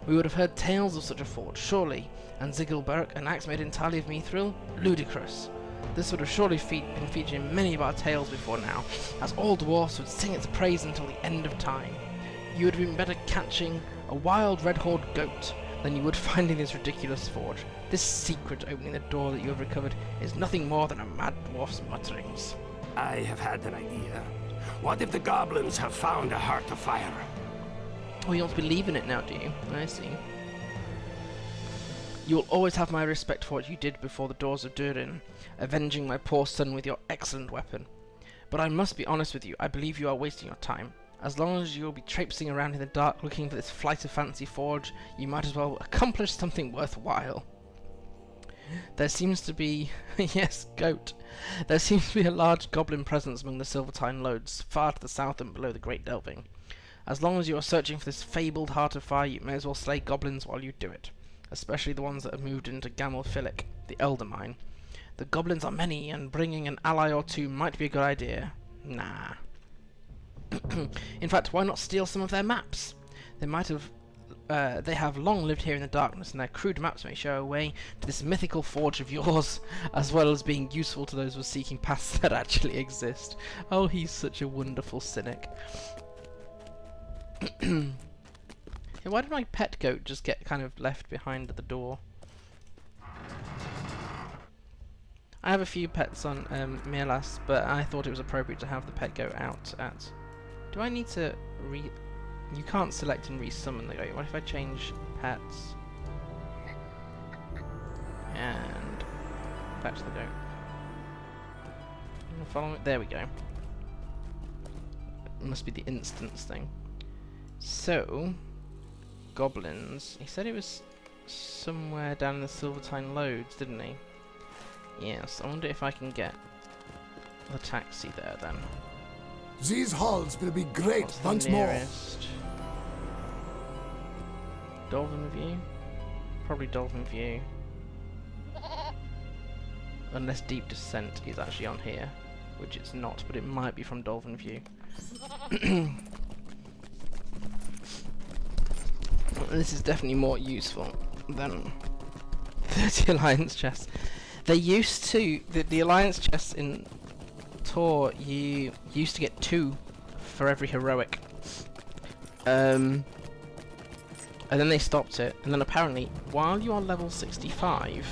We would have heard tales of such a fort, surely. And Ziggelberg, an axe made entirely of mithril? Ludicrous. This would have surely been featured in many of our tales before now, as all dwarfs would sing its praise until the end of time. You would have been better catching a wild red-horned goat than you would finding this ridiculous forge. This secret opening the door that you have recovered is nothing more than a mad dwarf's mutterings. I have had an idea. What if the goblins have found a Heart of Fire? Oh, you don't believe in it now, do you? I see. You will always have my respect for what you did before the doors of Durin, avenging my poor son with your excellent weapon. But I must be honest with you, I believe you are wasting your time. As long as you'll be traipsing around in the dark looking for this flight of fancy forge, you might as well accomplish something worthwhile. There seems to be... yes, goat. There seems to be a large goblin presence among the Silvertine Lodes, far to the south and below the Great Delving. As long as you are searching for this fabled Heart of Fire, you may as well slay goblins while you do it. Especially the ones that have moved into Gamelphilic, the Elder Mine. The goblins are many, and bringing an ally or two might be a good idea. Nah. In fact, why not steal some of their maps? They have long lived here in the darkness, and their crude maps may show a way to this mythical forge of yours, as well as being useful to those who are seeking paths that actually exist. Oh, he's such a wonderful cynic. Hey, why did my pet goat just get kind of left behind at the door? I have a few pets on Myrlas, but I thought it was appropriate to have the pet goat out at... Do I need to You can't select and resummon the goat. What if I change pets? And back to the goat. Follow it. There we go. It must be the instance thing. So, goblins. He said it was somewhere down in the Silvertine Lodes, didn't he? Yes. I wonder if I can get the taxi there then. These halls will be great What's the once more. nearest? Dolphin View? Probably Dolphin View. Unless Deep Descent is actually on here, which it's not, but it might be from Dolphin View. This is definitely more useful than 30 Alliance chests. They used to, the Alliance chests in Tor, you used to get 2 for every heroic. And then they stopped it, and then apparently, while you are level 65,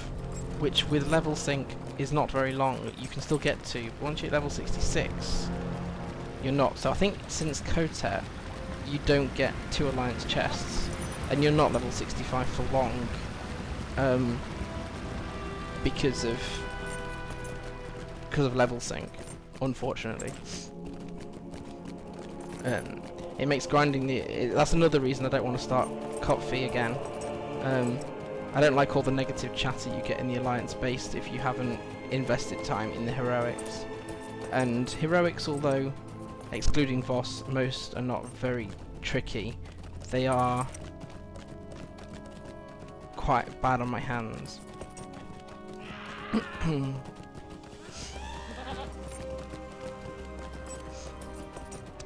which with level sync is not very long, you can still get to, but once you're at level 66, you're not. So I think since Kotet, you don't get 2 Alliance chests, and you're not level 65 for long, because of level sync, unfortunately. It makes grinding that's another reason I don't want to start Kopfi again. I don't like all the negative chatter you get in the Alliance base if you haven't invested time in the heroics. And heroics, although excluding Voss, most are not very tricky, they are quite bad on my hands.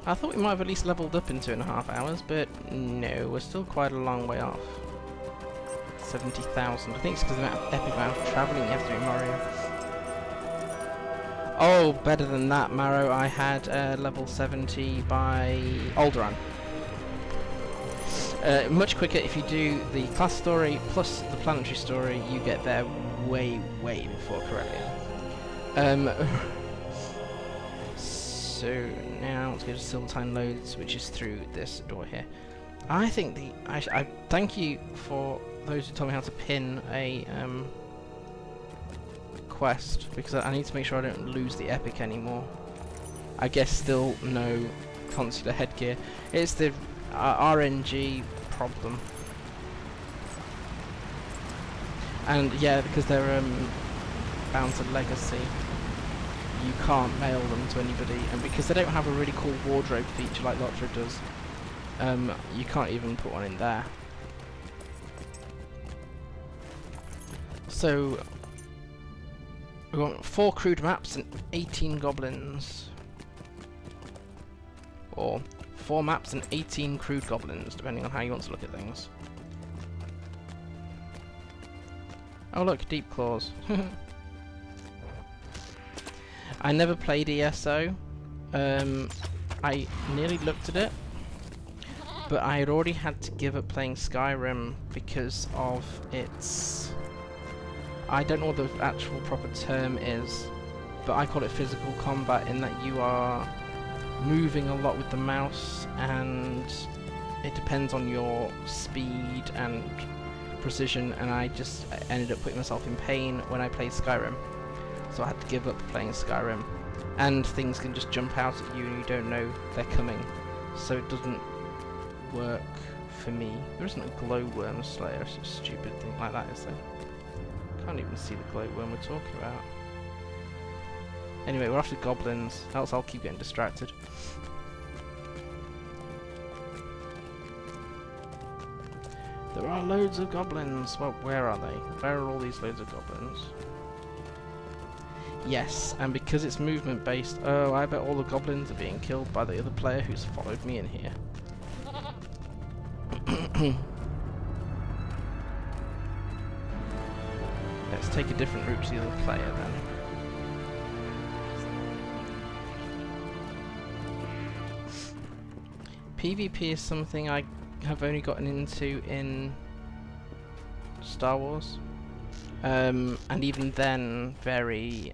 I thought we might have at least leveled up in 2.5 hours, but no, we're still quite a long way off. 70,000. I think it's because of the epic amount of travelling you have to do in Moria. Oh, better than that, Marrow. I had level 70 by Alderaan. Much quicker if you do the class story plus the planetary story. You get there way before Corellia. So now let's go to Silvertine Lodes, which is through this door here. I think I thank you for those who told me how to pin a quest, because I need to make sure I don't lose the epic anymore. I guess still no consular headgear. It's the RNG problem. And yeah, because they're bound to legacy, you can't mail them to anybody, and because they don't have a really cool wardrobe feature like LOTRO does, you can't even put one in there. So we've got 4 crude maps and 18 goblins, or 4 maps and 18 crude goblins, depending on how you want to look at things. Oh look, Deep Claws. I never played ESO. I nearly looked at it, but I had already had to give up playing Skyrim because of its... I don't know what the actual proper term is, but I call it physical combat, in that you are moving a lot with the mouse, and it depends on your speed and precision, and I just ended up putting myself in pain when I played Skyrim. So I had to give up playing Skyrim. and things can just jump out at you and you don't know they're coming, so it doesn't work for me. There isn't a glowworm slayer, such a stupid thing like that, is there? Can't even see the glowworm we're talking about. Anyway, we're after goblins, else I'll keep getting distracted. There are loads of goblins. Well, where are they? Where are all these loads of goblins? Yes, and because it's movement based, oh, I bet all the goblins are being killed by the other player who's followed me in here. Let's take a different route to the other player then. PvP is something I have only gotten into in Star Wars. And even then, very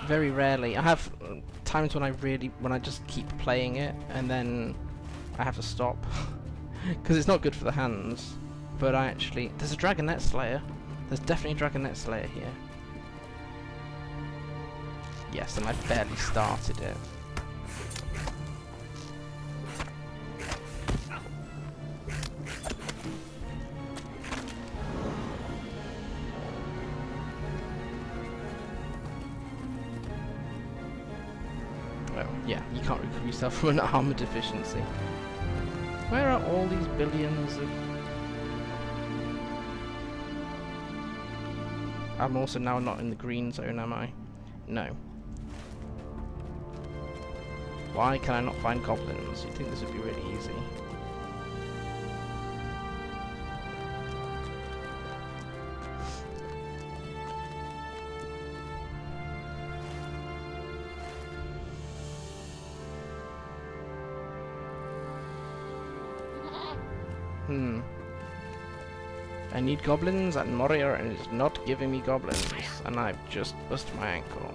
rarely. I have times when I just keep playing it, and then I have to stop because it's not good for the hands. But there's a Dragonet Slayer. There's definitely a Dragonet Slayer here. Yes, and I barely started it. Yeah, you can't recover yourself from an armor deficiency. Where are all these billions of... I'm also now not in the green zone, am I? No. Why can I not find goblins? You'd think this would be really easy. I need goblins and Moria, and it's not giving me goblins, and I've just busted my ankle.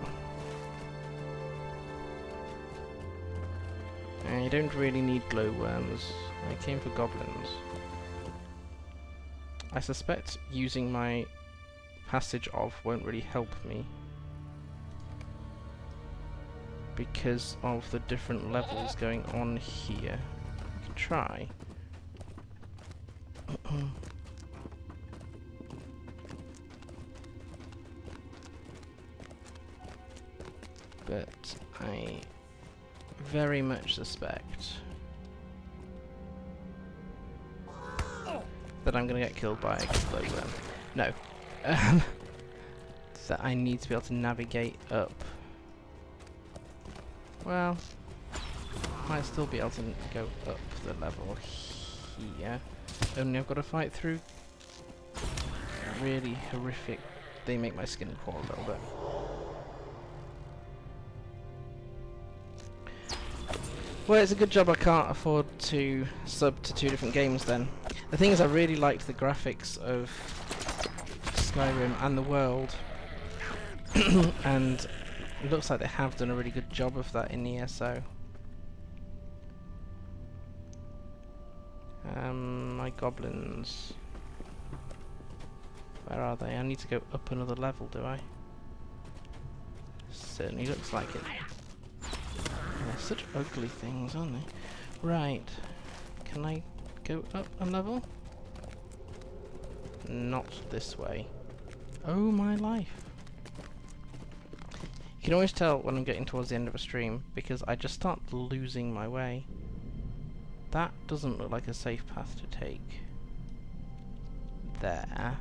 I don't really need glowworms. I came for goblins. I suspect using my passage of won't really help me because of the different levels going on here. I can try. But I very much suspect that I'm going to get killed by a glowworm. No. That I need to be able to navigate up. Well, might still be able to go up the level here. Only I've got to fight through really horrific... They make my skin crawl a little bit. Well, it's a good job I can't afford to sub to 2 different games then. The thing is, I really liked the graphics of Skyrim and the world. And it looks like they have done a really good job of that in ESO. My goblins. Where are they? I need to go up another level, do I? Certainly looks like it. They're such ugly things, aren't they? Right. Can I go up a level? Not this way. Oh my life. You can always tell when I'm getting towards the end of a stream because I just start losing my way. That doesn't look like a safe path to take. There.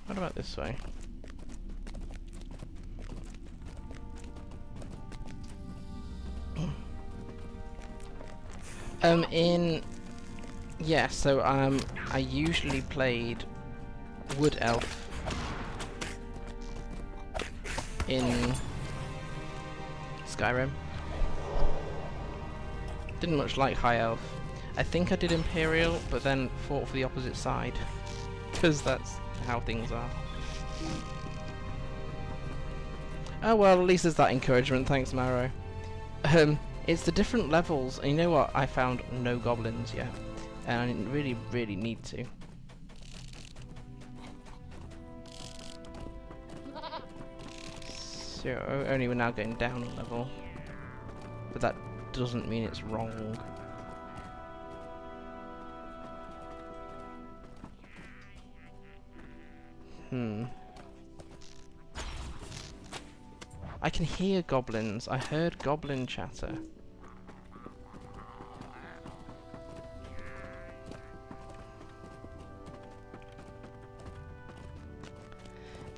What about this way? Yeah, so I usually played Wood Elf in Skyrim. Didn't much like High Elf. I think I did Imperial, but then fought for the opposite side. Because that's how things are. Oh well, at least there's that encouragement, thanks Maro. It's the different levels, and you know what? I found no goblins yet, and I really, really need to. So, only we're now getting down a level, but that doesn't mean it's wrong. I can hear goblins. I heard goblin chatter.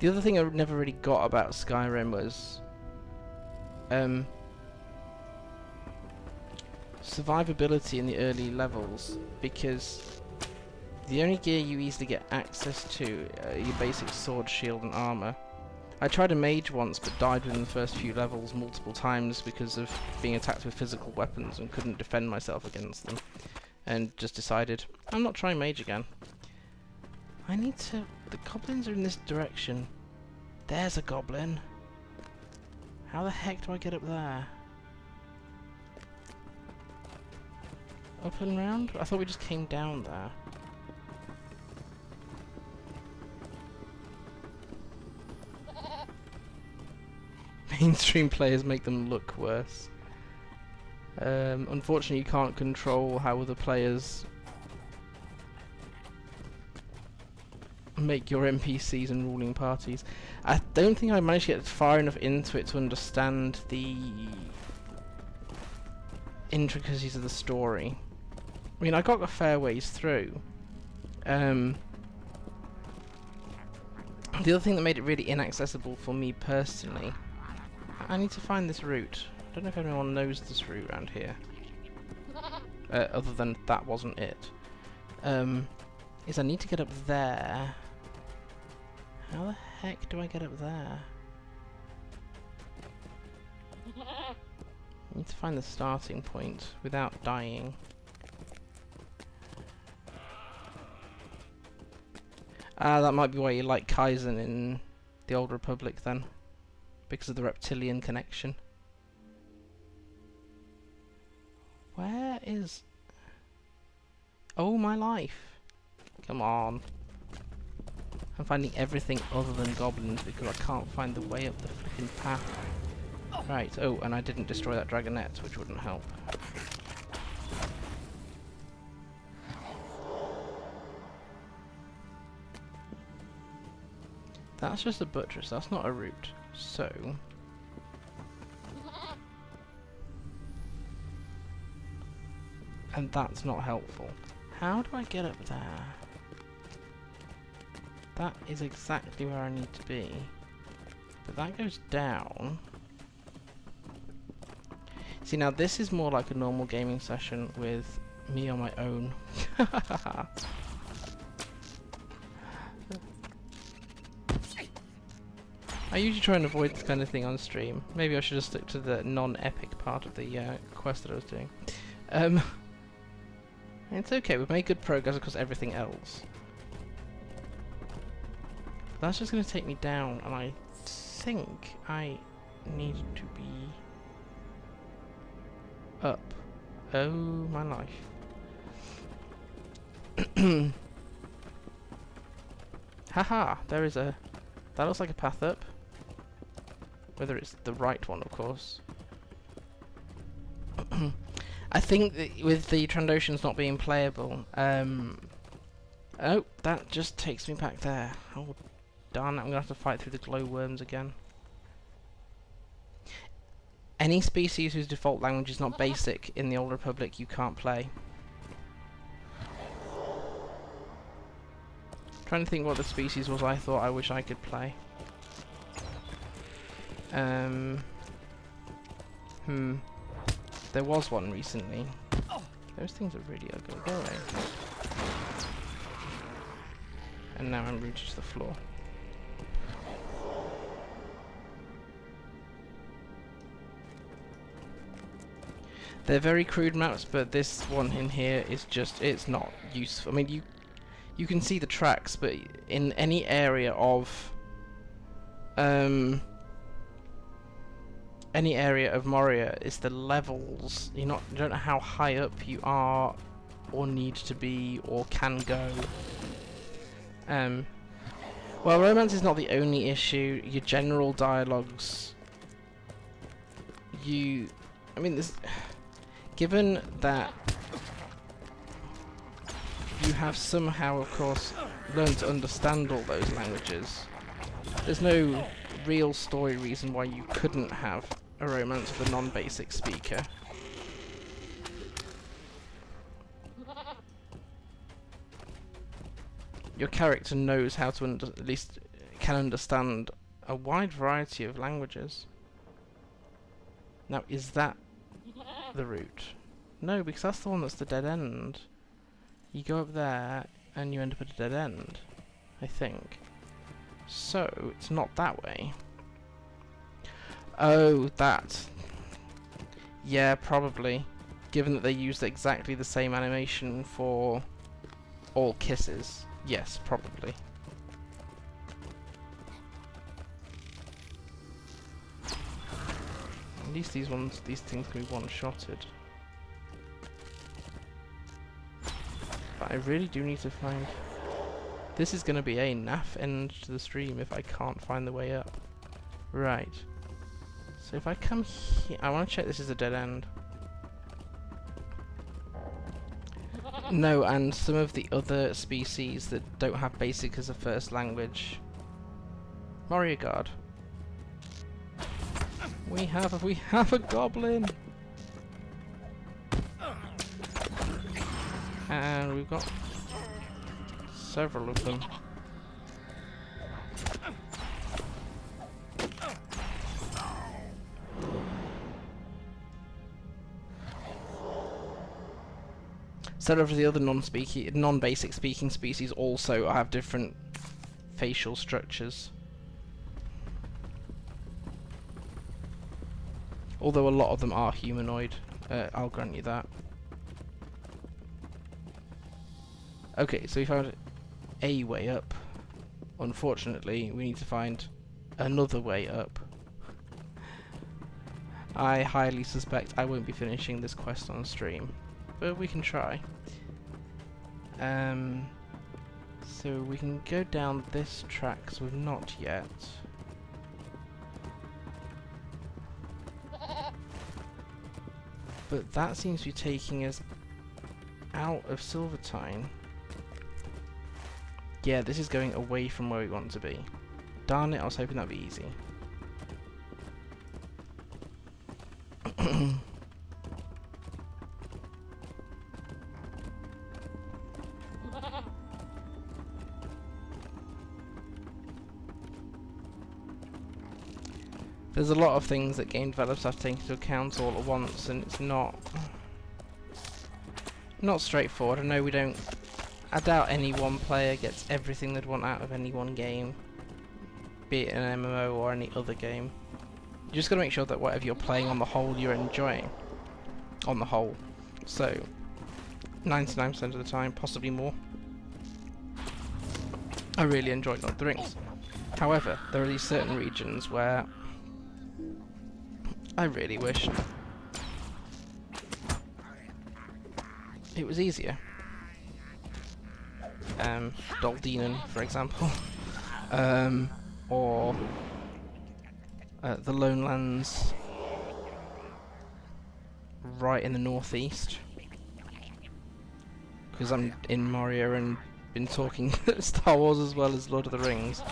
The other thing I never really got about Skyrim was survivability in the early levels, because the only gear you easily get access to are your basic sword, shield and armor. I tried a mage once but died within the first few levels multiple times because of being attacked with physical weapons and couldn't defend myself against them, and just decided I'm not trying mage again. I need to... the goblins are in this direction. There's a goblin. How the heck do I get up there? Up and round? I thought we just came down there. Mainstream players make them look worse. Unfortunately, you can't control how other players make your NPCs and ruling parties. I don't think I managed to get far enough into it to understand the intricacies of the story. I mean, I got a fair ways through. The other thing that made it really inaccessible for me personally, I need to find this route. I don't know if anyone knows this route around here. Other than that wasn't it. Is I need to get up there. How the heck do I get up there? I need to find the starting point without dying. Ah, that might be why you like Kaizen in the Old Republic then. Because of the reptilian connection. Where is... oh, my life. Come on. I'm finding everything other than goblins because I can't find the way up the flipping path. Right, oh, and I didn't destroy that dragonette, which wouldn't help. That's just a buttress, that's not a route. So... and that's not helpful. How do I get up there? That is exactly where I need to be. But that goes down. See, now this is more like a normal gaming session with me on my own. I usually try and avoid this kind of thing on stream. Maybe I should just stick to the non-epic part of the quest that I was doing. It's okay, we've made good progress across everything else. That's just going to take me down, and I think I need to be up. Oh my life. Haha, there is a... that looks like a path up. Whether it's the right one, of course. I think that with the Trandoshans not being playable, oh, that just takes me back there. Oh, darn it, I'm going to have to fight through the glowworms again. Any species whose default language is not basic in the Old Republic, you can't play. Trying to think what the species was I thought I wish I could play. There was one recently. Those things are really ugly. Go away. And now I'm rooted to the floor. They're very crude maps, but this one in here is just, it's not useful. I mean, you can see the tracks, but in any area of any area of Moria is the levels. You don't know how high up you are, or need to be, or can go. Well, romance is not the only issue. Your general dialogues. I mean, given that you have somehow, of course, learned to understand all those languages, there's no real story reason why you couldn't have a romance with a non-basic speaker. Your character knows how to at least can understand a wide variety of languages. Now, is that the route? No, because that's the one that's the dead end. You go up there and you end up at a dead end, I think. So, it's not that way. Oh, that. Yeah, probably. Given that they used exactly the same animation for all kisses. Yes, probably. At least these things can be one-shotted. But I really do need to find... This is going to be a naff end to the stream if I can't find the way up. Right. So if I come here... I want to check this is a dead end. No, and some of the other species that don't have basic as a first language. Moria Guard. We have a goblin! And we've got several of them. Several of the other non-basic speaking species also have different facial structures. Although a lot of them are humanoid, I'll grant you that. Okay, so we found a way up. Unfortunately, we need to find another way up. I highly suspect I won't be finishing this quest on stream, but we can try. So we can go down this track, because we've not yet. But that seems to be taking us out of Silvertine. Yeah, this is going away from where we want to be. Darn it, I was hoping that'd be easy. There's a lot of things that game developers have to take into account all at once, and it's not straightforward. I know we don't... I doubt any one player gets everything they'd want out of any one game, be it an MMO or any other game. You just gotta make sure that whatever you're playing on the whole, you're enjoying. On the whole. So, 99% of the time, possibly more, I really enjoyed Lord of the Rings. However, there are these certain regions where I really wish it was easier. Doldinan, for example, or the Lone Lands right in the northeast, because I'm in Moria and been talking Star Wars as well as Lord of the Rings.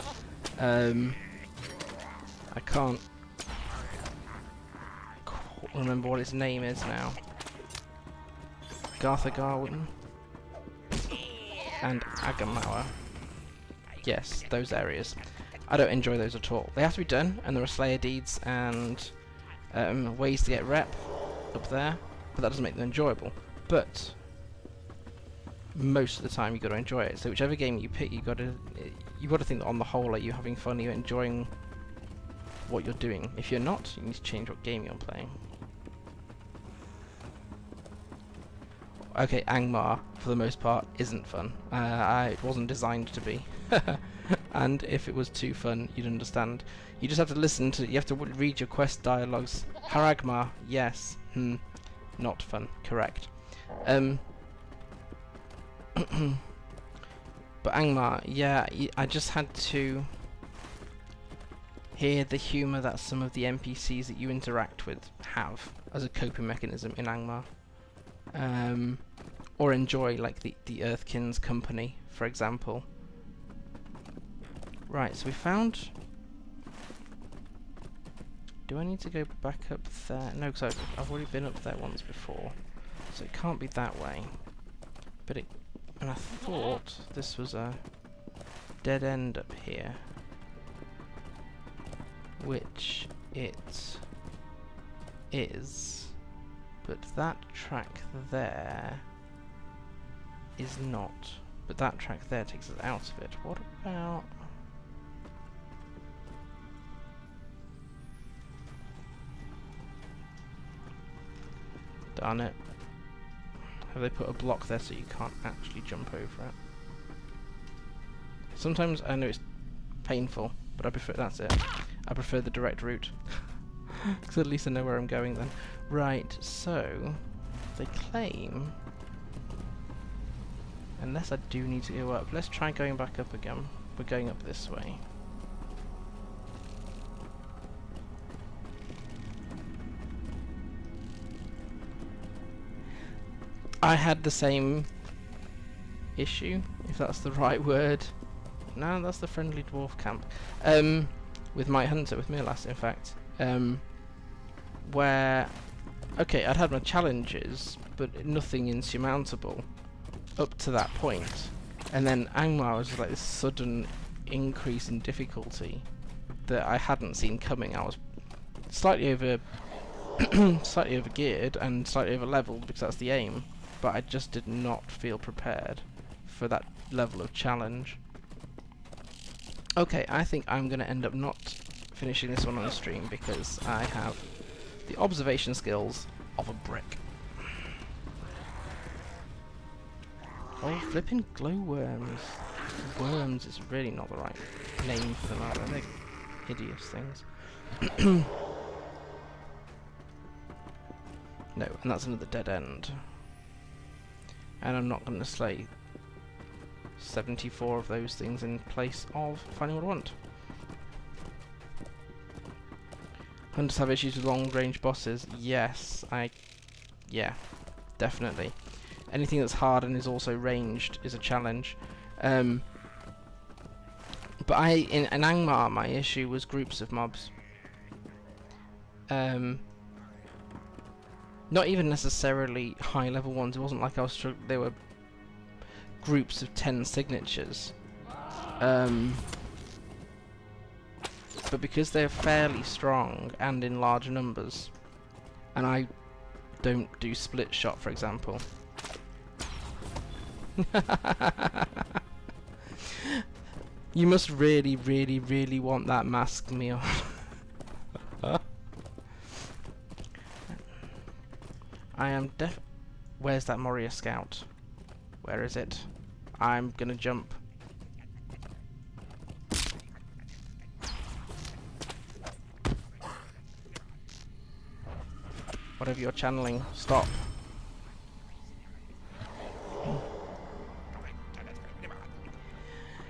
I can't remember what his name is now. Gartha Garwin and Agamauer. Yes, those areas. I don't enjoy those at all. They have to be done, and there are Slayer deeds and ways to get rep up there, but that doesn't make them enjoyable. But most of the time you got to enjoy it. So whichever game you pick, you got to think that on the whole, are you having fun? Are you enjoying what you're doing? If you're not, you need to change what game you're playing. Okay, Angmar, for the most part, isn't fun. It wasn't designed to be. And if it was too fun, you'd understand. You just have to listen to. You have to read your quest dialogues. Haragmar, yes. Not fun. Correct. But Angmar, yeah. I just had to hear the humour that some of the NPCs that you interact with have as a coping mechanism in Angmar. Or enjoy, like, the Earthkin's company, for example. Right, so we found... Do I need to go back up there? No, because I've already been up there once before. So it can't be that way. But it... And I thought this was a dead end up here. Which it is. But that track there is not. But that track there takes us out of it. What about... Darn it. Have they put a block there so you can't actually jump over it? Sometimes I know it's painful, but I prefer... That's it. I prefer the direct route. Because at least I know where I'm going then. Right, so... They claim... Unless I do need to go up. Let's try going back up again. We're going up this way. I had the same issue, if that's the right word. No, that's the friendly dwarf camp. With my hunter, with Myrlas, in fact. Where... Okay, I'd had my challenges, but nothing insurmountable up to that point. And then Angmar was like this sudden increase in difficulty that I hadn't seen coming. I was slightly over... slightly over geared and slightly over leveled, because that's the aim. But I just did not feel prepared for that level of challenge. Okay, I think I'm going to end up not finishing this one on the stream because I have the observation skills of a brick. Oh, flipping glowworms. Worms is really not the right name for them, are they? They're hideous things. No, and that's another dead end. And I'm not going to slay 74 of those things in place of finding what I want. Hunters have issues with long-range bosses. Yes, yeah, definitely. Anything that's hard and is also ranged is a challenge. But in Angmar, my issue was groups of mobs. Not even necessarily high-level ones. It wasn't like I was struggling. There were groups of 10 signatures. But because they're fairly strong and in large numbers, and I don't do split shot, for example. You must really, really, really want that mask meal. I am Where's that Moria scout? Where is it? I'm gonna jump. Whatever you're channeling, stop.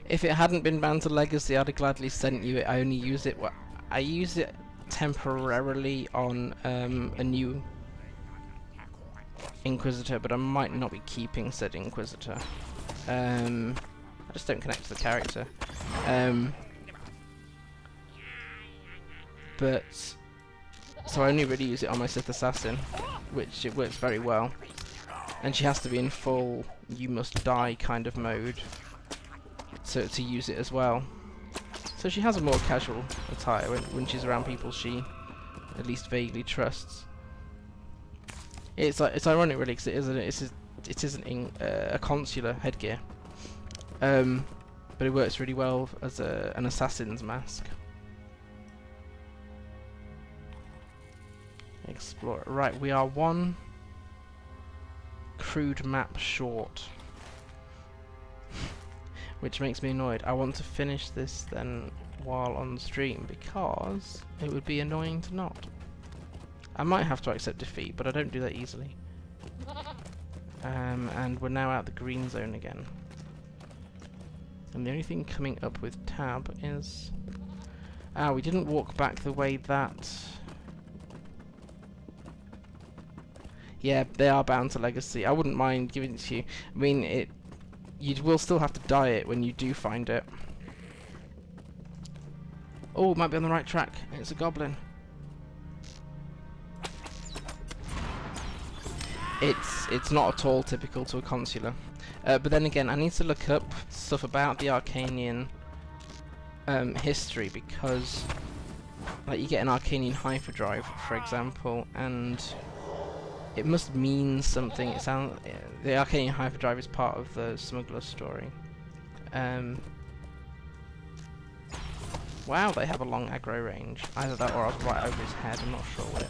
If it hadn't been banned to Legacy, I'd have gladly sent you it. I only use it... I use it temporarily on a new Inquisitor, but I might not be keeping said Inquisitor. I just don't connect to the character. But... So I only really use it on my Sith Assassin, which it works very well. And she has to be in full you must die kind of mode to use it as well. So she has a more casual attire when she's around people she at least vaguely trusts. It's ironic really, because it isn't a consular headgear, but it works really well as an assassin's mask. Explore. Right, we are one crude map short. which makes me annoyed. I want to finish this then while on stream because it would be annoying to not. I might have to accept defeat, but I don't do that easily. And we're now out the green zone again. And the only thing coming up with tab is... Ah, we didn't walk back the way that... Yeah, they are bound to legacy. I wouldn't mind giving it to you. I mean, you will still have to dye it when you do find it. Oh, might be on the right track. It's a goblin. It's not at all typical to a consular. But then again, I need to look up stuff about the Arcanian history, because like you get an Arcanian hyperdrive, for example, and it must mean something. It sounds the Arcanian hyperdrive is part of the smuggler story. Wow, they have a long aggro range. Either that or I was right over his head. I'm not sure which.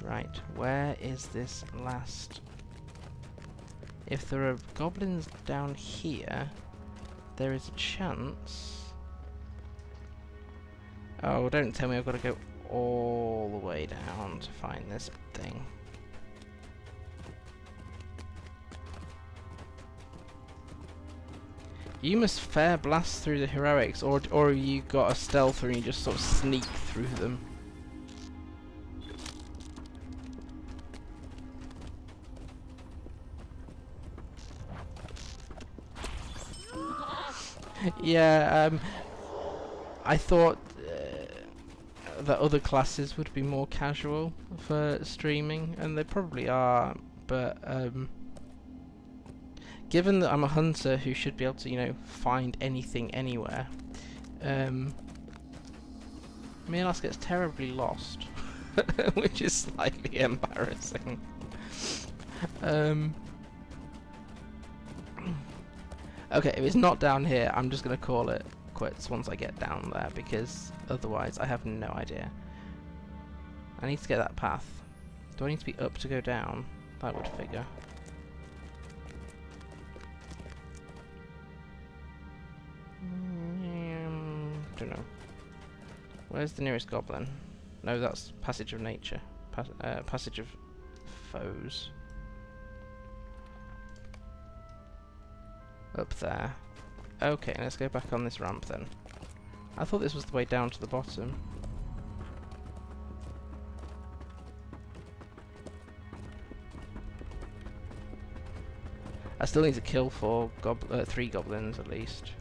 Right, where is this last? If there are goblins down here, there is a chance. Oh, don't tell me I've got to go all the way down to find this thing. You must fair blast through the heroics, or you got a stealth and you just sort of sneak through them. Yeah, I thought that other classes would be more casual for streaming, and they probably are, but given that I'm a hunter who should be able to, you know, find anything anywhere, Myrlas gets terribly lost, which is slightly embarrassing. Okay, if it's not down here, I'm just going to call it quits once I get down there, because otherwise I have no idea. I need to get that path. Do I need to be up to go down? That would figure. Don't know. Where's the nearest goblin? No, that's Passage of Nature. Passage of Foes. Up there. Okay, let's go back on this ramp then. I thought this was the way down to the bottom. I still need to kill 3 goblins at least.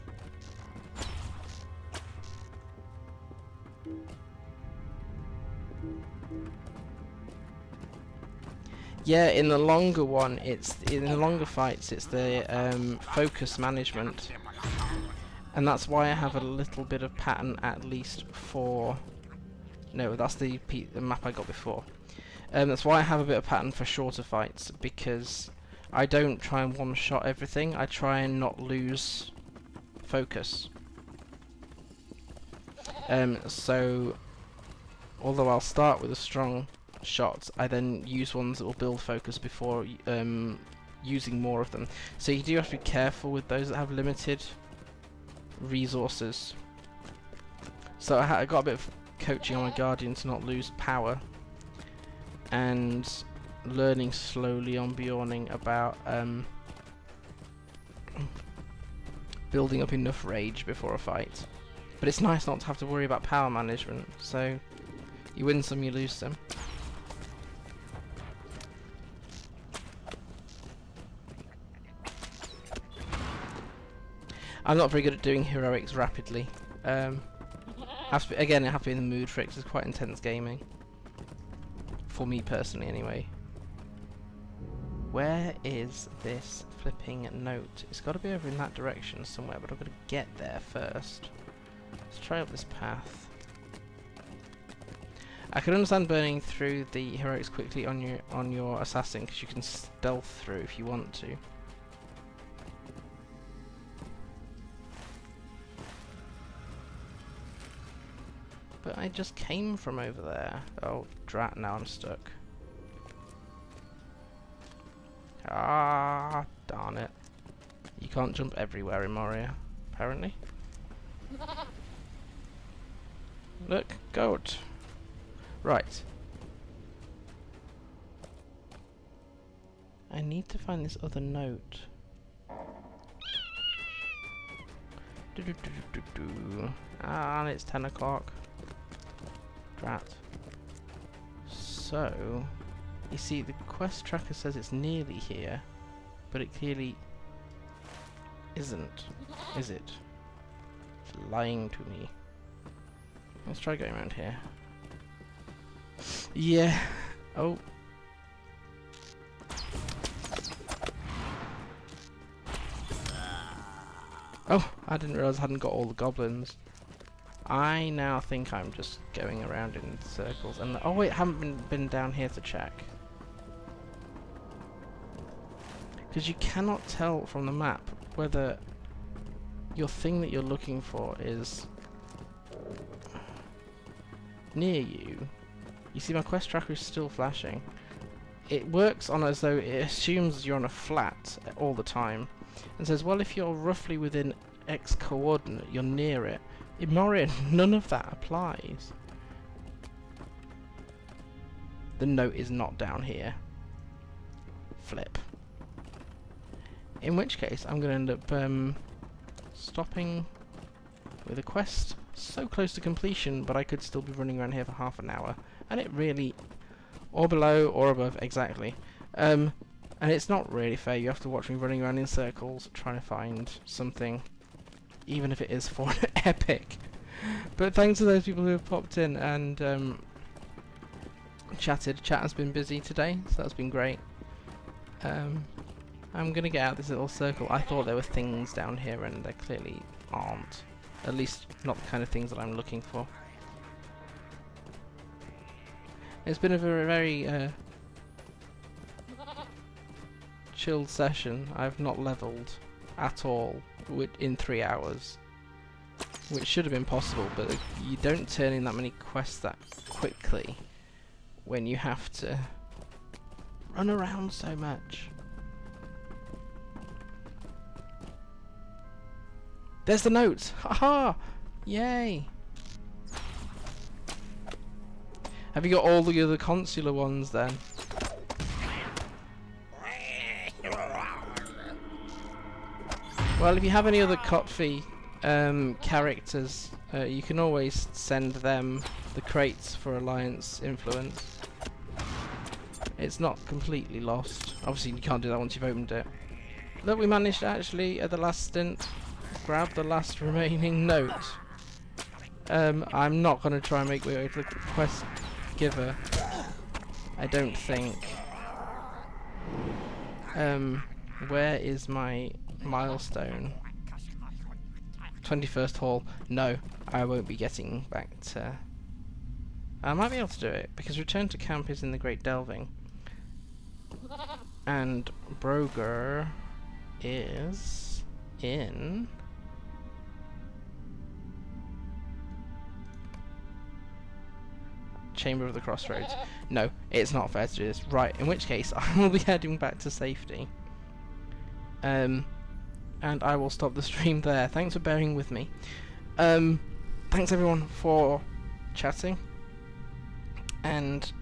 Yeah, in the longer one, in the longer fights, it's the focus management, and that's why I have a little bit of pattern at least for. No, that's the map I got before. That's why I have a bit of pattern for shorter fights, because I don't try and one-shot everything. I try and not lose focus. So, although I'll start with a strong shots, I then use ones that will build focus before using more of them. So you do have to be careful with those that have limited resources. So I got a bit of coaching on my Guardian to not lose power, and learning slowly on Bjorning about building up enough rage before a fight. But it's nice not to have to worry about power management, so you win some, you lose some. I'm not very good at doing heroics rapidly. Again, I have to be in the mood for it because it's quite intense gaming. For me personally, anyway. Where is this flipping note? It's got to be over in that direction somewhere, but I've got to get there first. Let's try up this path. I can understand burning through the heroics quickly on your assassin, because you can stealth through if you want to. But I just came from over there. Oh, drat, now I'm stuck. Ah! can't jump everywhere in Moria, apparently. Look, goat. Right. I need to find this other note. Ah, and it's 10 o'clock. Drat. So, you see, the quest tracker says it's nearly here, but it clearly isn't, is it? It's lying to me. Let's try going around here. Yeah. Oh. Oh, I didn't realise I hadn't got all the goblins. I now think I'm just going around in circles. And oh wait, I haven't been down here to check. Because you cannot tell from the map whether your thing that you're looking for is near you. You see my quest tracker is still flashing. It works on as though it assumes you're on a flat all the time. And says, well, if you're roughly within X coordinate, you're near it. In Moria, none of that applies. The note is not down here. Flip. In which case, I'm going to end up stopping with a quest so close to completion, but I could still be running around here for half an hour. And it really... or below, or above, exactly. And it's not really fair. You have to watch me running around in circles trying to find something, even if it is for an epic. But thanks to those people who have popped in and chatted. Chat has been busy today, so that's been great. I'm going to get out this little circle. I thought there were things down here, and there clearly aren't. At least not the kind of things that I'm looking for. It's been a very chilled session. I've not leveled at all in 3 hours, which should have been possible, but you don't turn in that many quests that quickly when you have to run around so much. There's the note! Haha! Yay! Have you got all the other consular ones then? Well, if you have any other Kotfi characters, you can always send them the crates for Alliance influence. It's not completely lost. Obviously you can't do that once you've opened it. Look, we managed to actually, at the last stint, grab the last remaining note. I'm not going to try and make my way to the quest giver, I don't think. Where is my milestone? 21st hall. No, I won't be getting back to... I might be able to do it, because return to camp is in the Great Delving. And Broger is in... Chamber of the Crossroads. No, it's not fair to do this. Right, in which case I will be heading back to safety. And I will stop the stream there. Thanks for bearing with me. Thanks everyone for chatting and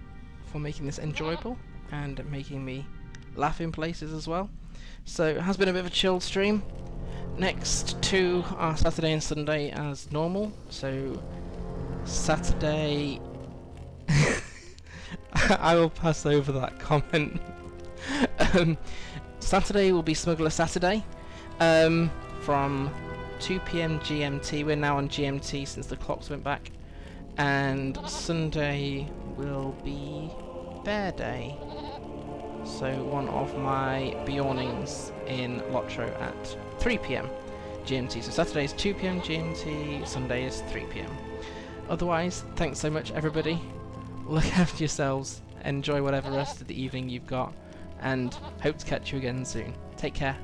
for making this enjoyable and making me laugh in places as well. So it has been a bit of a chilled stream. Next two are Saturday and Sunday as normal. So Saturday I will pass over that comment. Saturday will be Smuggler Saturday from 2 PM GMT. We're now on GMT since the clocks went back. And Sunday will be Bear Day. So one of my Bjornings in LOTRO at 3 PM GMT. So Saturday is 2 PM GMT, Sunday is 3 PM. Otherwise, thanks so much everybody. Look after yourselves, enjoy whatever rest of the evening you've got, and hope to catch you again soon. Take care.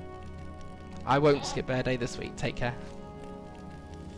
I won't skip Bear Day this week. Take care.